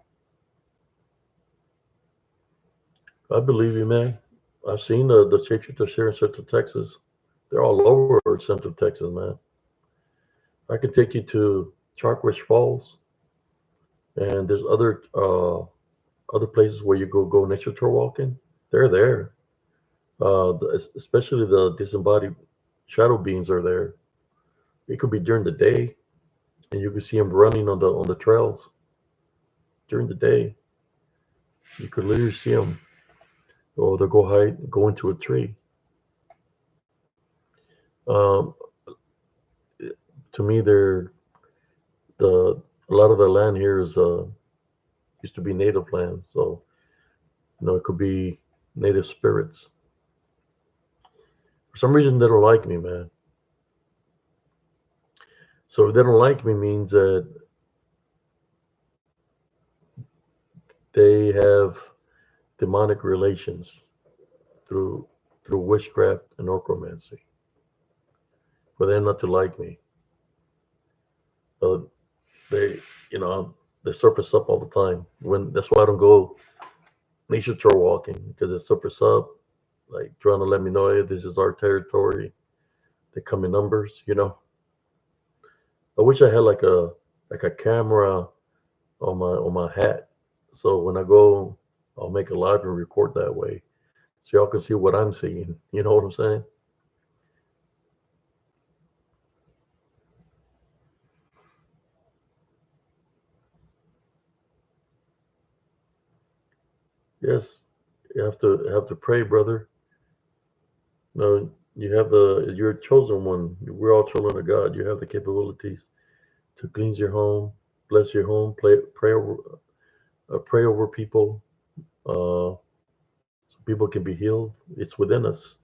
I believe you, man. I've seen the shapeshifters here in Central Texas. They're all over Central Texas, man. I can take you to Chalkridge Falls, and there's other places where you go nature tour walking. They're there. Especially the disembodied shadow beings are there. It could be during the day, and you can see them running on the trails during the day. You could literally see them, or they'll go into a tree. Um, to me, they're the a lot of the land here is used to be native land, so it could be native spirits. For some reason, they don't like me, man. So if they don't like me, means that they have demonic relations through through witchcraft and necromancy for them not to like me. So they, you know, they surface up all the time. When That's why I don't go nature trail walking, because it surface up, like trying to let me know, hey, this is our territory. They come in numbers. I wish I had like a camera on my hat, so when I go, I'll make a live and record that way, so y'all can see what I'm seeing. You know what I'm saying? Yes, you have to pray, brother. No, you're a chosen one. We're all children of God. You have the capabilities to cleanse your home, bless your home, pray over people, so people can be healed. It's within us.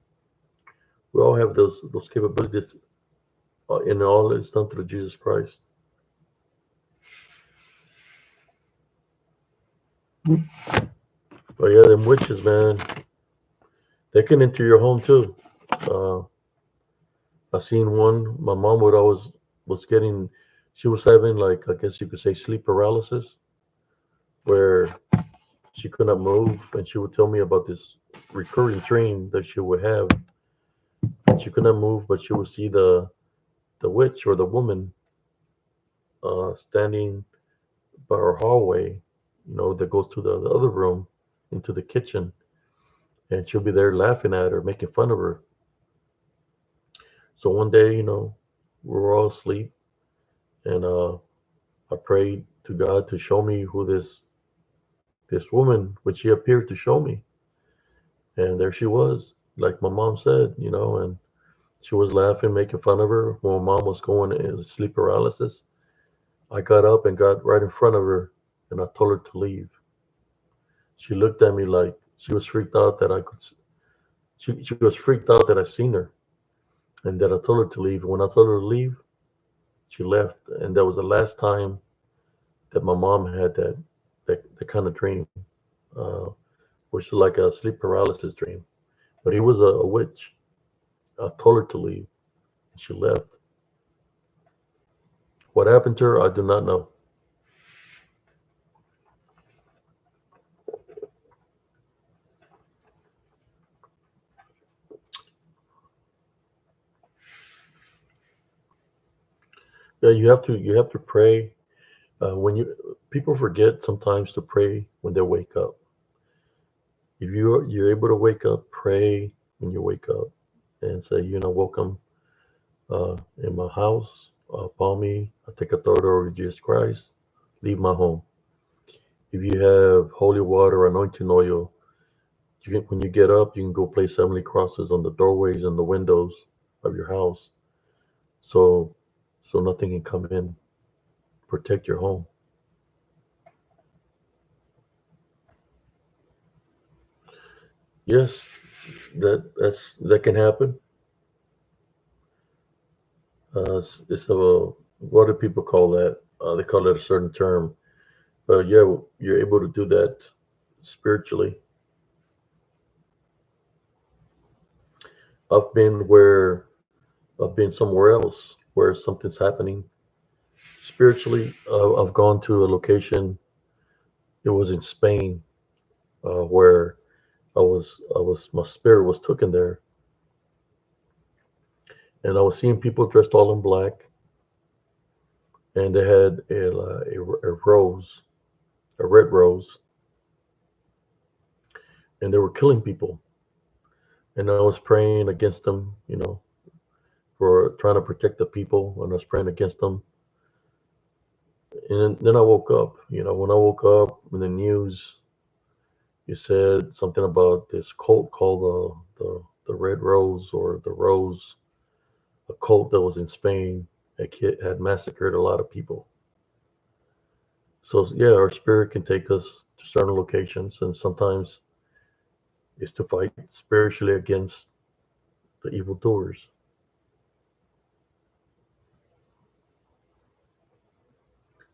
We all have those capabilities, and all is done through Jesus Christ. But yeah, them witches, man, they can enter your home too. Uh, I seen one. My mom would always was getting. She was having, like, I guess you could say, sleep paralysis, where she could not move, and she would tell me about this recurring dream that she would have. And she could not move, but she would see the witch or the woman standing by her hallway, that goes to the other room into the kitchen, and she'll be there laughing at her, making fun of her. So one day, we were all asleep, and I prayed to God to show me who this woman, which she appeared to show me, and there she was, like my mom said, and she was laughing, making fun of her. When my mom was going in sleep paralysis, I got up and got right in front of her, and I told her to leave. She looked at me like she was freaked out that I could. She was freaked out that I seen her, and that I told her to leave. When I told her to leave, she left, and that was the last time that my mom had that kind of dream, uh, which is like a sleep paralysis dream. But he was a witch. I told her to leave, and she left. What happened to her, I do not know. Yeah, you have to pray when you people forget sometimes to pray when they wake up. If you're able to wake up, pray when you wake up, and say, welcome in my house. Upon me, I take authority over Jesus Christ. Leave my home. If you have holy water, anointing oil, when you get up, you can go place 70 crosses on the doorways and the windows of your house, so nothing can come in. Protect your home. Yes, that can happen. It's a what do people call that? They call it a certain term. But yeah, you're able to do that spiritually. I've been where I've been somewhere else where something's happening spiritually. I've gone to a location. It was in Spain, where my spirit was taken there, and I was seeing people dressed all in black, and they had a rose, a red rose, and they were killing people. And I was praying against them, for trying to protect the people, and I was praying against them. And then I woke up. When I woke up in the news, you said something about this cult called the Red Rose, or the Rose, a cult that was in Spain that had massacred a lot of people. So yeah, our spirit can take us to certain locations, and sometimes it's to fight spiritually against the evildoers.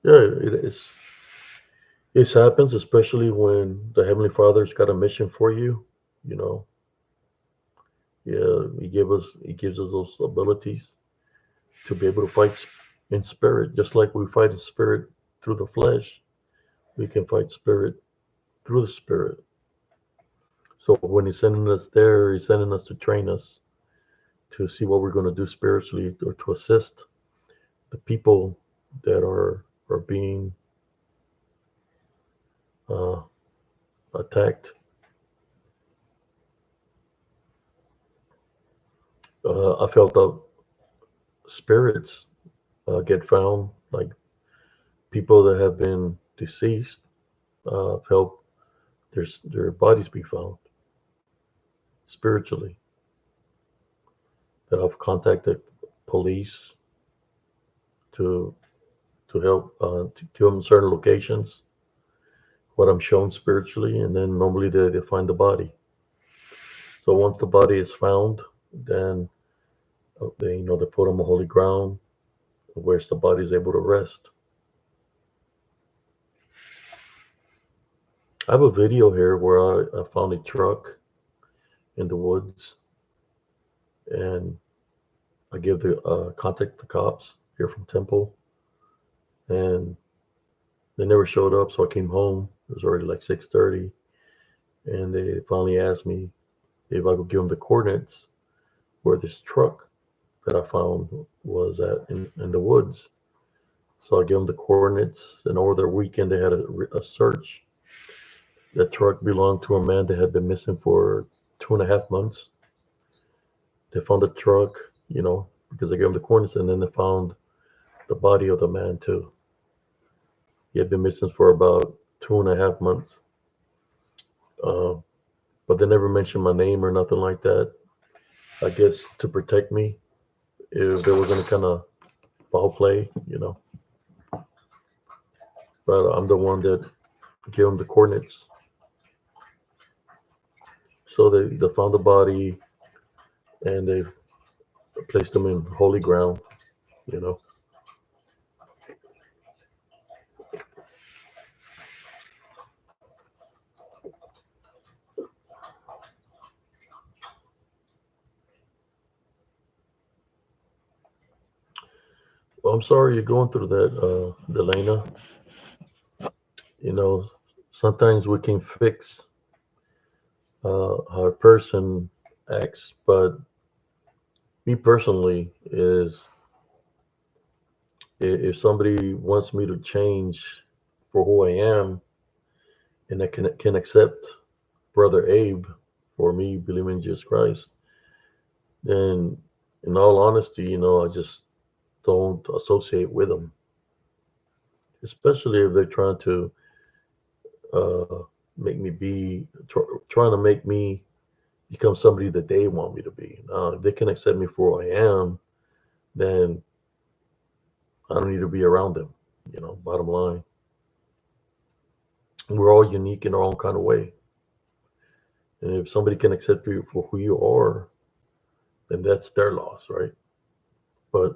Yeah, it happens, especially when the Heavenly Father's got a mission for you. You know, yeah, He gives us those abilities to be able to fight in spirit, just like we fight in spirit through the flesh. We can fight spirit through the spirit. So when He's sending us there, He's sending us to train us to see what we're going to do spiritually, or to assist the people that are being uh, attacked. I felt that spirits get found, like people that have been deceased, help their bodies be found spiritually. That I've contacted police to help to them certain locations, what I'm shown spiritually, and then normally they find the body. So once the body is found, then they put them on holy ground where the body is able to rest. I have a video here where I found a truck in the woods, and I give the contact the cops here from Temple, and they never showed up. So I came home. It was already like 6:30, and they finally asked me if I could give them the coordinates where this truck that I found was at in the woods. So I gave them the coordinates, and over the weekend they had a search. That truck belonged to a man that had been missing for 2.5 months. They found the truck, because I gave them the coordinates, and then they found the body of the man too. He had been missing for about 2.5 months. Uh, but they never mentioned my name or nothing like that. I guess to protect me if there was any kind of foul play. But I'm the one that gave them the coordinates. So they found the body and they placed him in holy ground. You know. Well, I'm sorry you're going through that, Delana. You know, sometimes we can fix how a person acts, but me personally is if somebody wants me to change for who I am, and I can accept Brother Abe for me believing in Jesus Christ, then in all honesty, I just don't associate with them, especially if they're trying to uh, make me trying to make me become somebody that they want me to be. If they can accept me for who I am, then I don't need to be around them. Bottom line, we're all unique in our own kind of way. And if somebody can accept you for who you are, then that's their loss, right? But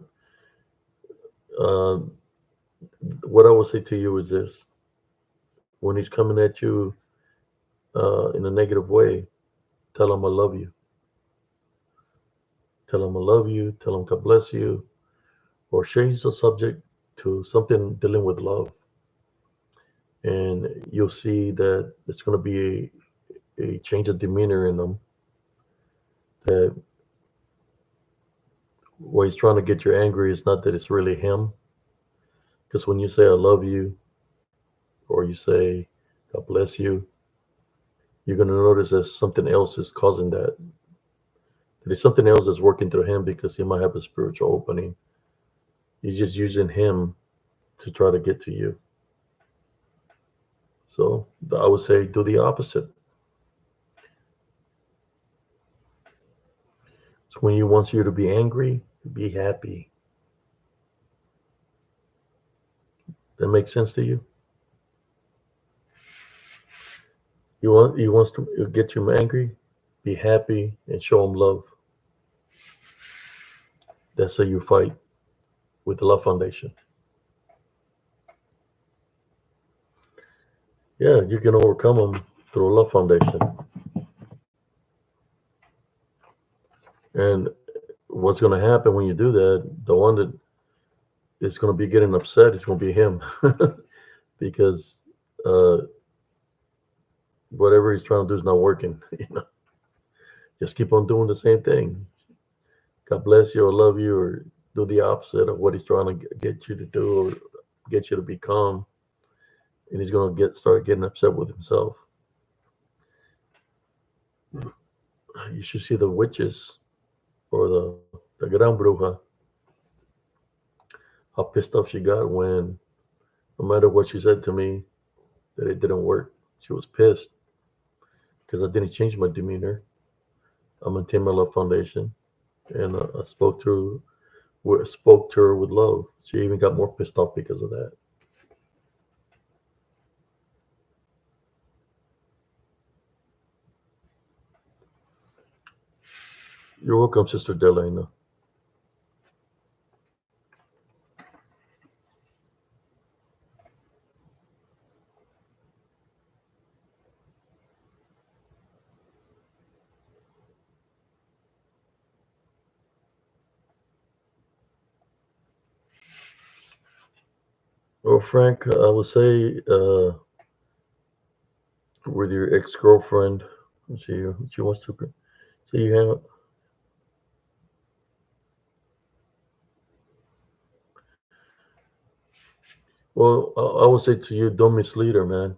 uh, what I will say to you is this: when he's coming at you in a negative way, tell him I love you. Tell him I love you. Tell him God bless you, or change the subject to something dealing with love, and you'll see that it's going to be a change of demeanor in them. That what he's trying to get you angry is not that it's really him, because when you say I love you or you say God bless you, you're going to notice that something else is causing that. There's something else that's working through him because he might have a spiritual opening. He's just using him to try to get to you. So I would say do the opposite. So when he wants you to be angry, be happy. That makes sense to you? He wants to get you angry, be happy, and show him love. That's how you fight with the Love Foundation. Yeah, you can overcome them through a Love Foundation. And what's going to happen when you do that? The one that is going to be getting upset is going to be him, because uh, whatever he's trying to do is not working. Just keep on doing the same thing. God bless you or love you, or do the opposite of what he's trying to get you to do or get you to become, and he's going to start getting upset with himself. You should see the witches or the gran bruja, how pissed off she got when no matter what she said to me, that it didn't work. She was pissed because I didn't change my demeanor. I maintained my love foundation, and I spoke to her with love. She even got more pissed off because of that. You're welcome, Sister Delana. Well, Frank, I would say with your ex-girlfriend, she wants to see you hang up. Well, I would say to you, don't mislead her, man.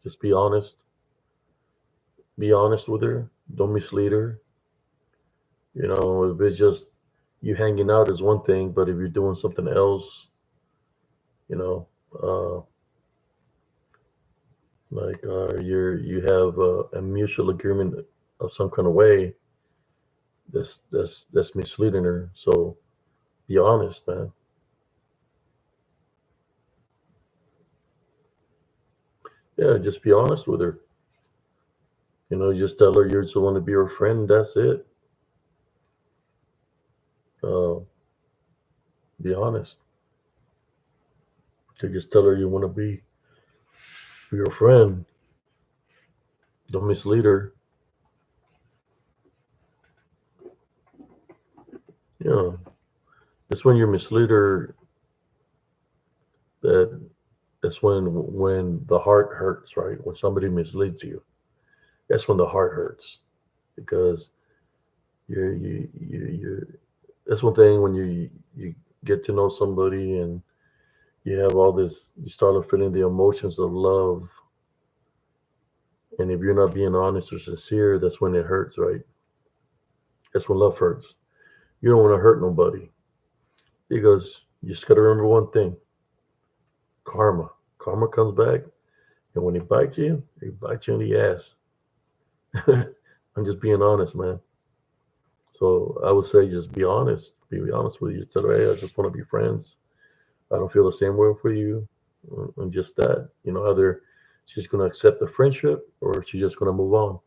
Just be honest. Be honest with her. Don't mislead her. If it's just you hanging out is one thing, but if you're doing something else, you know, uh, like you have a mutual agreement of some kind of way, that's misleading her. So be honest, man. Yeah, just be honest with her. Just tell her you just want to be her friend. That's it. Uh, be honest. To just tell her you want to be her friend. Don't mislead her. You know, it's when you mislead her that that's when the heart hurts, right? When somebody misleads you, that's when the heart hurts because you. That's one thing when you get to know somebody and you have all this, you start feeling the emotions of love, and if you're not being honest or sincere, that's when it hurts, right? That's when love hurts. You don't want to hurt nobody because you just got to remember one thing: karma. Karma comes back, and when he bites you in the ass. I'm just being honest, man. So I would say just be honest. Be honest with you. Just tell her, hey, I just want to be friends. I don't feel the same way for you. And just that, either she's going to accept the friendship or she's just going to move on.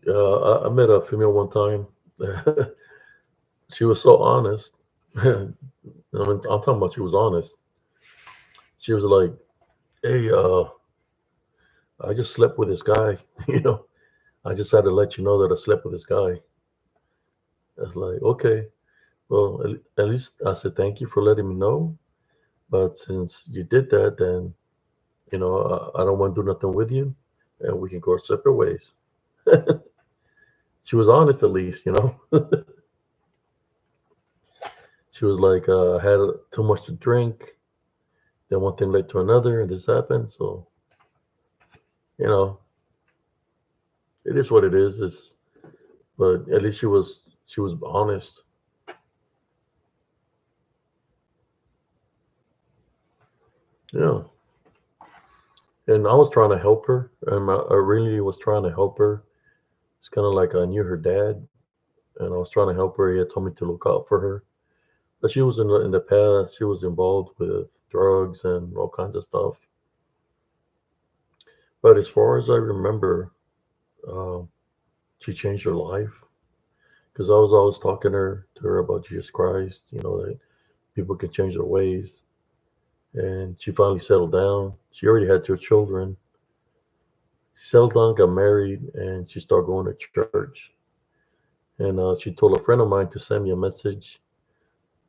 I met a female one time. She was so honest. I'm talking about she was honest. She was like, hey, I just slept with this guy. you know, I just had to let you know that I slept with this guy. I was like, okay, well, at least I said thank you for letting me know. But since you did that, then I don't want to do nothing with you, and we can go our separate ways. She was honest, at least. She was like, I had too much to drink. Then one thing led to another, and this happened. So you know, it is what it is. But at least she was honest. Yeah, and I was trying to help her, and I really was trying to help her. It's kind of like I knew her dad, and I was trying to help her. He had told me to look out for her. But she was in the past. She was involved with drugs and all kinds of stuff. But as far as I remember, um, she changed her life because I was always talking to her about Jesus Christ. That people can change their ways, and she finally settled down. She already had 2 children. She settled down, got married, and she started going to church. And she told a friend of mine to send me a message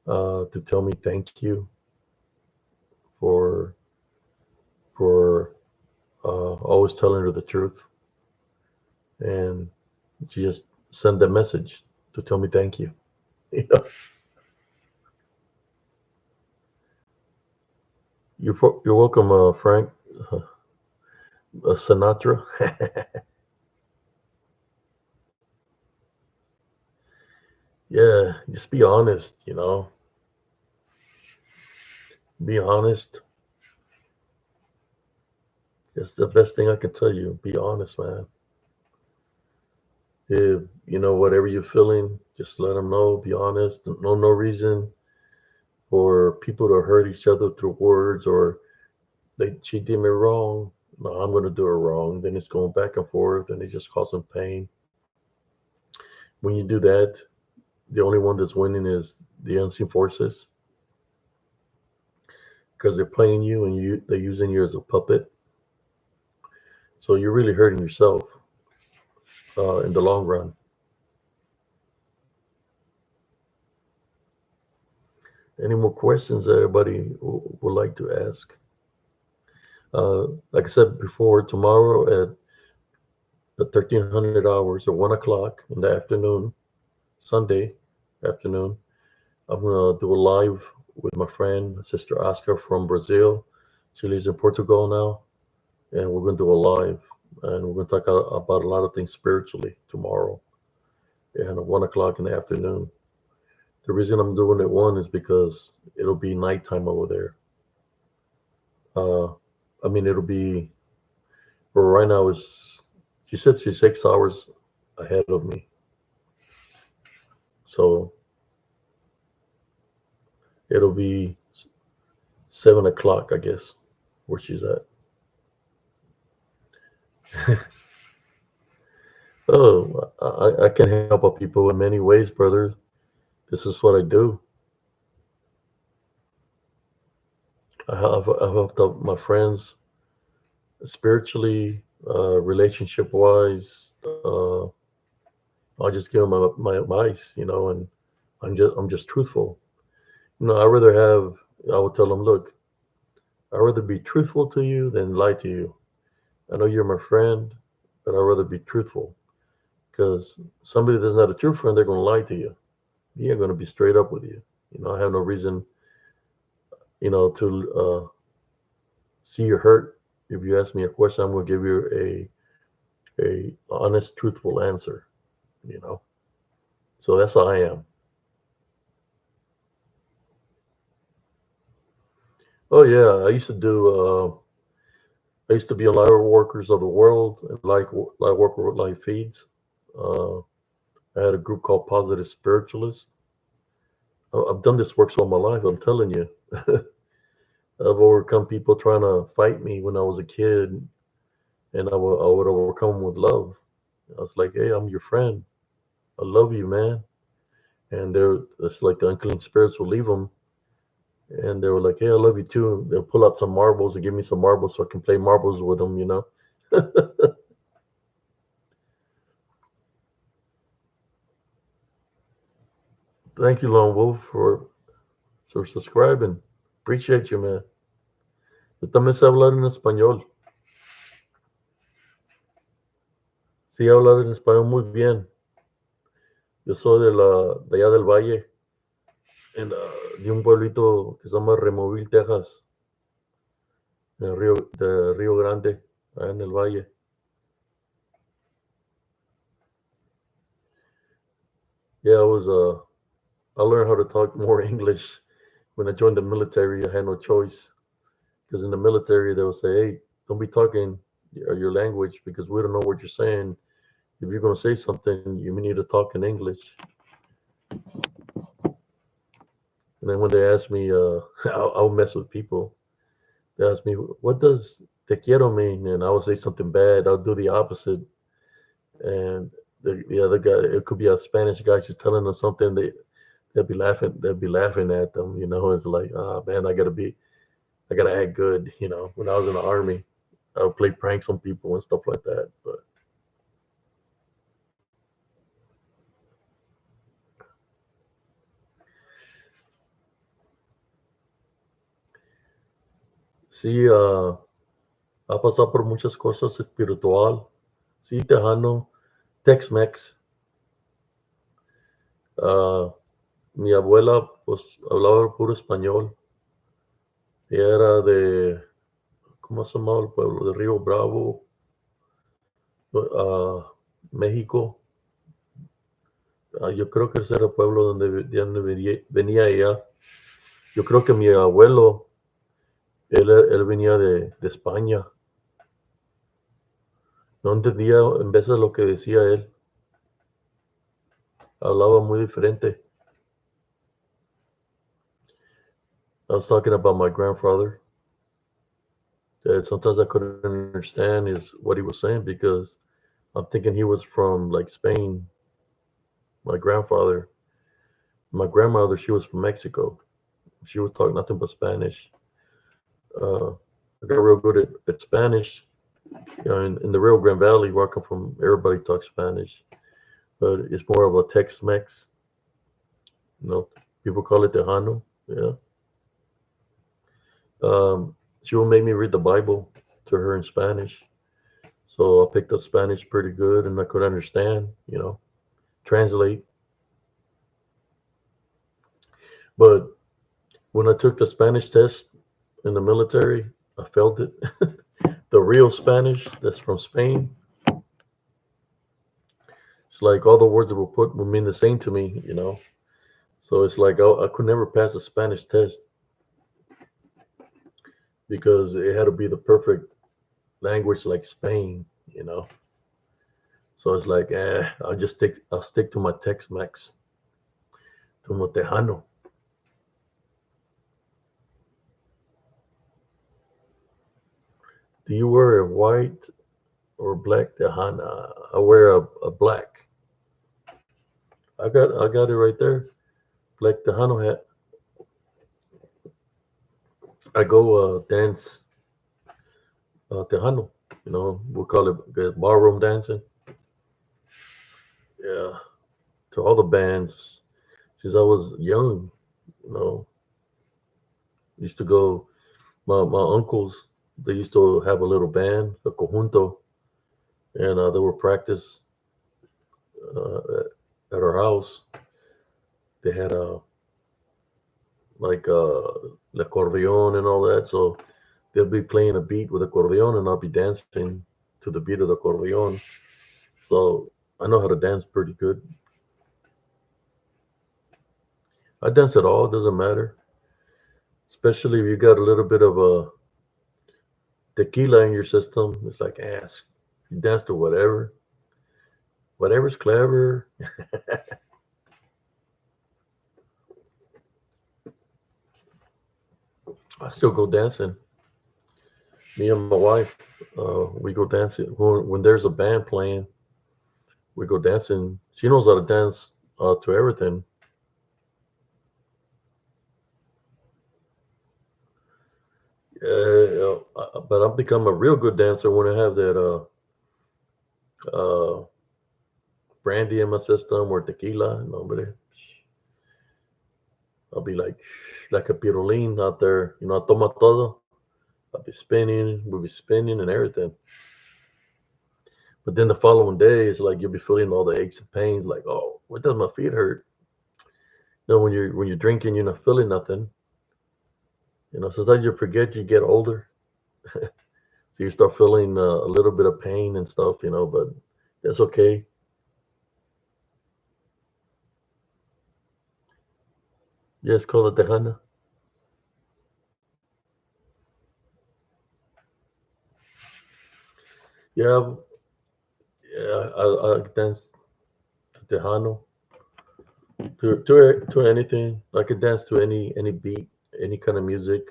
to tell me thank you for for always telling her the truth. And she just sent that message to tell me thank you. You know, you're welcome, Frank Sinatra. Yeah, just be honest. Be honest. It's the best thing I can tell you. Be honest, man. If whatever you're feeling, just let them know. Be honest. No reason for people to hurt each other through words or she did me wrong. No, I'm going to do her wrong. Then it's going back and forth, and it just causing pain. When you do that, the only one that's winning is the unseen forces because they're playing you and they're using you as a puppet. So you're really hurting yourself in the long run. Any more questions that everybody would like to ask? Like I said before, tomorrow at the 1300 hours or 1 o'clock in the afternoon, Sunday afternoon, I'm gonna do a live with my friend, Sister Oscar from Brazil. She lives in Portugal now, and we're gonna do a live, and we're gonna talk about a lot of things spiritually tomorrow, and at 1 o'clock in the afternoon. The reason I'm doing it one is because it'll be nighttime over there. Uh, I mean, it'll be, but right now is, she said she's 6 hours ahead of me. So it'll be 7 o'clock, I guess, where she's at. Oh, I can help out people in many ways, brother. This is what I do. I've helped out my friends spiritually, relationship wise. I'll just give them my advice, and I'm just truthful. I rather have. I would tell them, look, I'd rather be truthful to you than lie to you. I know you're my friend, but I'd rather be truthful because somebody that's not a true friend, they're going to lie to you. He ain't going to be straight up with you. I have no reason, to see you hurt. If you ask me a question, I'm going to give you a honest, truthful answer. You know, so that's how I am. Oh yeah, I used to be a live workers of the world and like live worker with live feeds. Uh, I had a group called Positive Spiritualists. I've done this work all my life. I'm telling you, I've overcome people trying to fight me when I was a kid, and I would overcome them with love. I was like, "Hey, I'm your friend. I love you, man." And it's like the unclean spirits will leave them, and they were like, "Hey, I love you too." They'll pull out some marbles and give me some marbles so I can play marbles with them. Thank you, Lone Wolf, for subscribing. Appreciate you, man. Yo también sé hablar en español. Sí, hablar en español muy bien. Yo soy de allá del Valle, de un pueblito que se llama Removil, Texas, de Río Grande, allá en el Valle. Yeah, I learned how to talk more English when I joined the military. I had no choice because in the military they'll say, "Hey, don't be talking your language because we don't know what you're saying. If you're gonna say something, you need to talk in English." And then when they ask me, I'll mess with people. They ask me, "What does te quiero mean?" And I would say something bad. I'll do the opposite. And the other guy, it could be a Spanish guy, just telling them something. They'll be laughing. They'll be laughing at them. It's like, oh man, I gotta act good. When I was in the army, I would play pranks on people and stuff like that. But sí, ha pasado por muchas cosas espiritual. Sí, Tejano, Tex-Mex. Ah, mi abuela, pues, hablaba puro español. Ella era ¿cómo se llamaba el pueblo? De Río Bravo, México. Yo creo que ese era el pueblo de donde venía ella. Yo creo que mi abuelo, él venía de España. No entendía en veces lo que decía él. Hablaba muy diferente. I was talking about my grandfather. That sometimes I couldn't understand is what he was saying because I'm thinking he was from like Spain. My grandfather, my grandmother, she was from Mexico. She would talk nothing but Spanish. Uh, I got real good at Spanish. In the Rio Grande Valley, where I come from, everybody talks Spanish, but it's more of a Tex-Mex. You know, People call it Tejano. Yeah. She would make me read the Bible. to her in Spanish. So I picked up Spanish pretty good, and I could understand, translate. But when I took the Spanish test in the military, I felt it. The real Spanish that's from Spain, it's like all the words that were put would mean the same to me. So it's like I could never pass a Spanish test because it had to be the perfect language like Spain. So it's like, I'll stick to my Tex-Mex, to my Tejano. Do you wear a white or black Tejana? I wear a black. I got it right there. Black Tejano hat. I go dance Tejano. We call it the ballroom dancing. Yeah, to all the bands since I was young. You know, used to go. My uncles, they used to have a little band, a conjunto, and they would practice at our house. They had like the accordion and all that. So they'll be playing a beat with accordion, and I'll be dancing to the beat of the accordion. So I know how to dance pretty good. I dance at all; it doesn't matter. Especially if you got a little bit of a tequila in your system. It's like ask. You dance to whatever. Whatever's clever. I still go dancing. Me and my wife, we go dancing when there's a band playing. We go dancing. She knows how to dance to everything. But I've become a real good dancer when I have that uh, brandy in my system or tequila. But I'll be like a pirulín out there. Toma todo. I'll be spinning. We'll be spinning and everything. But then the following day, it's like you'll be feeling all the aches and pains. Like, oh, what does my feet hurt? When you're drinking, you're not feeling nothing. Sometimes you forget you get older, so you start feeling a little bit of pain and stuff. But that's okay. Yes, call it Tejana. Yeah, yeah. I dance to Tejano, to anything. I could dance to any beat, any kind of music.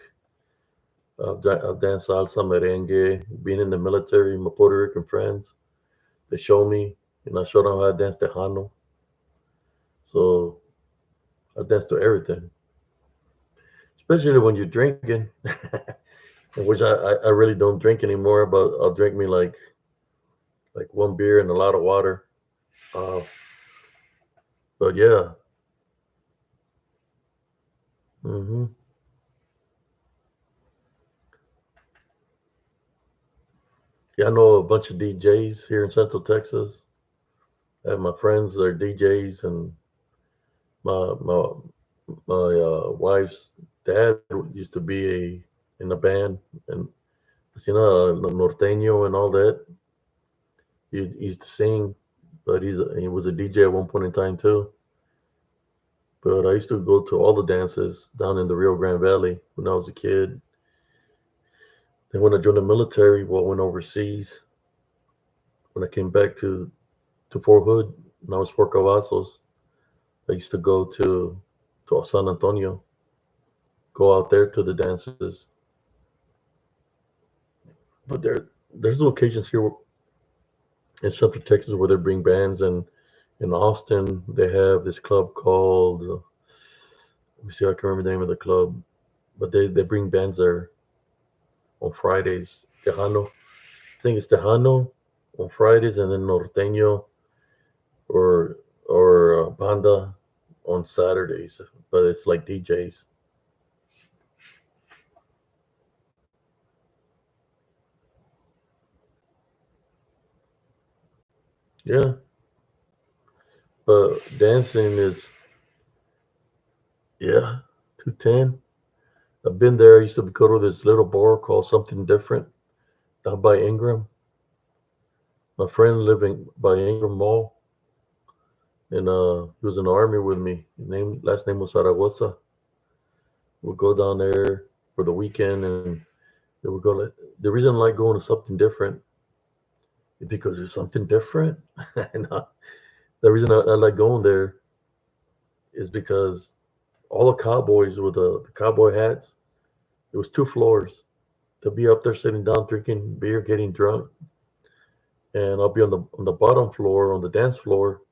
I've danced salsa, merengue. Being in the military, my Puerto Rican friends, they show me, and I show them how I dance Tejano. So I dance to everything, especially when you're drinking, which I really don't drink anymore. But I'll drink me like one beer and a lot of water. Uh, but yeah, hmm yeah, I know a bunch of DJs here in Central Texas. I have my friends, they're DJs, and my wife's dad used to be in a band, and norteño and all that. He used to sing, but he was a DJ at one point in time too. But I used to go to all the dances down in the Rio Grande Valley when I was a kid. Then when I joined the military, well, I went overseas. When I came back to Fort Hood, and I was Fort Cavazos, I used to go to San Antonio, go out there to the dances. But there's locations here in Central Texas where they bring bands, and in Austin they have this club called let me see, I can remember the name of the club, but they bring bands there on Fridays. Tejano, I think it's Tejano on Fridays, and then Norteño or Banda on Saturdays. But it's like DJs. Yeah, but dancing is, yeah, 210. I've been there. I used to go to this little bar called Something Different down by Ingram. My friend living by Ingram Mall, and he was in the army with me. His last name was Zaragoza. We'd go down there for the weekend, and they would go. The reason I like going to Something Different is because there's something different. and the reason I like going there is because all the cowboys with the cowboy hats. It was 2 floors. They'll be up there sitting down, drinking beer, getting drunk, and I'll be on the bottom floor on the dance floor,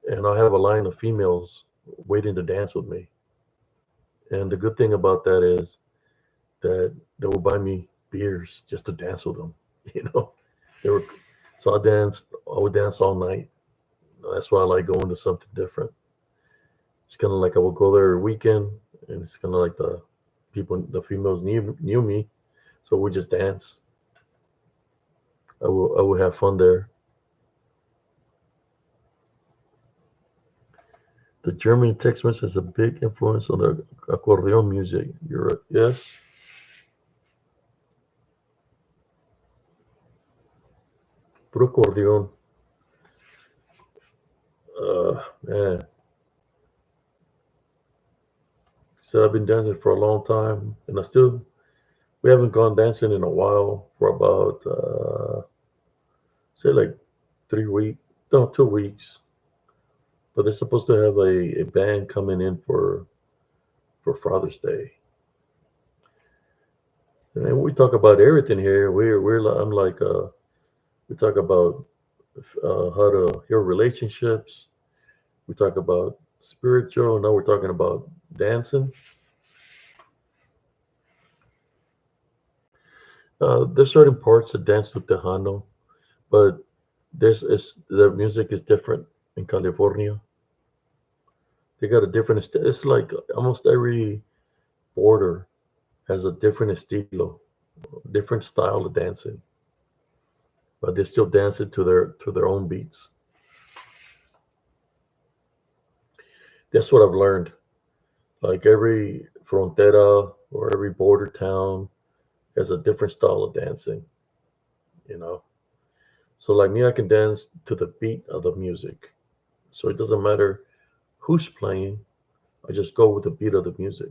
and I'll have a line of females waiting to dance with me. And the good thing about that is that they will buy me beers just to dance with them. You know, they were so I danced. I would dance all night. That's why I like going to something different. It's kind of like I would go there every weekend, and it's kind of like the females knew me, so we just dance. I will have fun there. The German Tex-Mex has a big influence on the accordion music. You're right. Yes, puro accordion. Man, so I've been dancing for a long time, and we haven't gone dancing in a while for about say like 3 weeks, no, 2 weeks. But they're supposed to have a band coming in for Father's Day. And we talk about everything here. I'm like we talk about how to heal relationships. We talk about spiritual. Now we're talking about dancing. There's certain parts of dance to Tejano, but the music is different in California. They got a different. It's like almost every border has a different estilo, different style of dancing, but they still dance it to their own beats. That's what I've learned. Like every frontera or every border town has a different style of dancing. You know, so like me, I can dance to the beat of the music. So it doesn't matter who's playing. I just go with the beat of the music.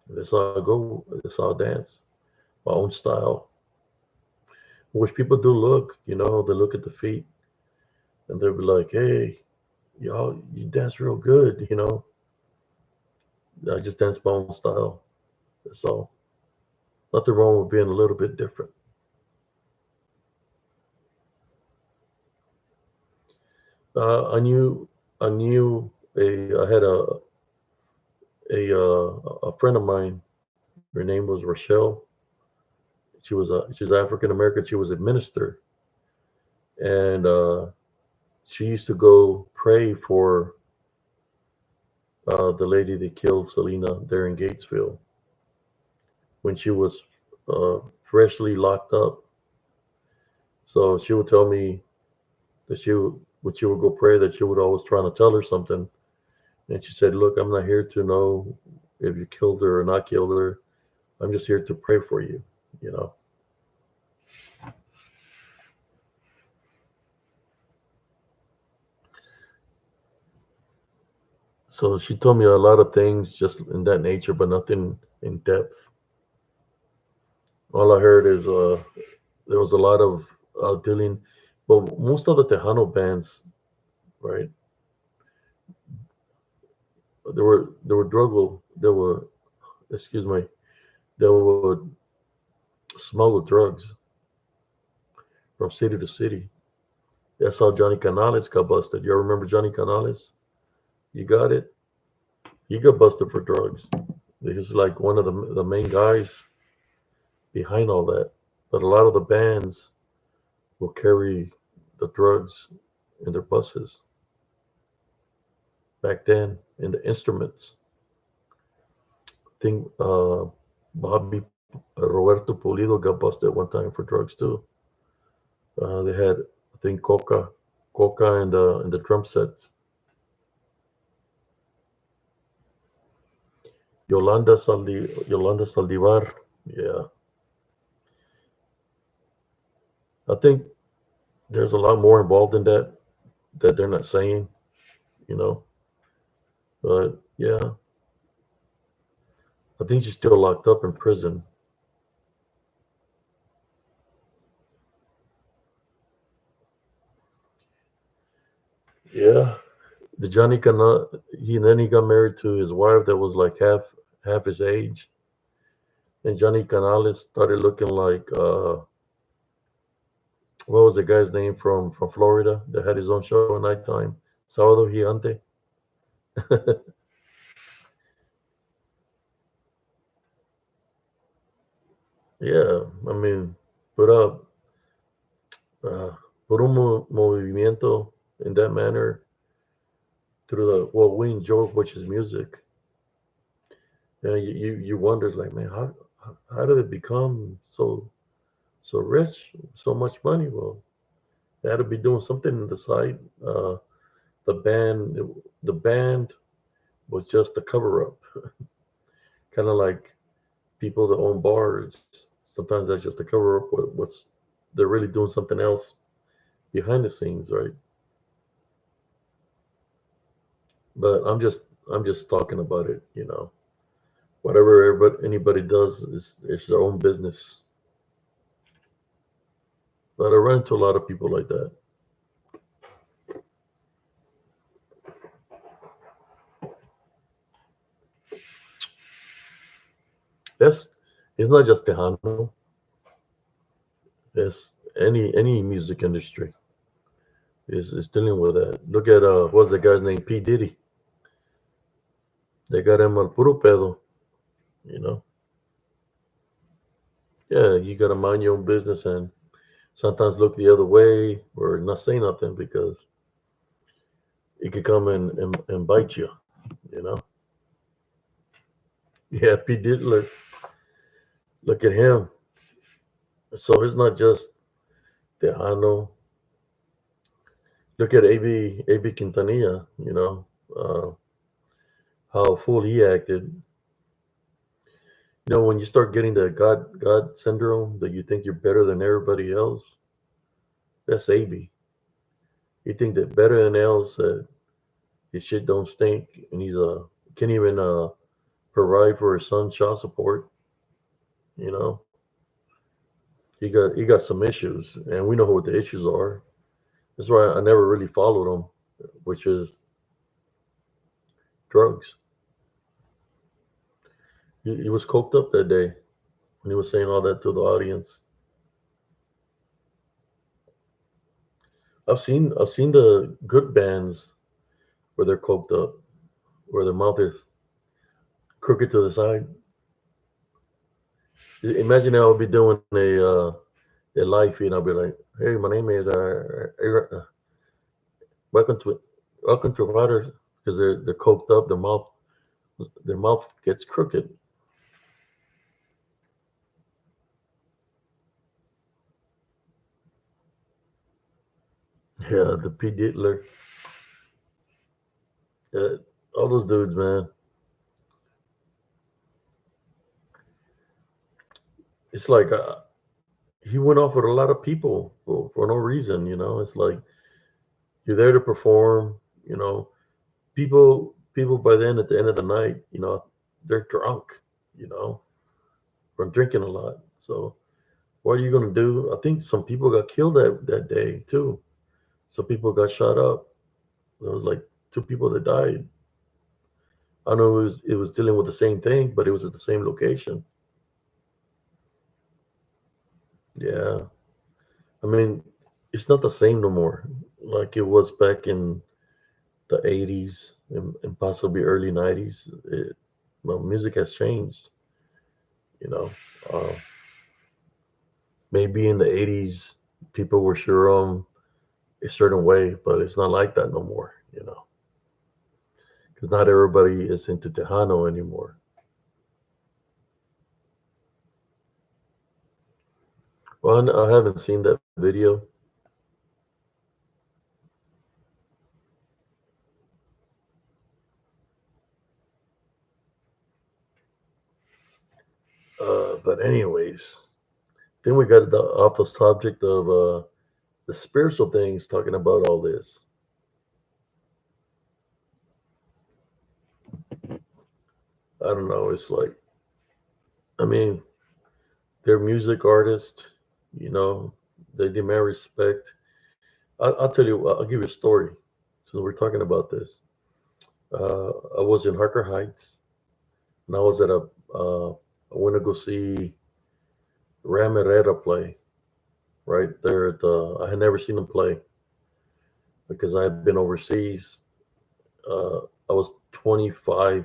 That's how I go. That's how I dance. My own style, which people do look. They look at the feet and they'll be like, "Hey, y'all, you dance real good." I just dance my own style. That's all. Nothing wrong with being a little bit different. I knew, I had a friend of mine. Her name was Rochelle. She's African American. She was a minister, and she used to go pray for the lady that killed Selena there in Gatesville when she was freshly locked up. So she would tell me that when she would go pray, that she would always try to tell her something. And she said, "Look, I'm not here to know if you killed her or not killed her. I'm just here to pray for you." You know. So she told me a lot of things just in that nature, but nothing in depth. All I heard is there was a lot of dealing, but most of the Tejano bands, right? There were there were, excuse me, they would smuggle drugs from city to city. That's how Johnny Canales got busted. You remember Johnny Canales? You got it. He got busted for drugs. He was like one of the main guys behind all that. But a lot of the bands will carry the drugs in their buses back then in the instruments. I think Bobby Roberto Pulido got busted one time for drugs too. They had, I think, Coca, and the drum sets. Yolanda Saldivar. Yeah, I think there's a lot more involved in that that they're not saying. You know, but yeah, I think she's still locked up in prison. Yeah, the Johnny Cana. He got married to his wife that was like half his age, and Johnny Canales started looking like what was the guy's name from Florida that had his own show at nighttime? Sábado Gigante. Yeah, I mean, put up, uh, put un movimiento in that manner through the what we enjoy, which is music. You wonder like, man, how did it become so rich, so much money? Well, they had to be doing something on the side. The band, the band was just a cover up, kind of like people that own bars. Sometimes that's just a cover up. What's they're really doing something else behind the scenes, right? But I'm just talking about it. Whatever anybody does is their own business. But I run into a lot of people like that. That's it's not just Tejano. It's any music industry is dealing with that. Look at what's the guy's name? P Diddy. They got him on puro pedo. You know. Yeah, you got to mind your own business and sometimes look the other way or not say nothing because it could come and bite you. You know. Yeah, P Diddy. Look at him. So it's not just Tejano. Look at AB Quintanilla. Uh, how fool he acted. When you start getting the God syndrome that you think you're better than everybody else, that's AB. You think that better than else, his shit don't stink, and he's can't even provide for his son's child support. You know, he got some issues, and we know what the issues are. That's why I never really followed him, which is drugs. He was coked up that day when he was saying all that to the audience. I've seen the good bands where they're coked up, where their mouth is crooked to the side. Imagine I'll be doing a live feed. I'll be like, "Hey, my name is welcome to Riders," because they're coked up. Their mouth gets crooked. Yeah, the P Diddler, uh, all those dudes, man. It's like he went off with a lot of people for no reason. It's like you're there to perform. People by then at the end of the night, they're drunk. You know, from drinking a lot. So what are you going to do? I think some people got killed that day too. Some people got shot up. There was like two people that died. I know it was dealing with the same thing, but it was at the same location. Yeah, I mean, it's not the same no more, like it was back in the '80s and possibly early '90s. Well, music has changed. You know, uh, maybe in the '80s people were sure a certain way, but it's not like that no more. Because not everybody is into Tejano anymore. Well, I haven't seen that video. But anyways, then we got off the subject of the spiritual things, talking about all this. I don't know. It's like, I mean, they're music artists, you know, they demand respect. I'll tell you, I'll give you a story. So we're talking about this. I was in Harker Heights, and I was at I went to go see Ram Herrera play right there at the, I had never seen him play because I had been overseas. I was 25, I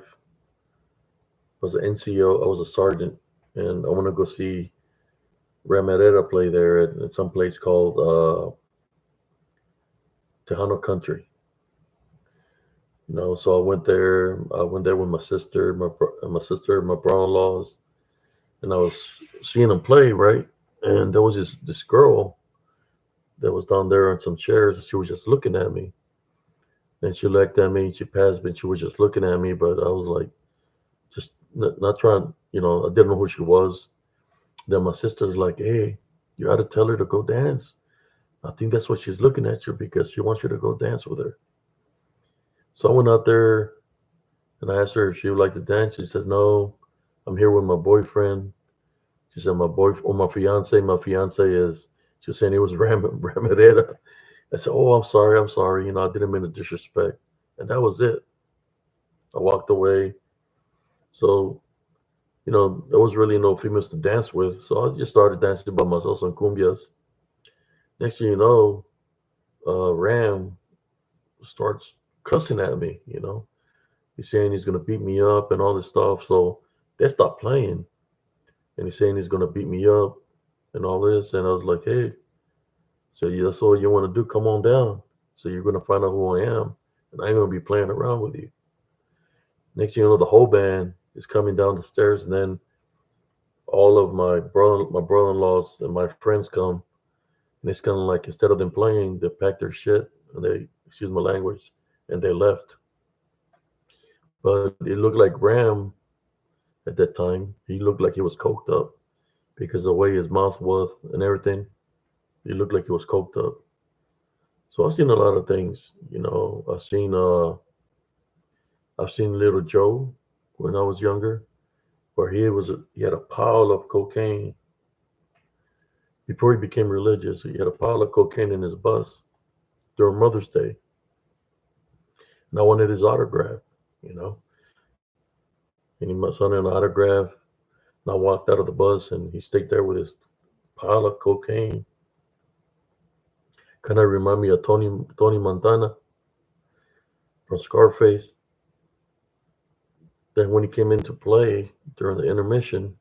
was an NCO, I was a sergeant, and I want to go see Ram Herrera play there at some place called Tejano Country. You know, so I went there. I went there with my sister, my sister, my brother-in-laws, and I was seeing them play, right? And there was this girl that was down there on some chairs, and she was just looking at me. And she looked at me, she passed me, and she was just looking at me, but I was like, just not trying, you know, I didn't know who she was. Then my sister's like, hey, you ought to tell her to go dance. I think that's what she's looking at you because she wants you to go dance with her. So I went out there and I asked her if she would like to dance. She says, no, I'm here with my boyfriend. She said, my boy, or my fiance is, she was saying it was Ram Herrera. I said, oh, I'm sorry. You know, I didn't mean to disrespect. And that was it. I walked away. So, you know, there was really no females to dance with. So I just started dancing by myself on cumbias. Next thing you know, Ram starts cussing at me, you know. He's saying he's going to beat me up and all this stuff. So they stopped playing. And he's saying he's going to beat me up and all this. And I was like, hey, so yeah, that's all you want to do. Come on down. So you're going to find out who I am. And I ain't going to be playing around with you. Next thing you know, the whole band is coming down the stairs. And then all of my brother-in-laws and my friends come. And it's kind of like, instead of them playing, they packed their shit and they, excuse my language, and they left. But it looked like Ram at that time. He looked like he was coked up because the way his mouth was and everything. He looked like he was coked up. So I've seen a lot of things. You know, I've seen Little Joe when I was younger, where he had a pile of cocaine before he became religious. He had a pile of cocaine in his bus during Mother's Day, and I wanted his autograph. You know, and he must sent an autograph. And I walked out of the bus, and he stayed there with his pile of cocaine. Kind of remind me of Tony Montana from Scarface. Then when he came into play during the intermission,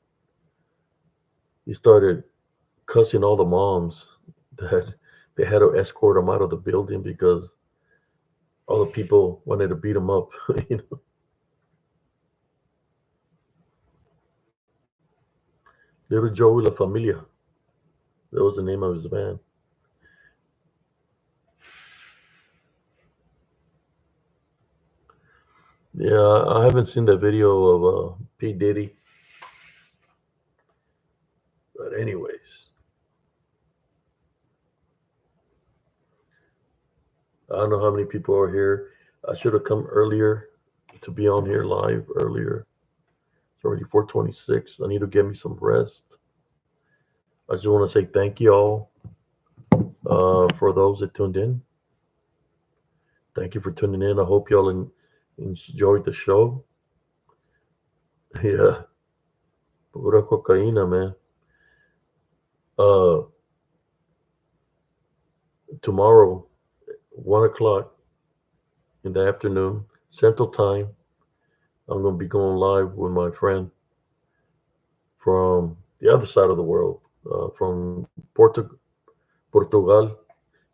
he started cussing all the moms that they had to escort him out of the building because all the people wanted to beat him up. You know, Little Joey La Familia. That was the name of his band. Yeah, I haven't seen the video of P Diddy, but anyways, I don't know how many people are here. I should have come earlier to be on here live earlier. It's already 4:26. I need to get me some rest. I just want to say thank you all for those that tuned in. Thank you for tuning in. I hope y'all enjoyed the show. Yeah, pura cocaína, man. Uh, Tomorrow, 1 o'clock in the afternoon, Central Time, I'm going to be going live with my friend from the other side of the world, from Portugal.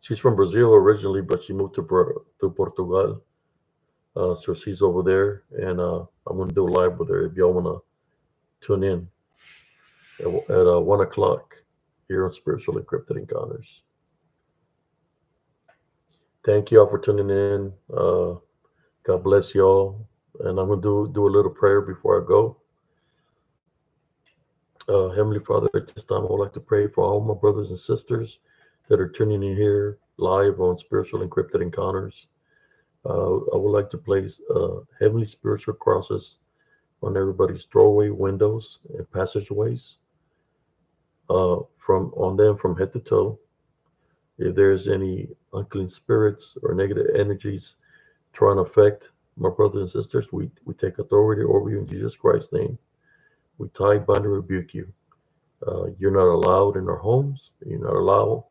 She's from Brazil originally, but she moved to Portugal. So she's over there, and I'm going to do a live with her if y'all want to tune in at 1 o'clock here on Spiritual Encrypted Encounters. Thank y'all for tuning in. God bless y'all. And I'm going to do a little prayer before I go. Heavenly Father, at this time, I would like to pray for all my brothers and sisters that are tuning in here live on Spiritual Encrypted Encounters. I would like to place heavenly spiritual crosses on everybody's doorway, windows, and passageways, from on them from head to toe. If there's any unclean spirits or negative energies trying to affect my brothers and sisters, we take authority over you in Jesus Christ's name. We tie, bind, and rebuke you. You're not allowed in our homes. You're not allowed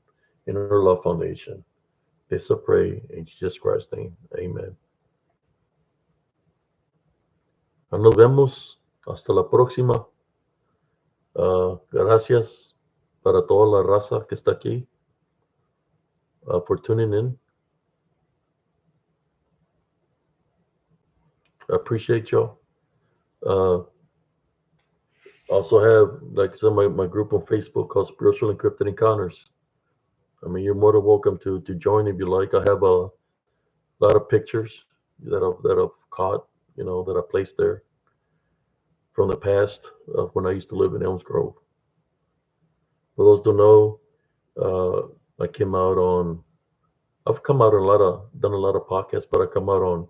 in our love foundation. This I pray in Jesus Christ's name. Amen. Nos vemos. Hasta la próxima. Gracias para toda la raza que está aquí, for tuning in. I appreciate y'all. Uh, also have, like I said, my group on Facebook called Spiritual Encrypted Encounters. I mean, you're more than welcome to join if you like. I have a lot of pictures that I've caught, that I placed there from the past of when I used to live in Elms Grove. For those who don't know, I've come out on done a lot of podcasts, but I come out on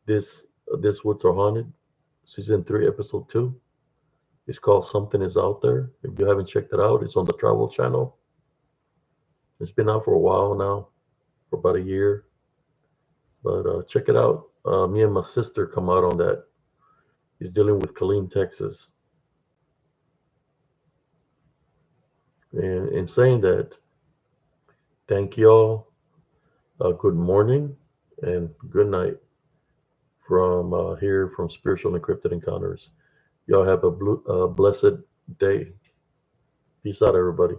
this Woods Are Haunted, season 3, episode 2. It's called Something Is Out There. If you haven't checked it out, it's on the Travel Channel. It's been out for a while now, for about a year. But check it out. Me and my sister come out on that. He's dealing with Killeen, Texas. And in saying that, thank y'all. Good morning and good night from here from Spiritual Encrypted Encounters. Y'all have a blessed day. Peace out, everybody.